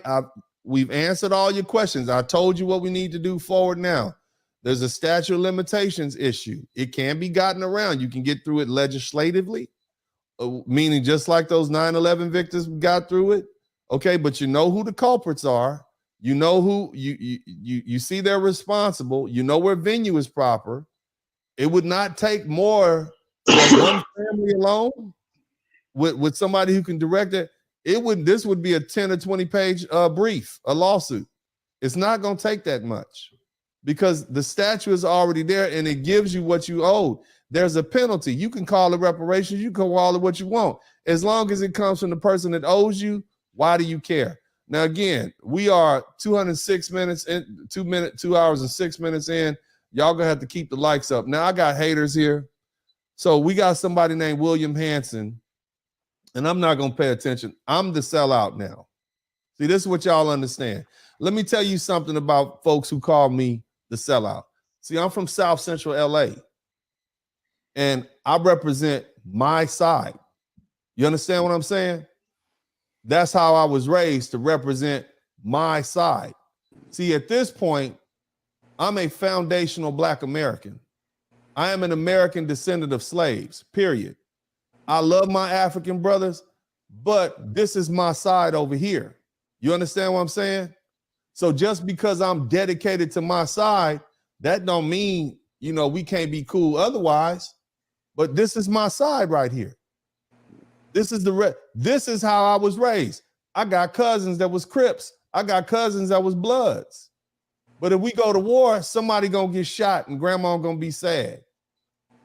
we've answered all your questions. I told you what we need to do forward now. There's a statute of limitations issue. It can be gotten around. You can get through it legislatively, meaning just like those 9/11 victims got through it, okay? But you know who the culprits are. You know who you see they're responsible. You know where venue is proper. It would not take more than one family alone with somebody who can direct it. This would be a 10 or 20 page brief, a lawsuit. It's not going to take that much because the statute is already there and it gives you what you owe. There's a penalty. You can call it reparations. You can call it what you want. As long as it comes from the person that owes you, why do you care? Now, again, we are 206 minutes in, 2 hours and 6 minutes in. Y'all gonna have to keep the likes up. Now, I got haters here. So we got somebody named William Hanson, and I'm not gonna pay attention. I'm the sellout now. See, this is what y'all understand. Let me tell you something about folks who call me the sellout. See, I'm from South Central LA, and I represent my side. You understand what I'm saying? That's how I was raised, to represent my side. See, at this point, I'm a foundational Black American. I am an American descendant of slaves, period. I love my African brothers, but this is my side over here. You understand what I'm saying? So just because I'm dedicated to my side, that don't mean, we can't be cool otherwise, but this is my side right here. This is how I was raised. I got cousins that was Crips. I got cousins that was Bloods. But if we go to war, somebody gonna get shot and grandma gonna be sad.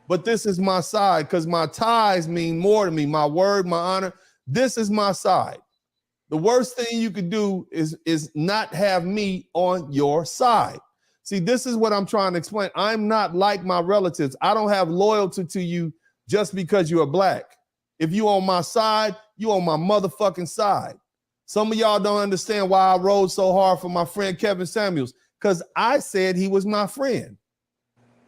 But this is my side because my ties mean more to me. My word, my honor. This is my side. The worst thing you could do is not have me on your side. See, this is what I'm trying to explain. I'm not like my relatives. I don't have loyalty to you just because you're Black. If you on my side, you on my motherfucking side. Some of y'all don't understand why I rode so hard for my friend Kevin Samuels, because I said he was my friend.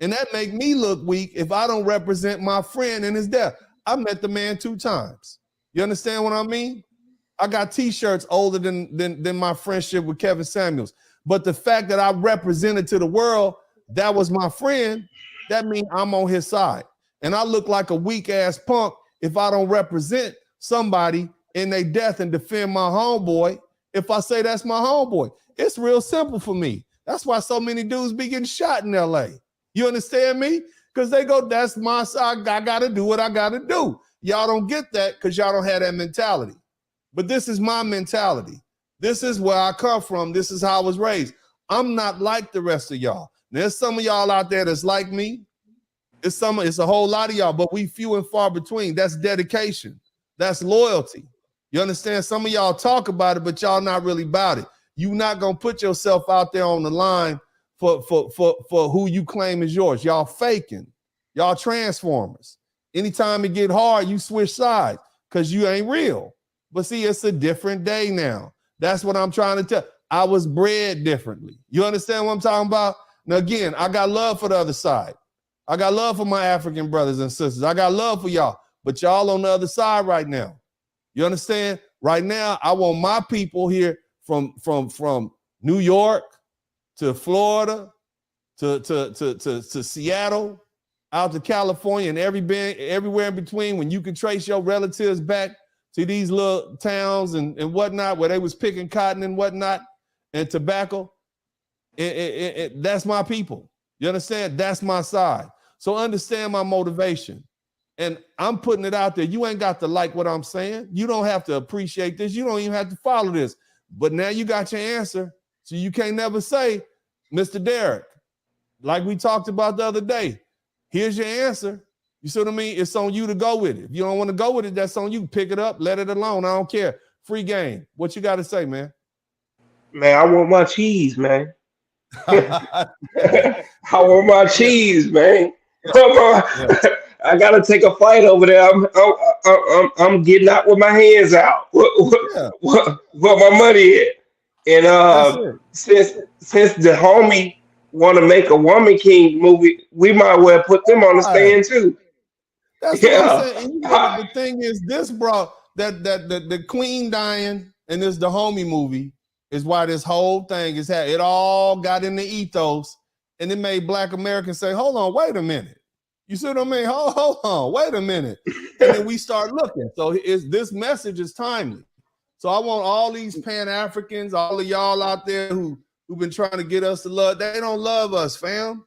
And that make me look weak if I don't represent my friend in his death. I met the man 2 times. You understand what I mean? I got t-shirts older than my friendship with Kevin Samuels. But the fact that I represented to the world that was my friend, that means I'm on his side. And I look like a weak ass punk if I don't represent somebody in their death and defend my homeboy. If I say that's my homeboy, it's real simple for me. That's why so many dudes be getting shot in LA. You understand me? Because they go, that's my side. I got to do what I got to do. Y'all don't get that because y'all don't have that mentality. But this is my mentality. This is where I come from. This is how I was raised. I'm not like the rest of y'all. There's some of y'all out there that's like me. It's a whole lot of y'all, but we few and far between. That's dedication. That's loyalty. You understand? Some of y'all talk about it, but y'all not really about it. You're not gonna put yourself out there on the line for who you claim is yours. Y'all faking. Y'all transformers. Anytime it get hard, you switch sides because you ain't real. But see, it's a different day now. That's what I'm trying to tell. I was bred differently. You understand what I'm talking about? Now, again, I got love for the other side. I got love for my African brothers and sisters. I got love for y'all, but y'all on the other side right now. You understand? Right now, I want my people here from New York to Florida to Seattle out to California and everywhere in between, when you can trace your relatives back to these little towns and whatnot, where they was picking cotton and whatnot and tobacco, that's my people. You understand? That's my side. So understand my motivation. And I'm putting it out there. You ain't got to like what I'm saying. You don't have to appreciate this. You don't even have to follow this. But now you got your answer. So you can't never say, Mr. Derek, like we talked about the other day, here's your answer. You see what I mean? It's on you to go with it. If you don't want to go with it, that's on you. Pick it up, let it alone. I don't care. Free game. What you got to say, man? Man, I want my cheese, man. I want my cheese, man. I gotta take a fight over there. I'm getting out with my hands out. What my money at? And since the homie want to make a Woman King movie, we might well put them on the stand too. That's what I'm saying. And you know, the thing is, this brought that the Queen dying and this the homie movie is why this whole thing is happening. It all got in the ethos, and it made Black Americans say, "Hold on, wait a minute." You see what I mean? Hold on, wait a minute. And then we start looking. So this message is timely. So I want all these Pan-Africans, all of y'all out there who've been trying to get us to love. They don't love us, fam.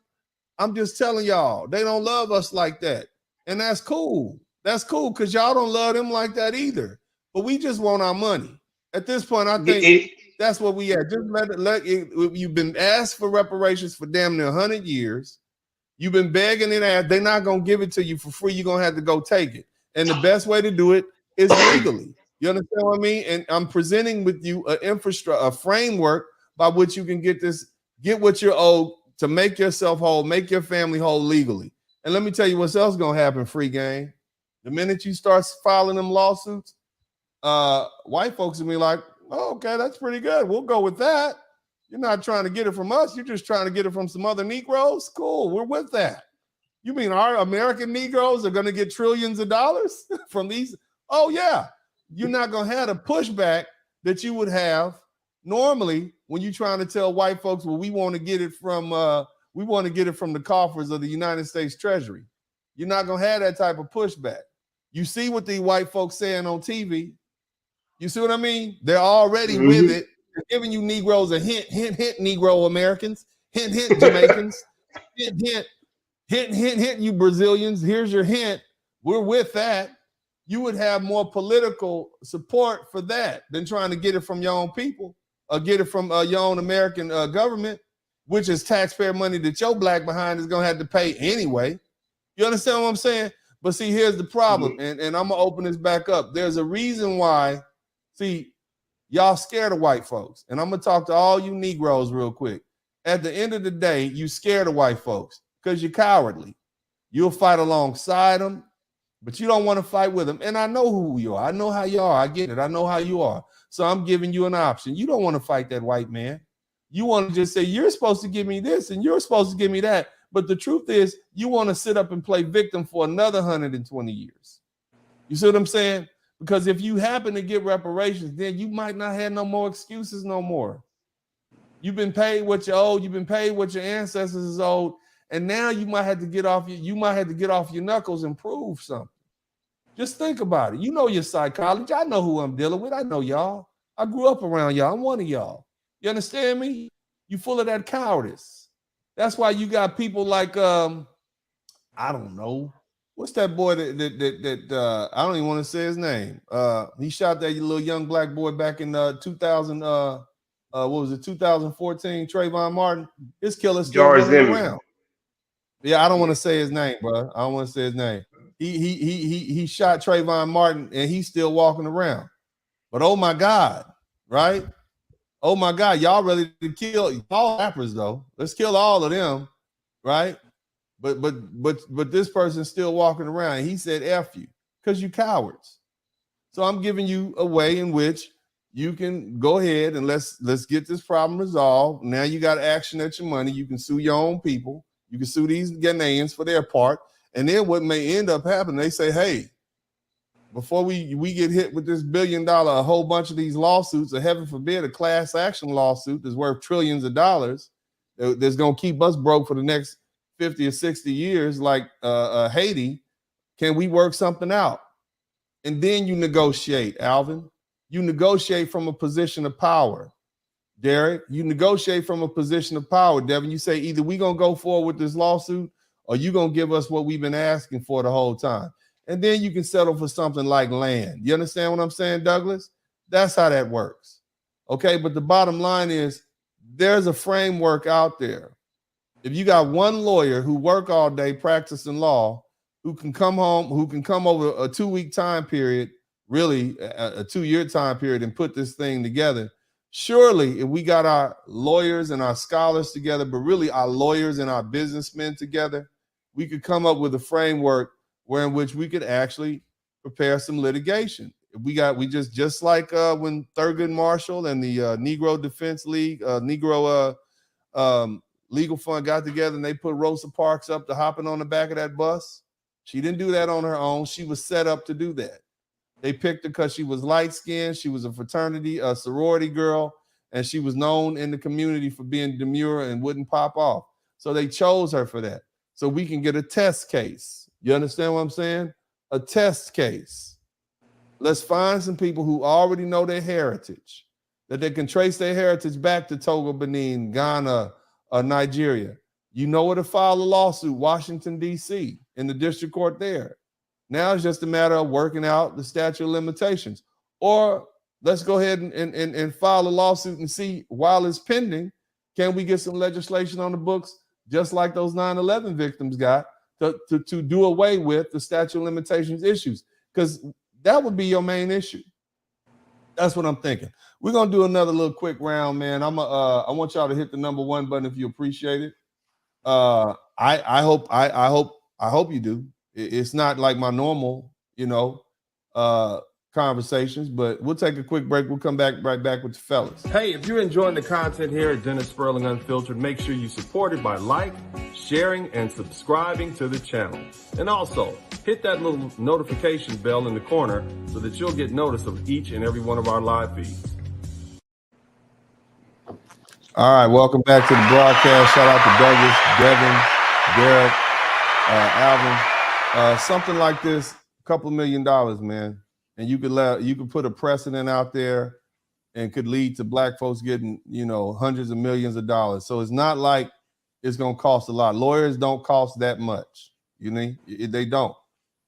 I'm just telling y'all, they don't love us like that. And that's cool. That's cool because y'all don't love them like that either. But we just want our money. At this point, I think that's what we at. Just let it, you've been asked for reparations for damn near 100 years. You've been begging and asked. They're not going to give it to you for free. You're going to have to go take it. And the best way to do it is legally. You understand what I mean? And I'm presenting with you an infrastructure, a framework by which you can get what you're owed to make yourself whole, make your family whole legally. And let me tell you what's else going to happen, free game. The minute you start filing them lawsuits, white folks will be like, oh, okay, that's pretty good. We'll go with that. You're not trying to get it from us. You're just trying to get it from some other Negroes. Cool, we're with that. You mean our American Negroes are going to get trillions of dollars from these? Oh, yeah. You're not going to have the pushback that you would have normally when you're trying to tell white folks, well, we want to get it from the coffers of the United States Treasury. You're not going to have that type of pushback. You see what the white folks saying on TV. You see what I mean? They're already with it. They're giving you Negroes a hint, Negro Americans, hint, Jamaicans, hint, you Brazilians. Here's your hint. We're with that. You would have more political support for that than trying to get it from your own people or get it from your own American government, which is taxpayer money that your black behind is going to have to pay anyway. You understand what I'm saying? But see, here's the problem, and I'm going to open this back up. There's a reason why, see, y'all scared of white folks. And I'm going to talk to all you Negroes real quick. At the end of the day, you scared of white folks because you're cowardly. You'll fight alongside them, but you don't want to fight with them. And I know who you are. I know how you are. I get it. I know how you are. So I'm giving you an option. You don't want to fight that white man. You want to just say, you're supposed to give me this and you're supposed to give me that. But the truth is, you want to sit up and play victim for another 120 years. You see what I'm saying? Because if you happen to get reparations, then you might not have no more excuses no more. You've been paid what you owe. You've been paid what your ancestors is owed. And now you might have to get off your knuckles and prove something. Just think about it. You know your psychology. I know who I'm dealing with. I know y'all. I grew up around y'all. I'm one of y'all. You understand me? You full of that cowardice. That's why you got people like I don't know. What's that boy that I don't even want to say his name. He shot that little young black boy back in 2000 what was it, 2014, Trayvon Martin. His killer's still running around. Yeah, I don't want to say his name, bro. I don't want to say his name. He shot Trayvon Martin and he's still walking around. But oh my God, right? Oh my God, y'all ready to kill all rappers though. Let's kill all of them, right? But this person's still walking around. He said F you because you cowards. So I'm giving you a way in which you can go ahead and let's get this problem resolved. Now you got action at your money. You can sue your own people. You can sue these Ghanaians for their part. And then what may end up happening, they say, hey, before we get hit with this $1 billion, a whole bunch of these lawsuits, or heaven forbid, a class action lawsuit that's worth trillions of dollars, that's going to keep us broke for the next 50 or 60 years, like Haiti, can we work something out? And then you negotiate, Alvin. You negotiate from a position of power. Derek, you negotiate from a position of power. Devin, you say either we going to go forward with this lawsuit or you going to give us what we've been asking for the whole time. And then you can settle for something like land. You understand what I'm saying, Douglas? That's how that works. Okay, but the bottom line is there's a framework out there. If you got one lawyer who work all day practicing law, who can come home, who can come over a 2-week time period, really a 2-year time period, and put this thing together, surely if we got our lawyers and our scholars together, but really our lawyers and our businessmen together, we could come up with a framework in which we could actually prepare some litigation. We just like when Thurgood Marshall and the Negro Defense League, Legal Fund got together and they put Rosa Parks up to hopping on the back of that bus. She didn't do that on her own. She was set up to do that. They picked her because she was light-skinned. She was a sorority girl, and she was known in the community for being demure and wouldn't pop off. So they chose her for that. So we can get a test case. You understand what I'm saying? A test case. Let's find some people who already know their heritage, that they can trace their heritage back to Togo, Benin, Ghana, Nigeria. You know where to file a lawsuit, Washington, D.C., in the district court there. Now it's just a matter of working out the statute of limitations. Or let's go ahead and file a lawsuit and see, while it's pending, can we get some legislation on the books, just like those 9/11 victims got, to do away with the statute of limitations issues? Because that would be your main issue. That's what I'm thinking. We're gonna do another little quick round, man. I want y'all to hit the number 1 button if you appreciate it. I hope you do. It's not like my normal, conversations, but we'll take a quick break. We'll come back right back with the fellas. Hey, if you're enjoying the content here at Dennis Sperling Unfiltered, make sure you support it by sharing, and subscribing to the channel. And also, hit that little notification bell in the corner so that you'll get notice of each and every one of our live feeds. All right, welcome back to the broadcast. Shout out to Douglas, Devin, Derek, Alvin. Something like this, a couple $1 million, man. And you could put a precedent out there and could lead to black folks getting, hundreds of millions of dollars. So it's not like it's going to cost a lot. Lawyers don't cost that much. They don't.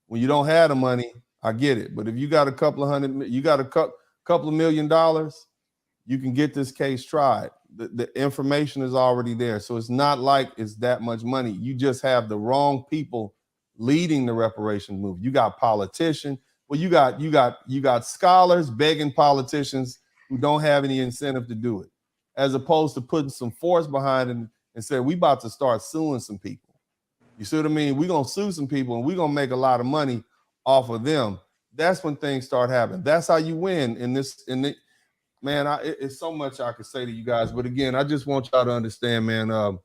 When you don't have the money, I get it. But if you got a couple of $1 million, you can get this case tried. The information is already there. So it's not like it's that much money. You just have the wrong people leading the reparations movement. You got politicians. Well, you got scholars begging politicians who don't have any incentive to do it, as opposed to putting some force behind it and say, we about to start suing some people. You see what I mean? We're going to sue some people and we're going to make a lot of money off of them. That's when things start happening. That's how you win man, it's so much I could say to you guys. But again, I just want y'all to understand, man,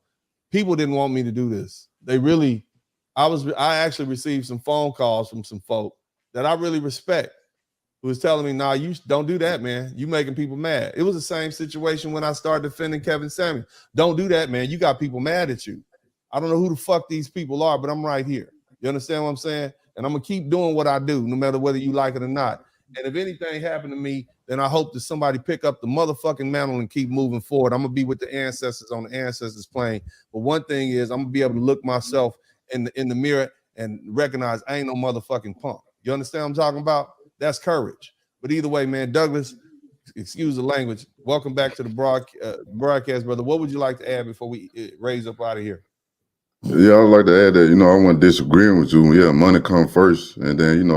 people didn't want me to do this. I actually received some phone calls from some folk that I really respect, who was telling me, nah, you don't do that, man. You making people mad. It was the same situation when I started defending Kevin Samuels. Don't do that, man. You got people mad at you. I don't know who the fuck these people are, but I'm right here. You understand what I'm saying? And I'm going to keep doing what I do, no matter whether you like it or not. And if anything happened to me, then I hope that somebody pick up the motherfucking mantle and keep moving forward. I'm going to be with the ancestors on the ancestors plane. But one thing is, I'm going to be able to look myself in the mirror and recognize I ain't no motherfucking punk. You understand what I'm talking about? That's courage. But either way, man, Douglas, excuse the language, welcome back to the broadcast, brother. What would you like to add before we raise up out of here? Yeah, I would like to add that, I wasn't disagreeing with you. Yeah, money come first, and then,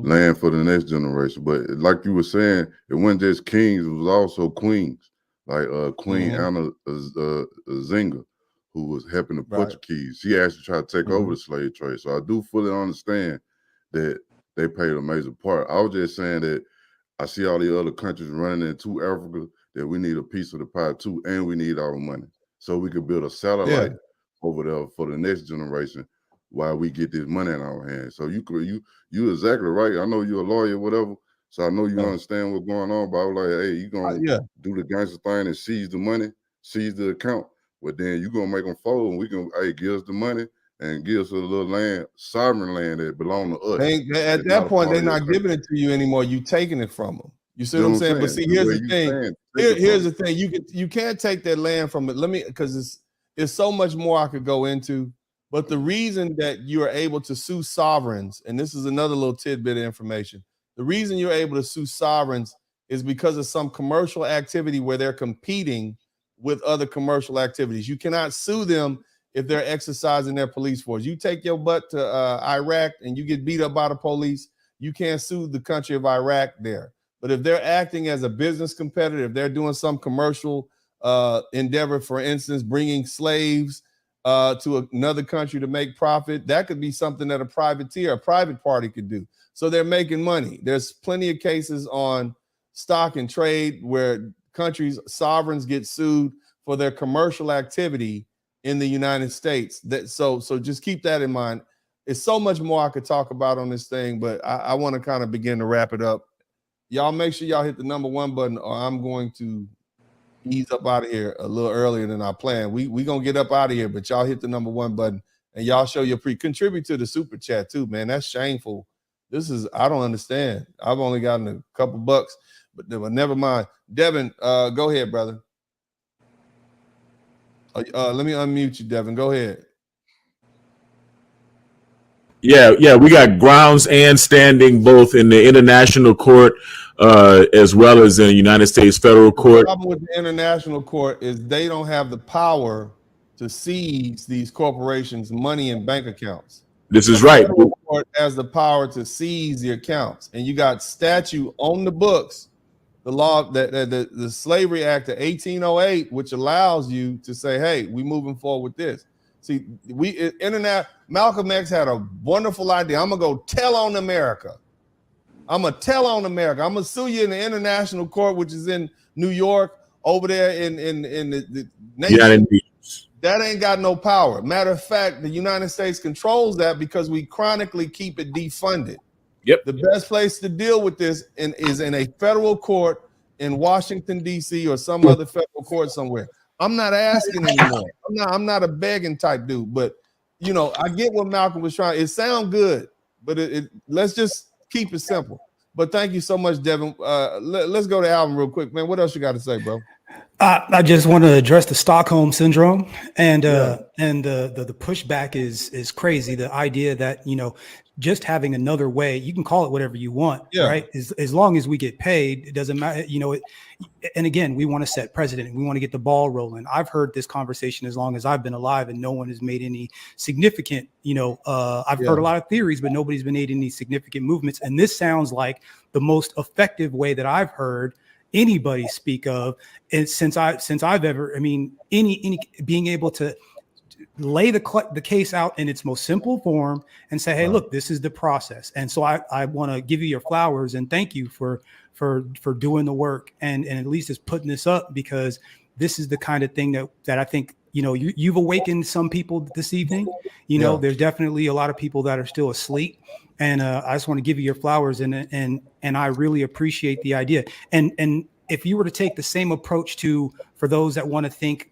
land for the next generation. But like you were saying, it wasn't just kings, it was also queens, like Queen Anna Zinga, who was helping the Portuguese. She actually tried to take over the slave trade. So I do fully understand that they played a major part. I was just saying that I see all the other countries running into Africa, that we need a piece of the pie too, and we need our money. So we could build a satellite over there for the next generation while we get this money in our hands. So you exactly right. I know you're a lawyer, whatever. So I know you understand what's going on, but I was like, hey, you gonna do the gangster thing and seize the money, seize the account. well, then you're going to make them fold, and we can, hey, give us the money and give us a little land, sovereign land that belong to us. At that point, they're not giving it to you anymore. You taking it from them. You see what I'm saying? But see, here's the thing. Here's the thing. You can't take that land from it. Because it's so much more I could go into. But the reason that you are able to sue sovereigns, and this is another little tidbit of information, the reason you're able to sue sovereigns is because of some commercial activity where they're competing with other commercial activities. You cannot sue them if they're exercising their police force. You take your butt to Iraq and you get beat up by the police, you can't sue the country of Iraq there. But if they're acting as a business competitor, if they're doing some commercial endeavor, for instance, bringing slaves to another country to make profit, that could be something that a private party could do. So they're making money. There's plenty of cases on stock and trade where sovereigns get sued for their commercial activity in the United States. So just keep that in mind. It's so much more I could talk about on this thing, but I want to kind of begin to wrap it up. Y'all make sure y'all hit the #1 button, or I'm going to ease up out of here a little earlier than I planned. We gonna get up out of here, but y'all hit the #1 button and y'all show your contribute to the super chat too, man. That's shameful. I don't understand. I've only gotten a couple bucks, but never mind. Devin, go ahead, brother. Let me unmute you, Devin. Go ahead. Yeah, we got grounds and standing both in the international court as well as in the United States federal court. The problem with the international court is they don't have the power to seize these corporations' money and bank accounts. This is right. The federal court has the power to seize the accounts, and you got statute on the books, the law, the Slavery Act of 1808, which allows you to say, hey, we moving forward with this. See, Malcolm X had a wonderful idea. I'm gonna go tell on America. I'm gonna tell on America. I'm gonna sue you in the international court, which is in New York, over there in the nation. That ain't got no power. Matter of fact, the United States controls that because we chronically keep it defunded. Yep. The best place to deal with this is in a federal court in Washington, D.C. or some other federal court somewhere. I'm not asking anymore. I'm not a begging type dude, but I get what Malcolm was trying. It sounds good, but let's just keep it simple. But thank you so much, Devin. Let's go to Alvin real quick, man. What else you got to say, bro? I just want to address the Stockholm syndrome and the pushback is crazy. The idea that just having another way, you can call it whatever you want, right? As long as we get paid, it doesn't matter. And again, we want to set precedent and we want to get the ball rolling. I've heard this conversation as long as I've been alive, and no one has made any significant. I've heard a lot of theories, but nobody's been made any significant movements. And this sounds like the most effective way that I've heard anybody speak of, and since I've ever, any being able to lay the case out in its most simple form and say, hey, look, this is the process. And so I want to give you your flowers and thank you for doing the work and at least is putting this up, because this is the kind of thing that I think you've awakened some people this evening. There's definitely a lot of people that are still asleep. And I just want to give you your flowers, and I really appreciate the idea. And if you were to take the same approach for those that want to think,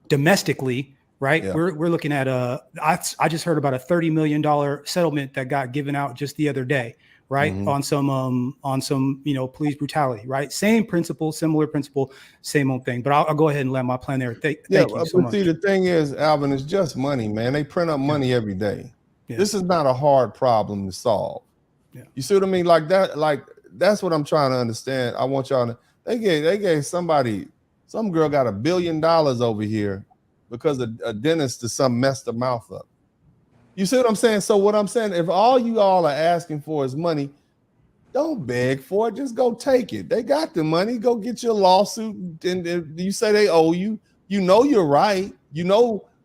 domestically, right? Yeah. We're looking at I just heard about a $30 million settlement that got given out just the other day, right? Mm-hmm. on some police brutality, right? Same principle, similar principle, same old thing. But I'll go ahead and land my plan there. Thank you so much. See, the thing is, Alvin, it's just money, man. They print up money every day. Yeah. This is not a hard problem to solve. Yeah. You see what I mean? Like that, that's what I'm trying to understand. I want y'all to. They gave somebody. Some girl got $1 billion over here because a dentist or something messed her mouth up. You see what I'm saying? So what I'm saying, if all you all are asking for is money, don't beg for it. Just go take it. They got the money. Go get your lawsuit. And you say they owe you. You're right.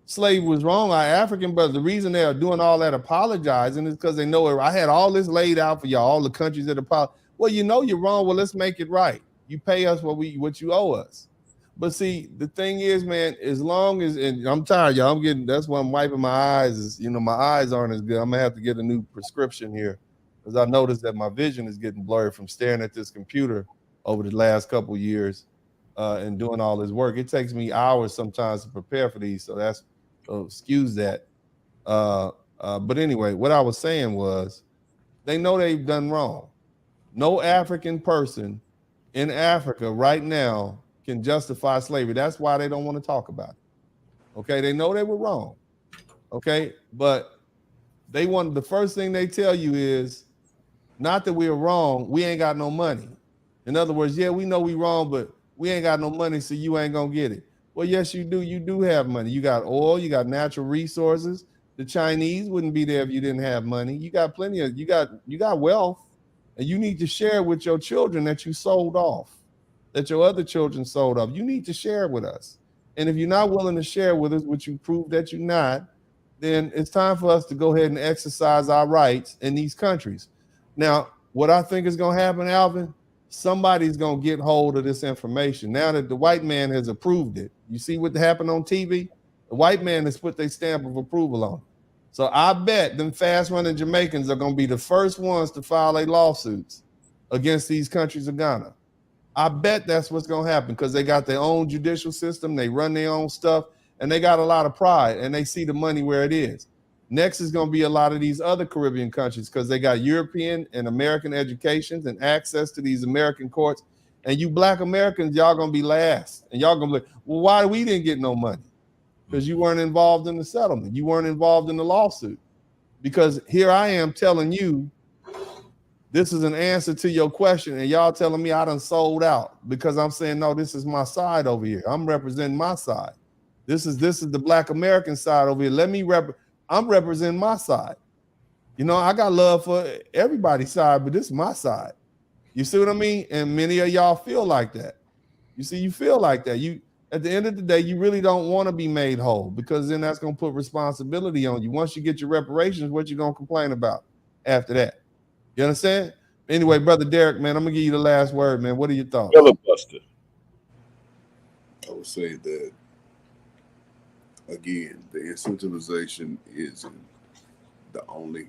Slavery was wrong. Our African brothers, the reason they are doing all that apologizing is because they know it. I had all this laid out for y'all, all the countries that apologize. Well, you're wrong. Well, let's make it right. You pay us what you owe us. But see, the thing is, man, as long as, and I'm tired, y'all. That's why I'm wiping my eyes. Is my eyes aren't as good. I'm gonna have to get a new prescription here, because I noticed that my vision is getting blurry from staring at this computer over the last couple of years. and doing all this work. It takes me hours sometimes to prepare for these, so excuse that. But anyway, what I was saying was, they know they've done wrong. No African person in Africa right now can justify slavery. That's why they don't want to talk about it. Okay, they know they were wrong. Okay, but the first thing they tell you is not that we're wrong, we ain't got no money. In other words, yeah, we know we wrong, but we ain't got no money, so you ain't gonna get it. Well, yes, you do. You do have money. You got oil, you got natural resources. The Chinese wouldn't be there if you didn't have money. You got plenty of, you got wealth, and you need to share with your children that you sold off, that your other children sold off. You need to share with us. And if you're not willing to share with us, which you prove that you're not, then it's time for us to go ahead and exercise our rights in these countries. Now, what I think is going to happen, Alvin, somebody's going to get hold of this information. Now that the white man has approved it, you see what happened on TV? The white man has put their stamp of approval on it. So I bet them fast-running Jamaicans are going to be the first ones to file their lawsuits against these countries of Ghana. I bet that's what's going to happen because they got their own judicial system, they run their own stuff, and they got a lot of pride, and they see the money where it is. Next is going to be a lot of these other Caribbean countries because they got European and American educations and access to these American courts. And you Black Americans, y'all going to be last. And y'all going to be like, well, why we didn't get no money? Because you weren't involved in the settlement. You weren't involved in the lawsuit. Because here I am telling you, this is an answer to your question, and y'all telling me I done sold out because I'm saying, no, this is my side over here. I'm representing my side. This is the Black American side over here. I'm representing my side. You know, I got love for everybody's side, but this is my side. You see what I mean? And many of y'all feel like that. You see, you feel like that. You, at the end of the day, you really don't want to be made whole because then that's going to put responsibility on you. Once you get your reparations, what you going to complain about after that? You understand? Anyway, Brother Derek, man, I'm going to give you the last word, man. What are your thoughts? Filibuster. I would say that, again, the incentivization isn't the only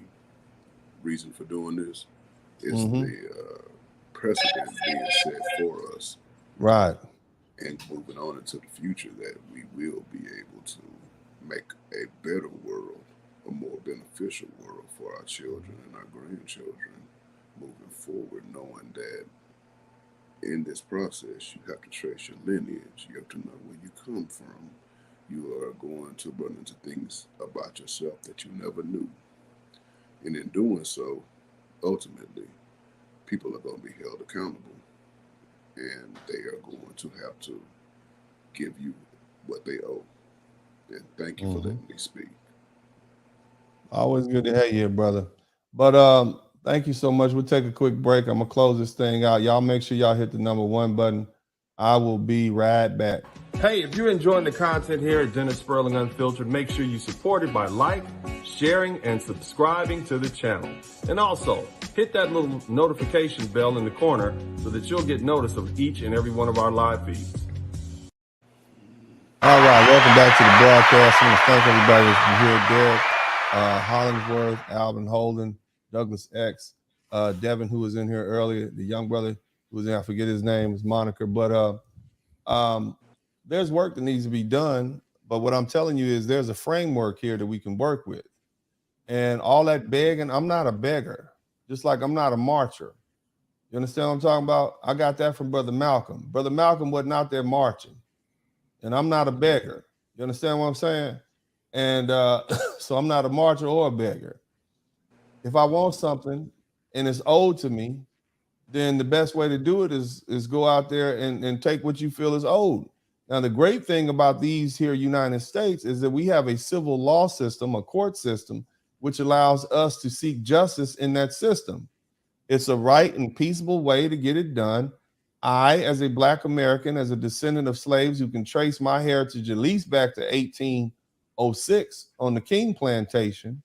reason for doing this. It's the precedent being set for us. Right. And moving on into the future that we will be able to make a better world, a more beneficial world for our children and our grandchildren moving forward, knowing that in this process, you have to trace your lineage. You have to know where you come from. You are going to run into things about yourself that you never knew. And in doing so, ultimately, people are going to be held accountable. And they are going to have to give you what they owe. And thank you for letting me speak. Always good to have you here, brother. But thank you so much. We'll take a quick break. I'm going to close this thing out. Y'all make sure y'all hit the #1 button. I will be right back. Hey, if you're enjoying the content here at Dennis Sperling Unfiltered, make sure you support it by sharing, and subscribing to the channel. And also, hit that little notification bell in the corner so that you'll get notice of each and every one of our live feeds. All right, welcome back to the broadcast. I want to thank everybody that's been here. Derek, Hollingsworth, Alvin Holden, Douglas X, Devin, who was in here earlier, the young brother who was in, I forget his name, his moniker. But there's work that needs to be done. But what I'm telling you is there's a framework here that we can work with. And all that begging, I'm not a beggar, just like I'm not a marcher. You understand what I'm talking about? I got that from Brother Malcolm. Brother Malcolm wasn't out there marching. And I'm not a beggar. You understand what I'm saying? And so I'm not a marcher or a beggar. If I want something and it's owed to me, then the best way to do it is go out there and take what you feel is owed. Now, the great thing about these here United States is that we have a civil law system, a court system, which allows us to seek justice in that system. It's a right and peaceable way to get it done. I, as a Black American, as a descendant of slaves who can trace my heritage at least back to 1806 on the King Plantation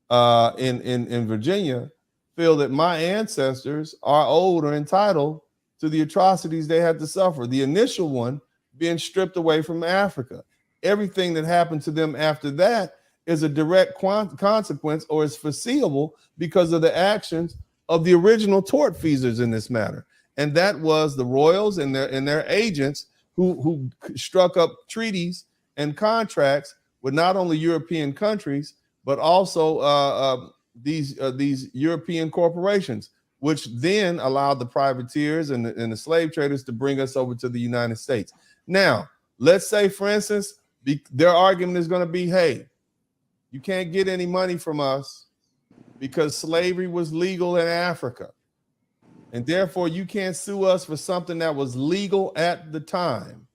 in Virginia, feel that my ancestors are owed or entitled to the atrocities they had to suffer. The initial one being stripped away from Africa. Everything that happened to them after that is a direct consequence or is foreseeable because of the actions of the original tortfeasors in this matter. And that was the royals and their agents who struck up treaties and contracts with not only European countries, but also these European corporations, which then allowed the privateers and the slave traders to bring us over to the United States. Now, let's say, for instance, their argument is going to be, hey, you can't get any money from us because slavery was legal in Africa. And therefore, you can't sue us for something that was legal at the time.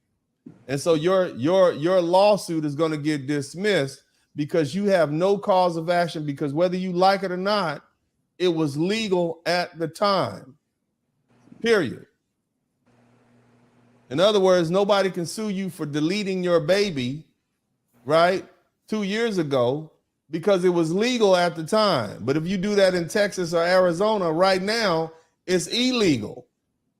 And so your lawsuit is going to get dismissed because you have no cause of action, because whether you like it or not, it was legal at the time, period. In other words, nobody can sue you for deleting your baby, right, 2 years ago, because it was legal at the time. But if you do that in Texas or Arizona right now, it's illegal.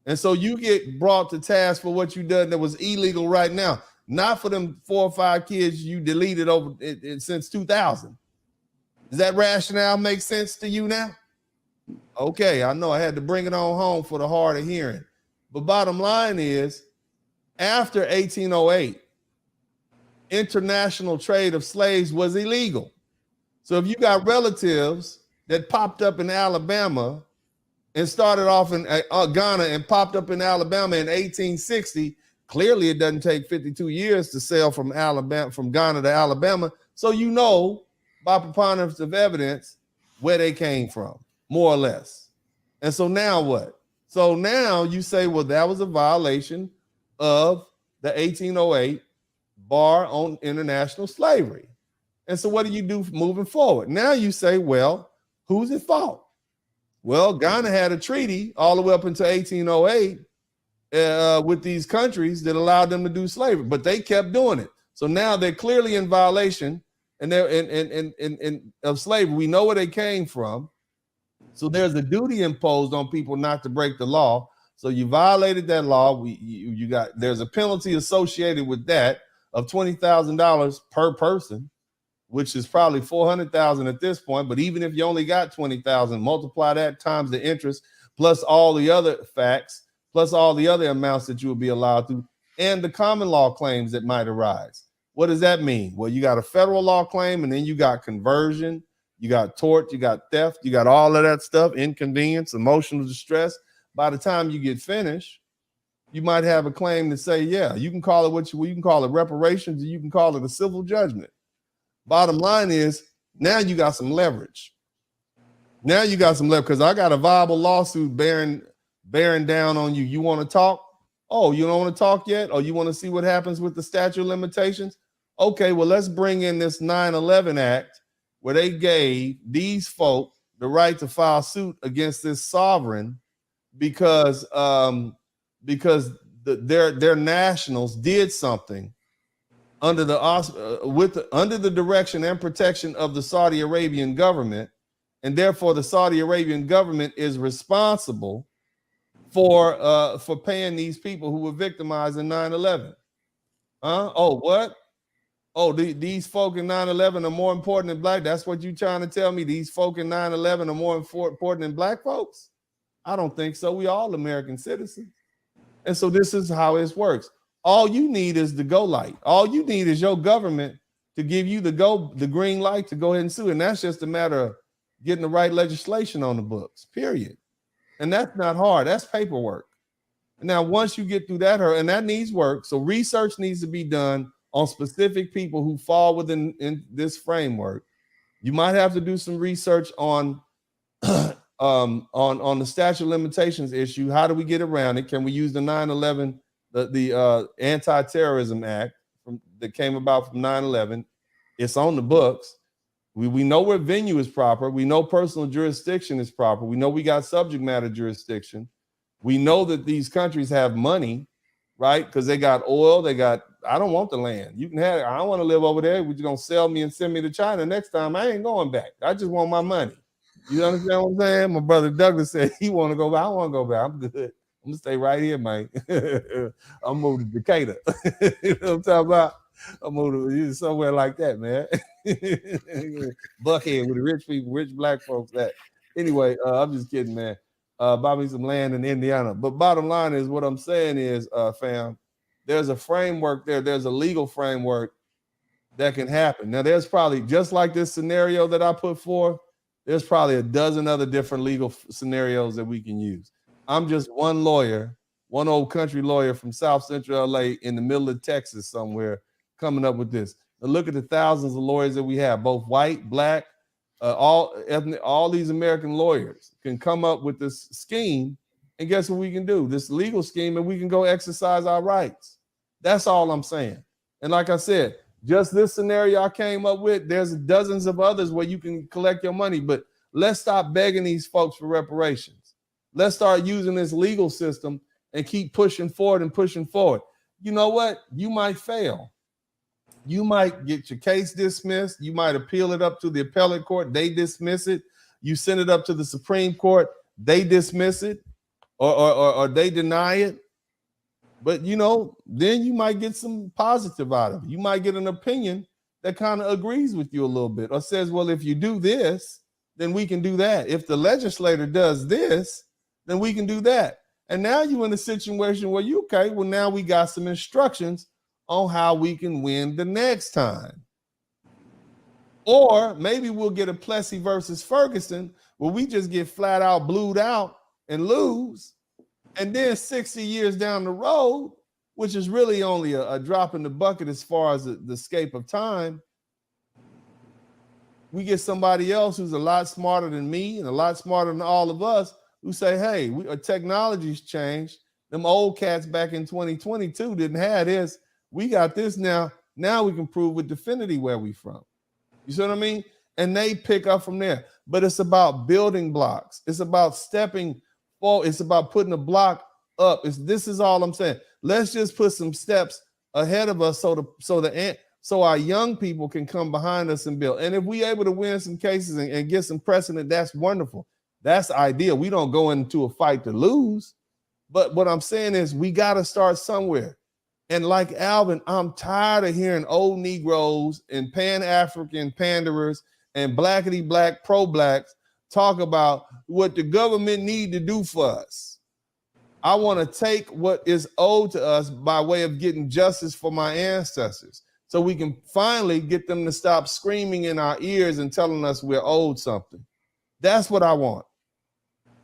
And so you get brought to task for what you done that was illegal right now, not for them 4 or 5 kids you deleted over since 2000. Does that rationale make sense to you now? Okay, I know I had to bring it on home for the hard of hearing. But bottom line is, after 1808, international trade of slaves was illegal. So if you got relatives that popped up in Alabama and started off in Ghana and popped up in Alabama in 1860, clearly it doesn't take 52 years to sail from Ghana to Alabama. So you know, by preponderance of evidence, where they came from, more or less. And so now what? So now you say, well, that was a violation of the 1808 bar on international slavery. And so what do you do moving forward? Now you say, well, who's at fault? Well, Ghana had a treaty all the way up until 1808 with these countries that allowed them to do slavery, but they kept doing it. So now they're clearly in violation and they're of slavery. We know where they came from. So there's a duty imposed on people not to break the law. So you violated that law. There's a penalty associated with that of $20,000 per person, which is probably $400,000 at this point. But even if you only got $20,000, multiply that times the interest, plus all the other facts, plus all the other amounts that you will be allowed to, and the common law claims that might arise. What does that mean? Well, you got a federal law claim, and then you got conversion, you got tort, you got theft, you got all of that stuff, inconvenience, emotional distress. By the time you get finished, you might have a claim to say, yeah, you can call it you can call it reparations, or you can call it a civil judgment. Bottom line is, now you got some leverage. Now you got some leverage because I got a viable lawsuit bearing down on you. You want to talk? Oh, you don't want to talk yet? Or you want to see what happens with the statute of limitations? Okay, well, let's bring in this 9/11 Act where they gave these folk the right to file suit against this sovereign because their nationals did something under the direction and protection of the Saudi Arabian government, and therefore the Saudi Arabian government is responsible for paying these people who were victimized in 9/11. Oh, what? Oh, these folk in 9/11 are more important than black. That's what you're trying to tell me? These folk in 9/11 are more important than black folks? I don't think so. We all American citizens. And so this is how it works. All you need is the go light. All you need is your government to give you the green light to go ahead and sue. And that's just a matter of getting the right legislation on the books, period. And that's not hard. That's paperwork. Now, once you get through that, and that needs work, so research needs to be done on specific people who fall within this framework. You might have to do some research on the statute of limitations issue. How do we get around it? Can we use the 9/11, the Anti-Terrorism Act that came about from 9/11? It's on the books. We know where venue is proper. We know personal jurisdiction is proper. We know we got subject matter jurisdiction. We know that these countries have money, right? Because they got oil. I don't want the land. You can have it. I don't want to live over there. You're going to sell me and send me to China next time. I ain't going back. I just want my money. You understand what I'm saying? My brother Douglas said he want to go back. I want to go back. I'm good. I'm going to stay right here, man. I'm moving to Decatur. You know what I'm talking about? I'm moving to somewhere like that, man. Buckhead with the rich people, rich black folks. That. Anyway, I'm just kidding, man. Buy me some land in Indiana. But bottom line is, what I'm saying is, fam, there's a framework there. There's a legal framework that can happen. Now, there's probably, just like this scenario that I put forth, there's probably a dozen other different legal scenarios that we can use. I'm just one lawyer, one old country lawyer from South Central LA in the middle of Texas somewhere coming up with this. Now look at the thousands of lawyers that we have, both white, black, all ethnic, all these American lawyers can come up with this scheme, and guess what we can do? This legal scheme, and we can go exercise our rights. That's all I'm saying. And like I said, just this scenario I came up with, there's dozens of others where you can collect your money, but let's stop begging these folks for reparations. Let's start using this legal system and keep pushing forward and pushing forward. You know what? You might fail. You might get your case dismissed. You might appeal it up to the appellate court. They dismiss it. You send it up to the Supreme Court. They dismiss it or they deny it. But, you know, then you might get some positive out of it. You might get an opinion that kind of agrees with you a little bit or says, well, if you do this, then we can do that. If the legislator does this, then we can do that. And now you're in a situation where you, okay, well, now we got some instructions on how we can win the next time. Or maybe we'll get a Plessy versus Ferguson where we just get flat out blued out and lose. And then 60 years down the road, which is really only a drop in the bucket as far as the escape of time, we get somebody else who's a lot smarter than me and a lot smarter than all of us who say, hey, technology's changed. Them old cats back in 2022 didn't have this. We got this now. Now we can prove with Definity where we from. You see what I mean? And they pick up from there. But it's about building blocks. It's about stepping forward. It's about putting a block up. This is all I'm saying. Let's just put some steps ahead of us so our young people can come behind us and build. And if we're able to win some cases and get some precedent, that's wonderful. That's ideal. We don't go into a fight to lose. But what I'm saying is we got to start somewhere. And like Alvin, I'm tired of hearing old Negroes and Pan-African panderers and blackity black pro-blacks talk about what the government need to do for us. I want to take what is owed to us by way of getting justice for my ancestors so we can finally get them to stop screaming in our ears and telling us we're owed something. That's what I want.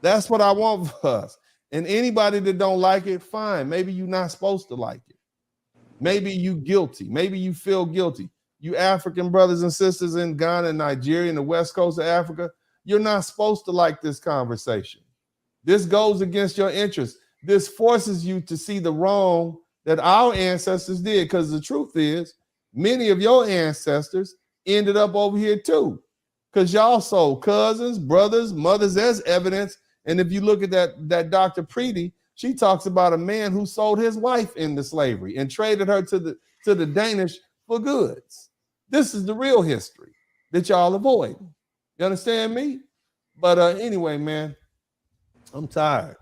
That's what I want for us. And anybody that don't like it, fine. Maybe you're not supposed to like it. Maybe you guilty. Maybe you feel guilty. You African brothers and sisters in Ghana, Nigeria, and the west coast of Africa, you're not supposed to like this conversation. This goes against your interests. This forces you to see the wrong that our ancestors did, because the truth is, many of your ancestors ended up over here too, because y'all sold cousins, brothers, mothers. There's evidence. And if you look at that Dr. Preety, she talks about a man who sold his wife into slavery and traded her to the Danish for goods. This is the real history that y'all avoid. You understand me? But anyway, man, I'm tired.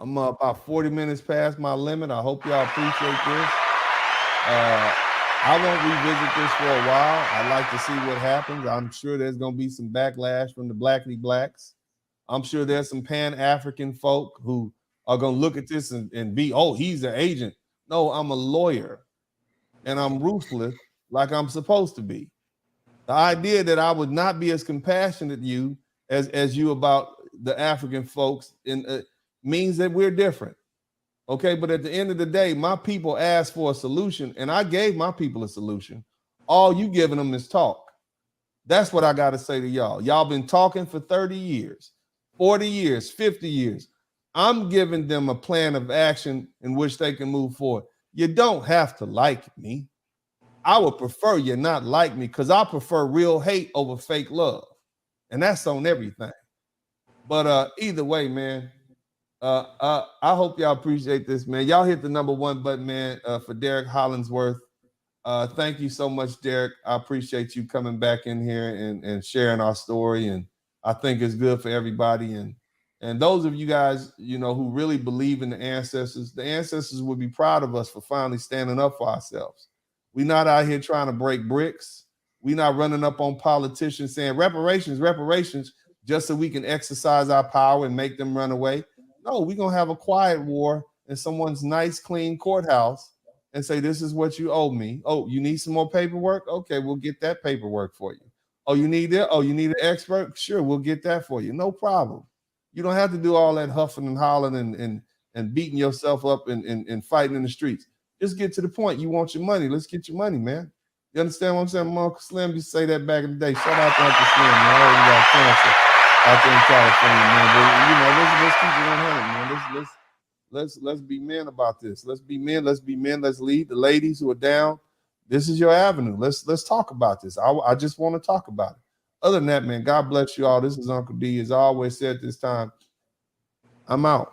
I'm about 40 minutes past my limit. I hope y'all appreciate this. I won't revisit this for a while. I'd like to see what happens. I'm sure there's going to be some backlash from the blackity blacks. I'm sure there's some Pan-African folk who are going to look at this and be, oh, he's an agent. No, I'm a lawyer, and I'm ruthless like I'm supposed to be. The idea that I would not be as compassionate as you about the African folks means that we're different. Okay, but at the end of the day, my people asked for a solution, and I gave my people a solution. All you giving them is talk. That's what I got to say to y'all. Y'all been talking for 30 years, 40 years, 50 years. I'm giving them a plan of action in which they can move forward. You don't have to like me. I would prefer you not like me, because I prefer real hate over fake love. And that's on everything. But either way, man, I hope y'all appreciate this, man. Y'all hit the #1 button, man, for Derek Hollingsworth. Thank you so much, Derek. I appreciate you coming back in here and sharing our story. And I think it's good for everybody. And those of you guys, you know, who really believe in the ancestors would be proud of us for finally standing up for ourselves. We're not out here trying to break bricks. We're not running up on politicians saying reparations, just so we can exercise our power and make them run away. No, we're going to have a quiet war in someone's nice, clean courthouse and say, this is what you owe me. Oh, you need some more paperwork? Okay, we'll get that paperwork for you. Oh, you need it? Oh, you need an expert? Sure, we'll get that for you. No problem. You don't have to do all that huffing and hollering and beating yourself up and fighting in the streets. Just get to the point. You want your money. Let's get your money, man. You understand what I'm saying? Uncle Slim used to say that back in the day. Shout out to Uncle Slim. Man. I already got cancer out there in California, man. But, you know, let's keep it 100, man. Let's be men about this. Let's be men. Let's be men. Let's lead the ladies who are down. This is your avenue. Let's talk about this. I just want to talk about it. Other than that, man, God bless you all. This is Uncle D. As I always said this time, I'm out.